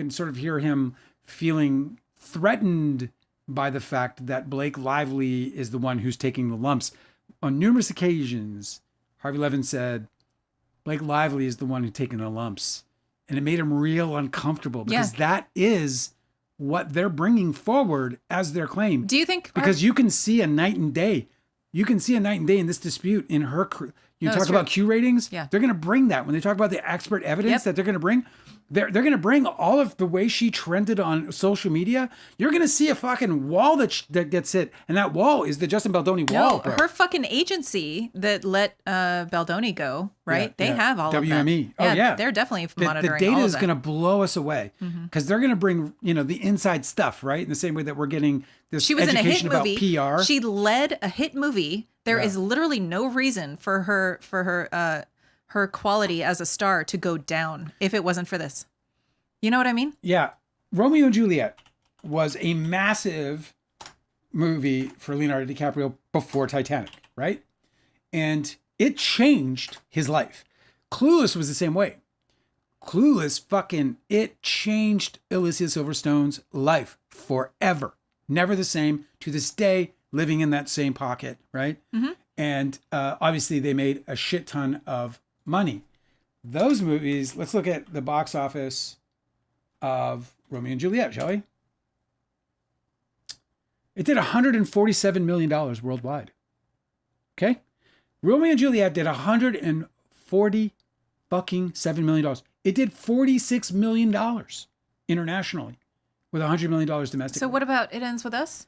Speaker 1: sort of hear him feeling threatened by the fact that Blake Lively is the one who's taking the lumps. On numerous occasions, Harvey Levin said, Blake Lively is the one who's taking the lumps. And it made him real uncomfortable because that is what they're bringing forward as their claim.
Speaker 2: Do you think?
Speaker 1: Because you can see a night and day. You can see a night and day in this dispute in her. You talk about Q ratings.
Speaker 2: Yeah.
Speaker 1: They're going to bring that when they talk about the expert evidence that they're going to bring. They're going to bring all of the way she trended on social media. You're going to see a fucking wall that gets hit, and that wall is the Justin Baldoni wall.
Speaker 2: No, her fucking agency that let Baldoni go, right? They have all
Speaker 1: WME.
Speaker 2: of that.
Speaker 1: Oh yeah,
Speaker 2: they're definitely
Speaker 1: the
Speaker 2: monitoring
Speaker 1: data
Speaker 2: all of
Speaker 1: is
Speaker 2: that.
Speaker 1: going to blow us away because they're going to bring the inside stuff, right? In the same way that we're getting this
Speaker 2: She was in a hit
Speaker 1: education about
Speaker 2: movie.
Speaker 1: PR.
Speaker 2: She led a hit movie. There is literally no reason for her quality as a star to go down if it wasn't for this. You know what I mean?
Speaker 1: Yeah. Romeo and Juliet was a massive movie for Leonardo DiCaprio before Titanic, right? And it changed his life. Clueless was the same way. Clueless it changed Alicia Silverstone's life forever. Never the same. To this day, living in that same pocket, right? Mm-hmm. And obviously they made a shit ton of money. Those movies, let's look at the box office of Romeo and Juliet, shall we? It did $147 million worldwide. Okay? Romeo and Juliet did $147 million. It did $46 million internationally with $100 million domestically.
Speaker 2: So what about It Ends With Us?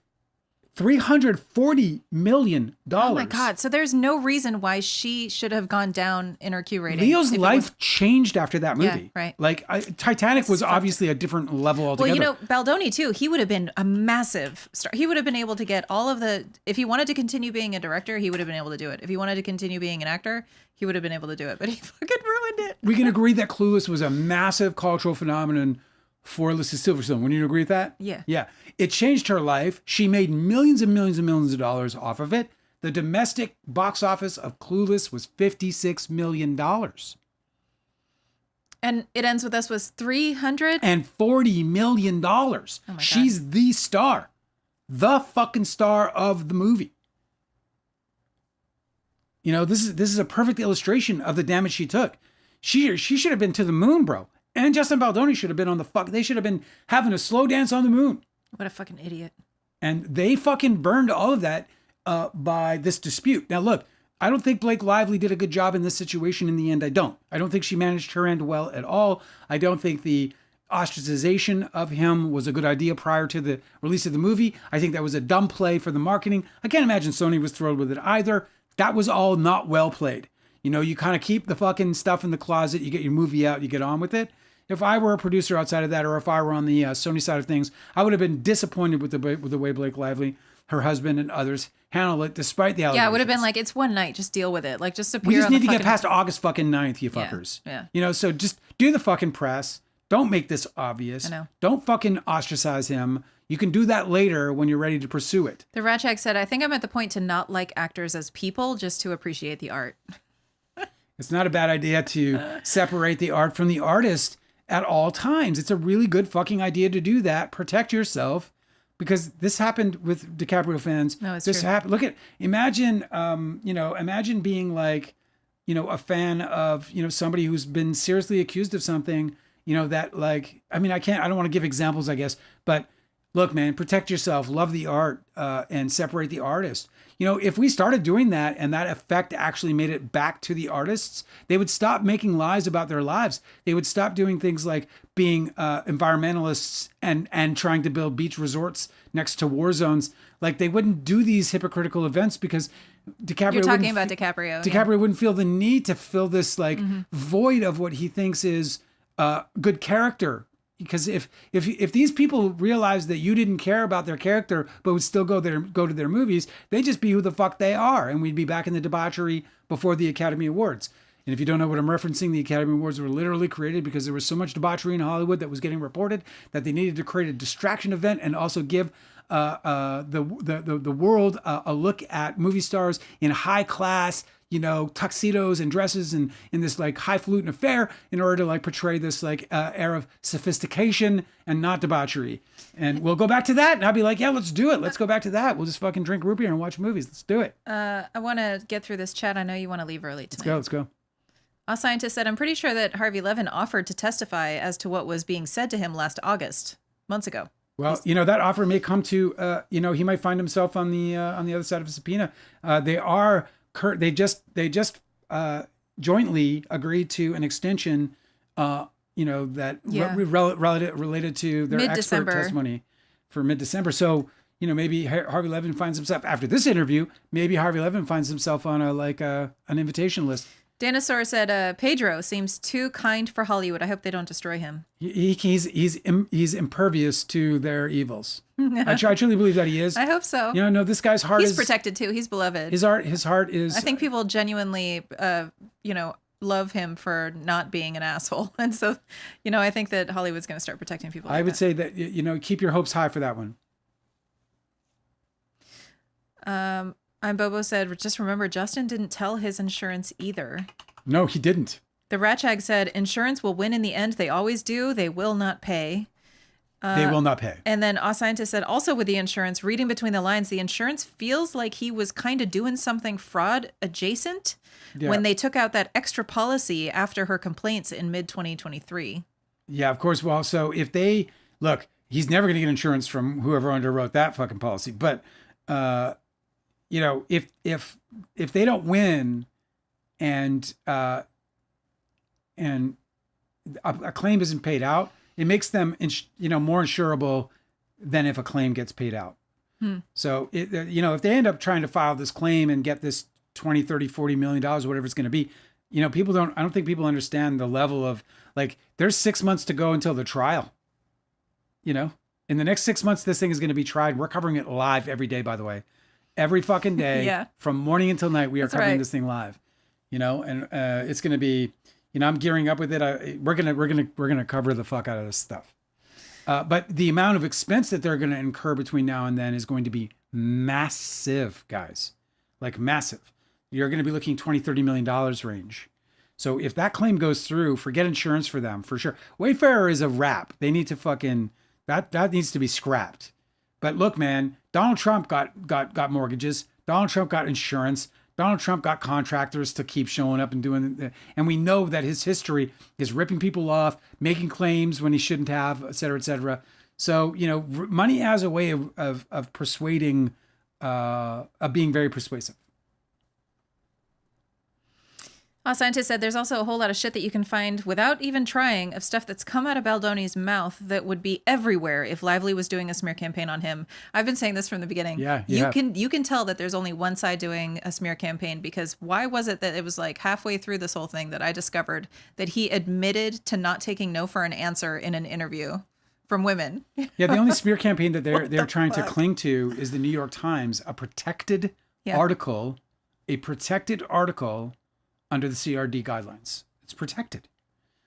Speaker 1: $340 million.
Speaker 2: Oh my God. So there's no reason why she should have gone down in her Q rating.
Speaker 1: Leo's life changed after that movie.
Speaker 2: Yeah, right.
Speaker 1: Like Titanic was obviously a different level altogether.
Speaker 2: Well, you know, Baldoni too, he would have been a massive star. He would have been able to get all of the, if he wanted to continue being a director, he would have been able to do it. If he wanted to continue being an actor, he would have been able to do it, but he fucking ruined it.
Speaker 1: We can agree that Clueless was a massive cultural phenomenon for Alyssa Silverstone. Wouldn't you agree with that?
Speaker 2: Yeah.
Speaker 1: Yeah. It changed her life. She made millions and millions and millions of dollars off of it. The domestic box office of Clueless was $56 million.
Speaker 2: And it ends with us was
Speaker 1: $340 million.
Speaker 2: Oh my God.
Speaker 1: She's the star. The fucking star of the movie. You know, this is a perfect illustration of the damage she took. She should have been to the moon, bro. And Justin Baldoni should have been on the fuck. They should have been having a slow dance on the moon.
Speaker 2: What a fucking idiot.
Speaker 1: And they fucking burned all of that by this dispute. Now, look, I don't think Blake Lively did a good job in this situation in the end. I don't think she managed her end well at all. I don't think the ostracization of him was a good idea prior to the release of the movie. I think that was a dumb play for the marketing. I can't imagine Sony was thrilled with it either. That was all not well played. You know, you kind of keep the fucking stuff in the closet. You get your movie out, you get on with it. If I were a producer outside of that, or if I were on the Sony side of things, I would have been disappointed with the way Blake Lively, her husband, and others handle it, despite the allegations.
Speaker 2: Yeah, it would have been like, it's one night, just deal with it. Like, just appear.
Speaker 1: We just
Speaker 2: on
Speaker 1: need
Speaker 2: the
Speaker 1: to get
Speaker 2: fucking...
Speaker 1: past August fucking 9th, you fuckers.
Speaker 2: Yeah.
Speaker 1: You know, so just do the fucking press. Don't make this obvious.
Speaker 2: I know.
Speaker 1: Don't fucking ostracize him. You can do that later when you're ready to pursue it.
Speaker 2: The Ratchag said, I think I'm at the point to not like actors as people, just to appreciate the art.
Speaker 1: It's not a bad idea to separate the art from the artist at all times. It's a really good fucking idea to do that. Protect yourself, because this happened with DiCaprio fans.
Speaker 2: No, it's
Speaker 1: this
Speaker 2: true.
Speaker 1: happened. Imagine being like, a fan of, somebody who's been seriously accused of something, that like, I don't want to give examples, I guess, but look, man, protect yourself, love the art, and separate the artist. If we started doing that and that effect actually made it back to the artists, they would stop making lies about their lives. They would stop doing things like being environmentalists and trying to build beach resorts next to war zones. Like, they wouldn't do these hypocritical events because DiCaprio.
Speaker 2: You're talking about DiCaprio.
Speaker 1: DiCaprio wouldn't feel the need to fill this void of what he thinks is good character. Because if these people realized that you didn't care about their character but would still go to their movies, they'd just be who the fuck they are, and we'd be back in the debauchery before the Academy Awards. And if you don't know what I'm referencing, the Academy Awards were literally created because there was so much debauchery in Hollywood that was getting reported that they needed to create a distraction event and also give the world a look at movie stars in high class, tuxedos and dresses and in this like highfalutin affair in order to like portray this like air of sophistication and not debauchery. And we'll go back to that, and I'll be like, yeah, let's do it. Let's go back to that. We'll just fucking drink root beer and watch movies. Let's do it.
Speaker 2: I want to get through this chat. I know you want to leave early tonight.
Speaker 1: Let's go.
Speaker 2: A scientist said, I'm pretty sure that Harvey Levin offered to testify as to what was being said to him last August, months ago.
Speaker 1: Well, that offer may come to, he might find himself on the other side of a subpoena. They just jointly agreed to an extension, related to their expert testimony for mid-December. So, maybe Harvey Levin finds himself after this interview. Maybe Harvey Levin finds himself on an invitation list.
Speaker 2: Dinosaur said, Pedro seems too kind for Hollywood. I hope they don't destroy him.
Speaker 1: He's impervious to their evils. I truly believe that he is.
Speaker 2: I hope so.
Speaker 1: No, this guy's heart
Speaker 2: He's protected too. He's beloved.
Speaker 1: His heart is.
Speaker 2: I think people genuinely, love him for not being an asshole. And so, I think that Hollywood's going to start protecting people.
Speaker 1: I would say that, keep your hopes high for that one.
Speaker 2: Bobo said, just remember, Justin didn't tell his insurance either.
Speaker 1: No, he didn't.
Speaker 2: The Ratchag said, insurance will win in the end. They always do. They will not pay.
Speaker 1: They will not pay.
Speaker 2: And then a scientist said, also with the insurance, reading between the lines, the insurance feels like he was kind of doing something fraud adjacent when they took out that extra policy after her complaints in mid-2023. Yeah,
Speaker 1: of course. Well, so if they, look, he's never going to get insurance from whoever underwrote that fucking policy. But, if they don't win and a claim isn't paid out, it makes them, more insurable than if a claim gets paid out. So, if they end up trying to file this claim and get this 20, 30, 40 million dollars, whatever it's going to be, I don't think people understand the level of, like, there's 6 months to go until the trial. In the next 6 months, this thing is going to be tried. We're covering it live every day, by the way. Every fucking day, from morning until night, we are covering this thing live. And it's going to be, I'm gearing up with it. We're gonna cover the fuck out of this stuff. But the amount of expense that they're going to incur between now and then is going to be massive, guys. Like massive. You're going to be looking $20-30 million range. So if that claim goes through, forget insurance for them, for sure. Wayfarer is a wrap. They need to fucking, that needs to be scrapped. But look, man, Donald Trump got mortgages. Donald Trump got insurance. Donald Trump got contractors to keep showing up and doing, and we know that his history is ripping people off, making claims when he shouldn't have, et cetera, et cetera. So, money has a way of persuading, of being very persuasive.
Speaker 2: Scientist said there's also a whole lot of shit that you can find without even trying, of stuff that's come out of Baldoni's mouth that would be everywhere if Lively was doing a smear campaign on him. I've been saying this from the beginning.
Speaker 1: Yeah,
Speaker 2: you can tell that there's only one side doing a smear campaign, because why was it that it was like halfway through this whole thing that I discovered that he admitted to not taking no for an answer in an interview from women?
Speaker 1: Yeah, the only smear campaign that they're trying to cling to is the New York Times, a protected article under the CRD guidelines. It's protected.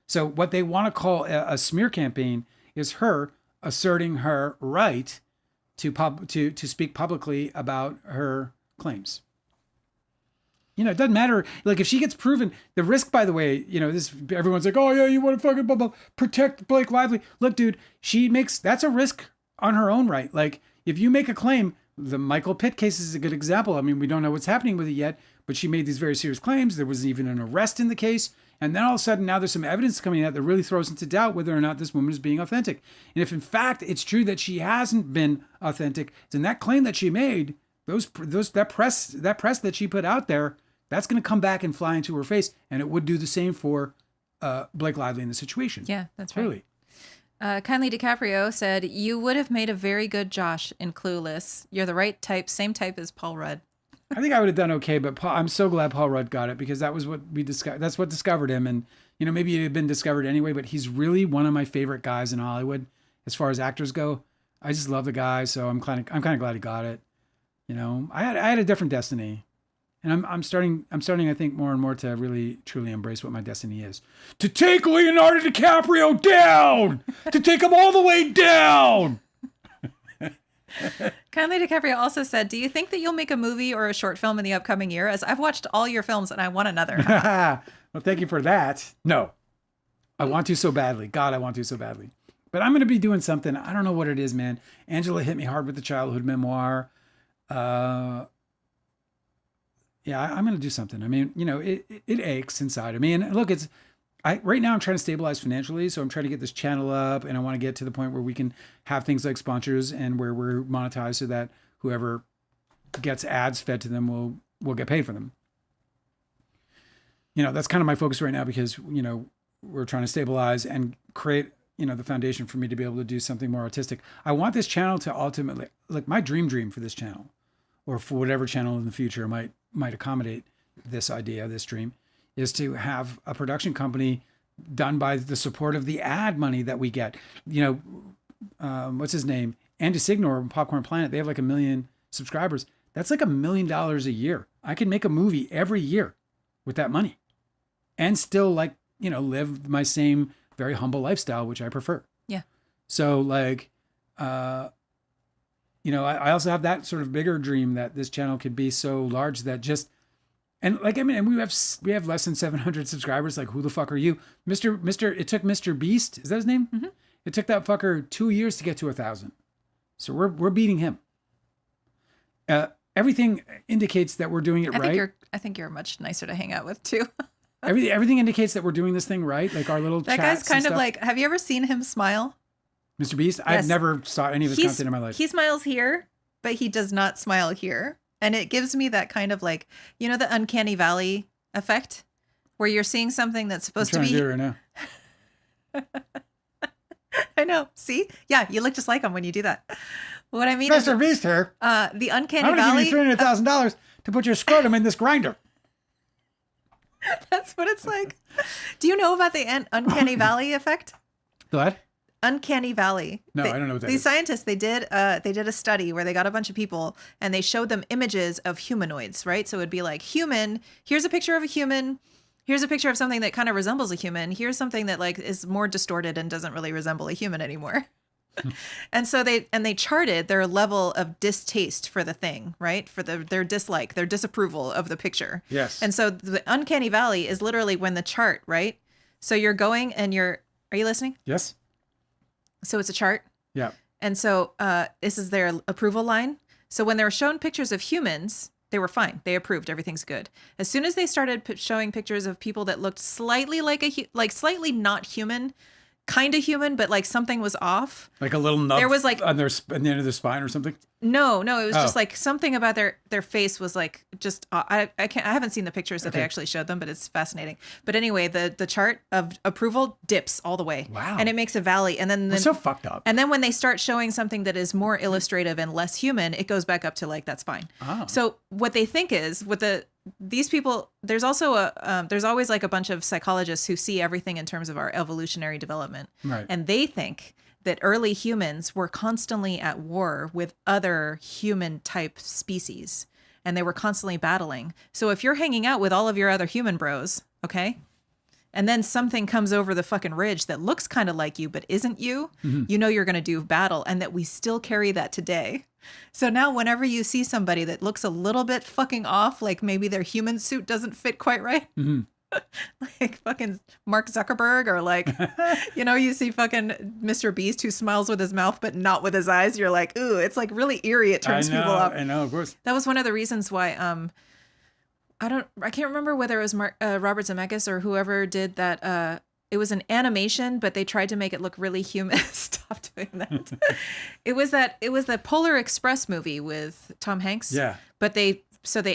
Speaker 1: So what they want to call a smear campaign is her asserting her right to speak publicly about her claims. It doesn't matter. Like, if she gets proven, the risk, by the way, everyone's like, oh yeah, you want to fucking blah, blah, protect Blake Lively. Look, dude, that's a risk on her own right. Like, if you make a claim, the Michael Pitt case is a good example. I mean, we don't know what's happening with it yet, but she made these very serious claims. There was even an arrest in the case. And then all of a sudden, now there's some evidence coming out that really throws into doubt whether or not this woman is being authentic. And if in fact it's true that she hasn't been authentic, then that claim that she made, that press that she put out there, that's going to come back and fly into her face. And it would do the same for Blake Lively in the situation.
Speaker 2: Yeah, that's right.
Speaker 1: Clearly.
Speaker 2: Kindly DiCaprio said, you would have made a very good Josh in Clueless. You're the right type, same type as Paul Rudd.
Speaker 1: I think I would have done okay, but I'm so glad Paul Rudd got it, because that was what we discovered. That's what discovered him. And, maybe it had been discovered anyway, but he's really one of my favorite guys in Hollywood as far as actors go. I just love the guy. So I'm kind of glad he got it. I had a different destiny, and I'm starting, I think, more and more to really, truly embrace what my destiny is. To take Leonardo DiCaprio down! To take him all the way down!
Speaker 2: Kindly DiCaprio also said, do you think that you'll make a movie or a short film in the upcoming year? As I've watched all your films and I want another.
Speaker 1: Well, thank you for that. No, I want to so badly. God, I want to so badly. But I'm going to be doing something. I don't know what it is, man. Angela hit me hard with the childhood memoir. I'm going to do something. I mean, it aches inside of me. And look, right now I'm trying to stabilize financially. So I'm trying to get this channel up, and I want to get to the point where we can have things like sponsors and where we're monetized so that whoever gets ads fed to them will get paid for them. That's kind of my focus right now, because, we're trying to stabilize and create, the foundation for me to be able to do something more artistic. I want this channel to ultimately, like, my dream for this channel, or for whatever channel in the future might accommodate this idea, this dream, is to have a production company done by the support of the ad money that we get. What's his name? Andy Signor, Popcorn Planet, they have like 1 million subscribers. That's like $1 million a year. I can make a movie every year with that money and still, like, live my same very humble lifestyle, which I prefer. Yeah. So, like, I also have that sort of bigger dream that this channel could be so large that just, and like, I mean, and we have less than 700 subscribers. Like, who the fuck are you? It took Mr. Beast. Is that his name? Mm-hmm. It took that fucker 2 years to get to 1,000. So we're beating him. Everything indicates that we're doing it right.
Speaker 2: I think you're much nicer to hang out with too.
Speaker 1: Everything indicates that we're doing this thing right. Like our little
Speaker 2: that
Speaker 1: chats
Speaker 2: guy's kind
Speaker 1: and
Speaker 2: of like, have you ever seen him smile?
Speaker 1: Mr. Beast? Yes. I've never saw any of his content in my life.
Speaker 2: He smiles here, but he does not smile here. And it gives me that kind of like, the uncanny valley effect where you're seeing something that's supposed to be.
Speaker 1: I'm trying to do it right now.
Speaker 2: I know. See? Yeah, you look just like him when you do that. What I mean is
Speaker 1: Mr. Beast here.
Speaker 2: the uncanny
Speaker 1: I'm going to
Speaker 2: valley.
Speaker 1: give you $300,000 to put your scrotum in this grinder.
Speaker 2: That's what it's like. Do you know about the uncanny valley effect?
Speaker 1: What?
Speaker 2: Uncanny valley.
Speaker 1: No, I don't know what that
Speaker 2: These
Speaker 1: is.
Speaker 2: scientists, they did a study where they got a bunch of people and they showed them images of humanoids, right? So it'd be like human. Here's a picture of a human. Here's a picture of something that kind of resembles a human. Here's something that like is more distorted and doesn't really resemble a human anymore. And so they charted their level of distaste for the thing, right? For their dislike, their disapproval of the picture.
Speaker 1: Yes.
Speaker 2: And so the uncanny valley is literally when the chart, right? So you're going and are you listening?
Speaker 1: Yes.
Speaker 2: So it's a chart.
Speaker 1: Yeah.
Speaker 2: And so this is their approval line. So when they were shown pictures of humans, they were fine. They approved. Everything's good. As soon as they started showing pictures of people that looked slightly like slightly not human, kind of human, but like something was off.
Speaker 1: Like a little nub
Speaker 2: There was like
Speaker 1: on the end of their spine or something?
Speaker 2: No, it was just
Speaker 1: Oh.
Speaker 2: like something about their face was like just I haven't seen the pictures that they
Speaker 1: Okay.
Speaker 2: actually showed them, but it's fascinating. But anyway, the chart of approval dips all the way.
Speaker 1: Wow.
Speaker 2: And it makes a valley, and then
Speaker 1: It's so fucked up.
Speaker 2: and then when they start showing something that is more illustrative and less human, it goes back up to like that's fine.
Speaker 1: Oh.
Speaker 2: So what they think is with these people, there's also there's always like a bunch of psychologists who see everything in terms of our evolutionary development,
Speaker 1: Right.
Speaker 2: and they think that early humans were constantly at war with other human type species, and they were constantly battling. So if you're hanging out with all of your other human bros, okay, and then something comes over the fucking ridge that looks kind of like you but isn't you, you know you're going to do battle, and that we still carry that today. So now whenever you see somebody that looks a little bit fucking off, like maybe their human suit doesn't fit quite right, like fucking Mark Zuckerberg, or like, you see fucking Mr. Beast who smiles with his mouth but not with his eyes, you're like, ooh, it's like really eerie. It turns people up.
Speaker 1: I know, of course.
Speaker 2: That was one of the reasons why I can't remember whether it was Robert Zemeckis or whoever did that. It was an animation, but they tried to make it look really human. Stop doing that. It was the Polar Express movie with Tom Hanks.
Speaker 1: Yeah.
Speaker 2: But they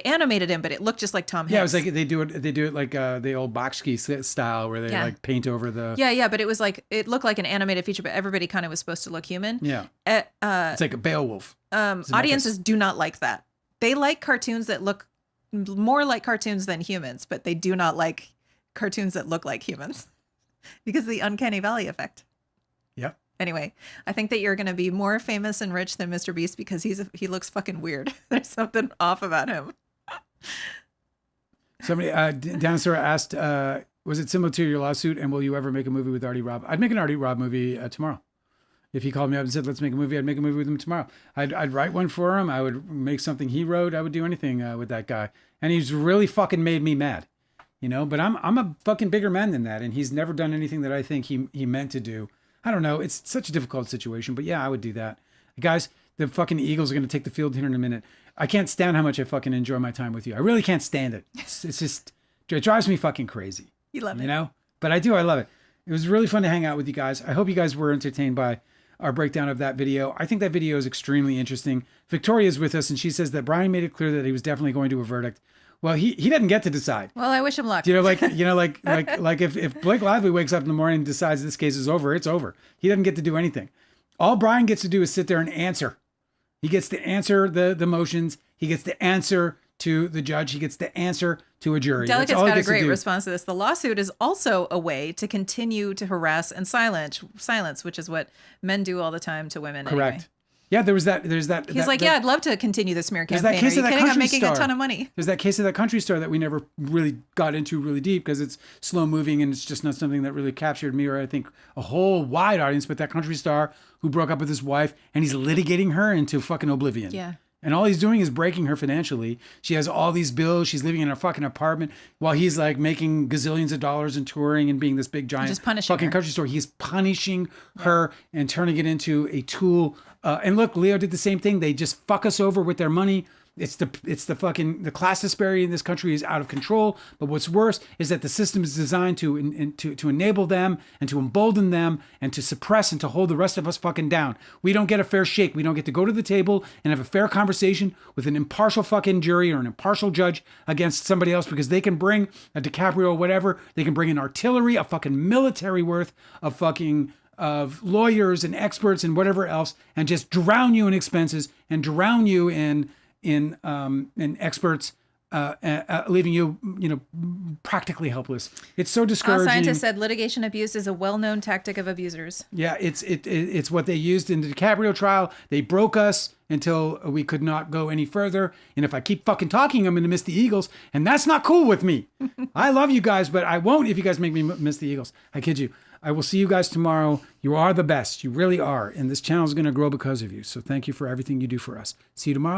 Speaker 2: animated him, but it looked just like Tom Hanks.
Speaker 1: Yeah, it was like they do it like the old Bakshi style where they
Speaker 2: Yeah.
Speaker 1: like paint over the
Speaker 2: Yeah, but it was like it looked like an animated feature, but everybody kind of was supposed to look human.
Speaker 1: Yeah. It's like a Beowulf.
Speaker 2: Audiences do not like that. They like cartoons that look more like cartoons than humans, but they do not like cartoons that look like humans because of the uncanny valley effect.
Speaker 1: Yep.
Speaker 2: Anyway, I think that you're going to be more famous and rich than Mr. Beast because he looks fucking weird. There's something off about him.
Speaker 1: Somebody Dinosaur asked, was it similar to your lawsuit, and will you ever make a movie with Artie Robb? I'd make an Artie Robb movie tomorrow. If he called me up and said, let's make a movie, I'd make a movie with him tomorrow. I'd write one for him. I would make something he wrote. I would do anything with that guy. And he's really fucking made me mad, but I'm a fucking bigger man than that. And he's never done anything that I think he meant to do. I don't know. It's such a difficult situation, but yeah, I would do that. Guys, the fucking Eagles are going to take the field here in a minute. I can't stand how much I fucking enjoy my time with you. I really can't stand it. It's just, it drives me fucking crazy.
Speaker 2: You love it.
Speaker 1: But I do. I love it. It was really fun to hang out with you guys. I hope you guys were entertained by our breakdown of that video. I think that video is extremely interesting. Victoria's with us, and she says that Bryan made it clear that he was definitely going to a verdict. Well, he doesn't get to decide.
Speaker 2: Well, I wish him luck.
Speaker 1: Like if Blake Lively wakes up in the morning and decides this case is over, it's over. He doesn't get to do anything. All Bryan gets to do is sit there and answer. He gets to answer the motions. He gets to answer to the judge. He gets to answer to a jury.
Speaker 2: Delicate's
Speaker 1: That's all he
Speaker 2: got a
Speaker 1: gets to
Speaker 2: great
Speaker 1: do.
Speaker 2: response to this. The lawsuit is also a way to continue to harass and silence, which is what men do all the time to women.
Speaker 1: Correct.
Speaker 2: Anyway.
Speaker 1: Yeah, there's that.
Speaker 2: He's like, yeah, I'd love to continue the smear
Speaker 1: There's
Speaker 2: campaign.
Speaker 1: that case
Speaker 2: Are
Speaker 1: of
Speaker 2: you
Speaker 1: that
Speaker 2: kidding? I'm
Speaker 1: country
Speaker 2: making
Speaker 1: star.
Speaker 2: a ton of money.
Speaker 1: There's that case of that country star that we never really got into really deep because it's slow moving and it's just not something that really captured me or I think a whole wide audience. But that country star who broke up with his wife and he's litigating her into fucking oblivion.
Speaker 2: Yeah.
Speaker 1: And all he's doing is breaking her financially. She has all these bills. She's living in a fucking apartment while he's like making gazillions of dollars and touring and being this big giant
Speaker 2: Just punishing
Speaker 1: fucking
Speaker 2: her.
Speaker 1: country store. He's punishing her and turning it into a tool. And look, Leo did the same thing. They just fuck us over with their money. It's the fucking the class disparity in this country is out of control. But what's worse is that the system is designed to enable them and to embolden them and to suppress and to hold the rest of us fucking down. We don't get a fair shake. We don't get to go to the table and have a fair conversation with an impartial fucking jury or an impartial judge against somebody else because they can bring a DiCaprio or whatever. They can bring an artillery, a fucking military worth of fucking of lawyers and experts and whatever else, and just drown you in expenses and drown you in experts, leaving you, practically helpless. It's so
Speaker 2: All
Speaker 1: discouraging.
Speaker 2: scientists said litigation abuse is a well-known tactic of abusers.
Speaker 1: Yeah, it's what they used in the DiCaprio trial. They broke us until we could not go any further. And if I keep fucking talking, I'm going to miss the Eagles. And that's not cool with me. I love you guys, but I won't if you guys make me miss the Eagles. I kid you. I will see you guys tomorrow. You are the best. You really are. And this channel is going to grow because of you. So thank you for everything you do for us. See you tomorrow.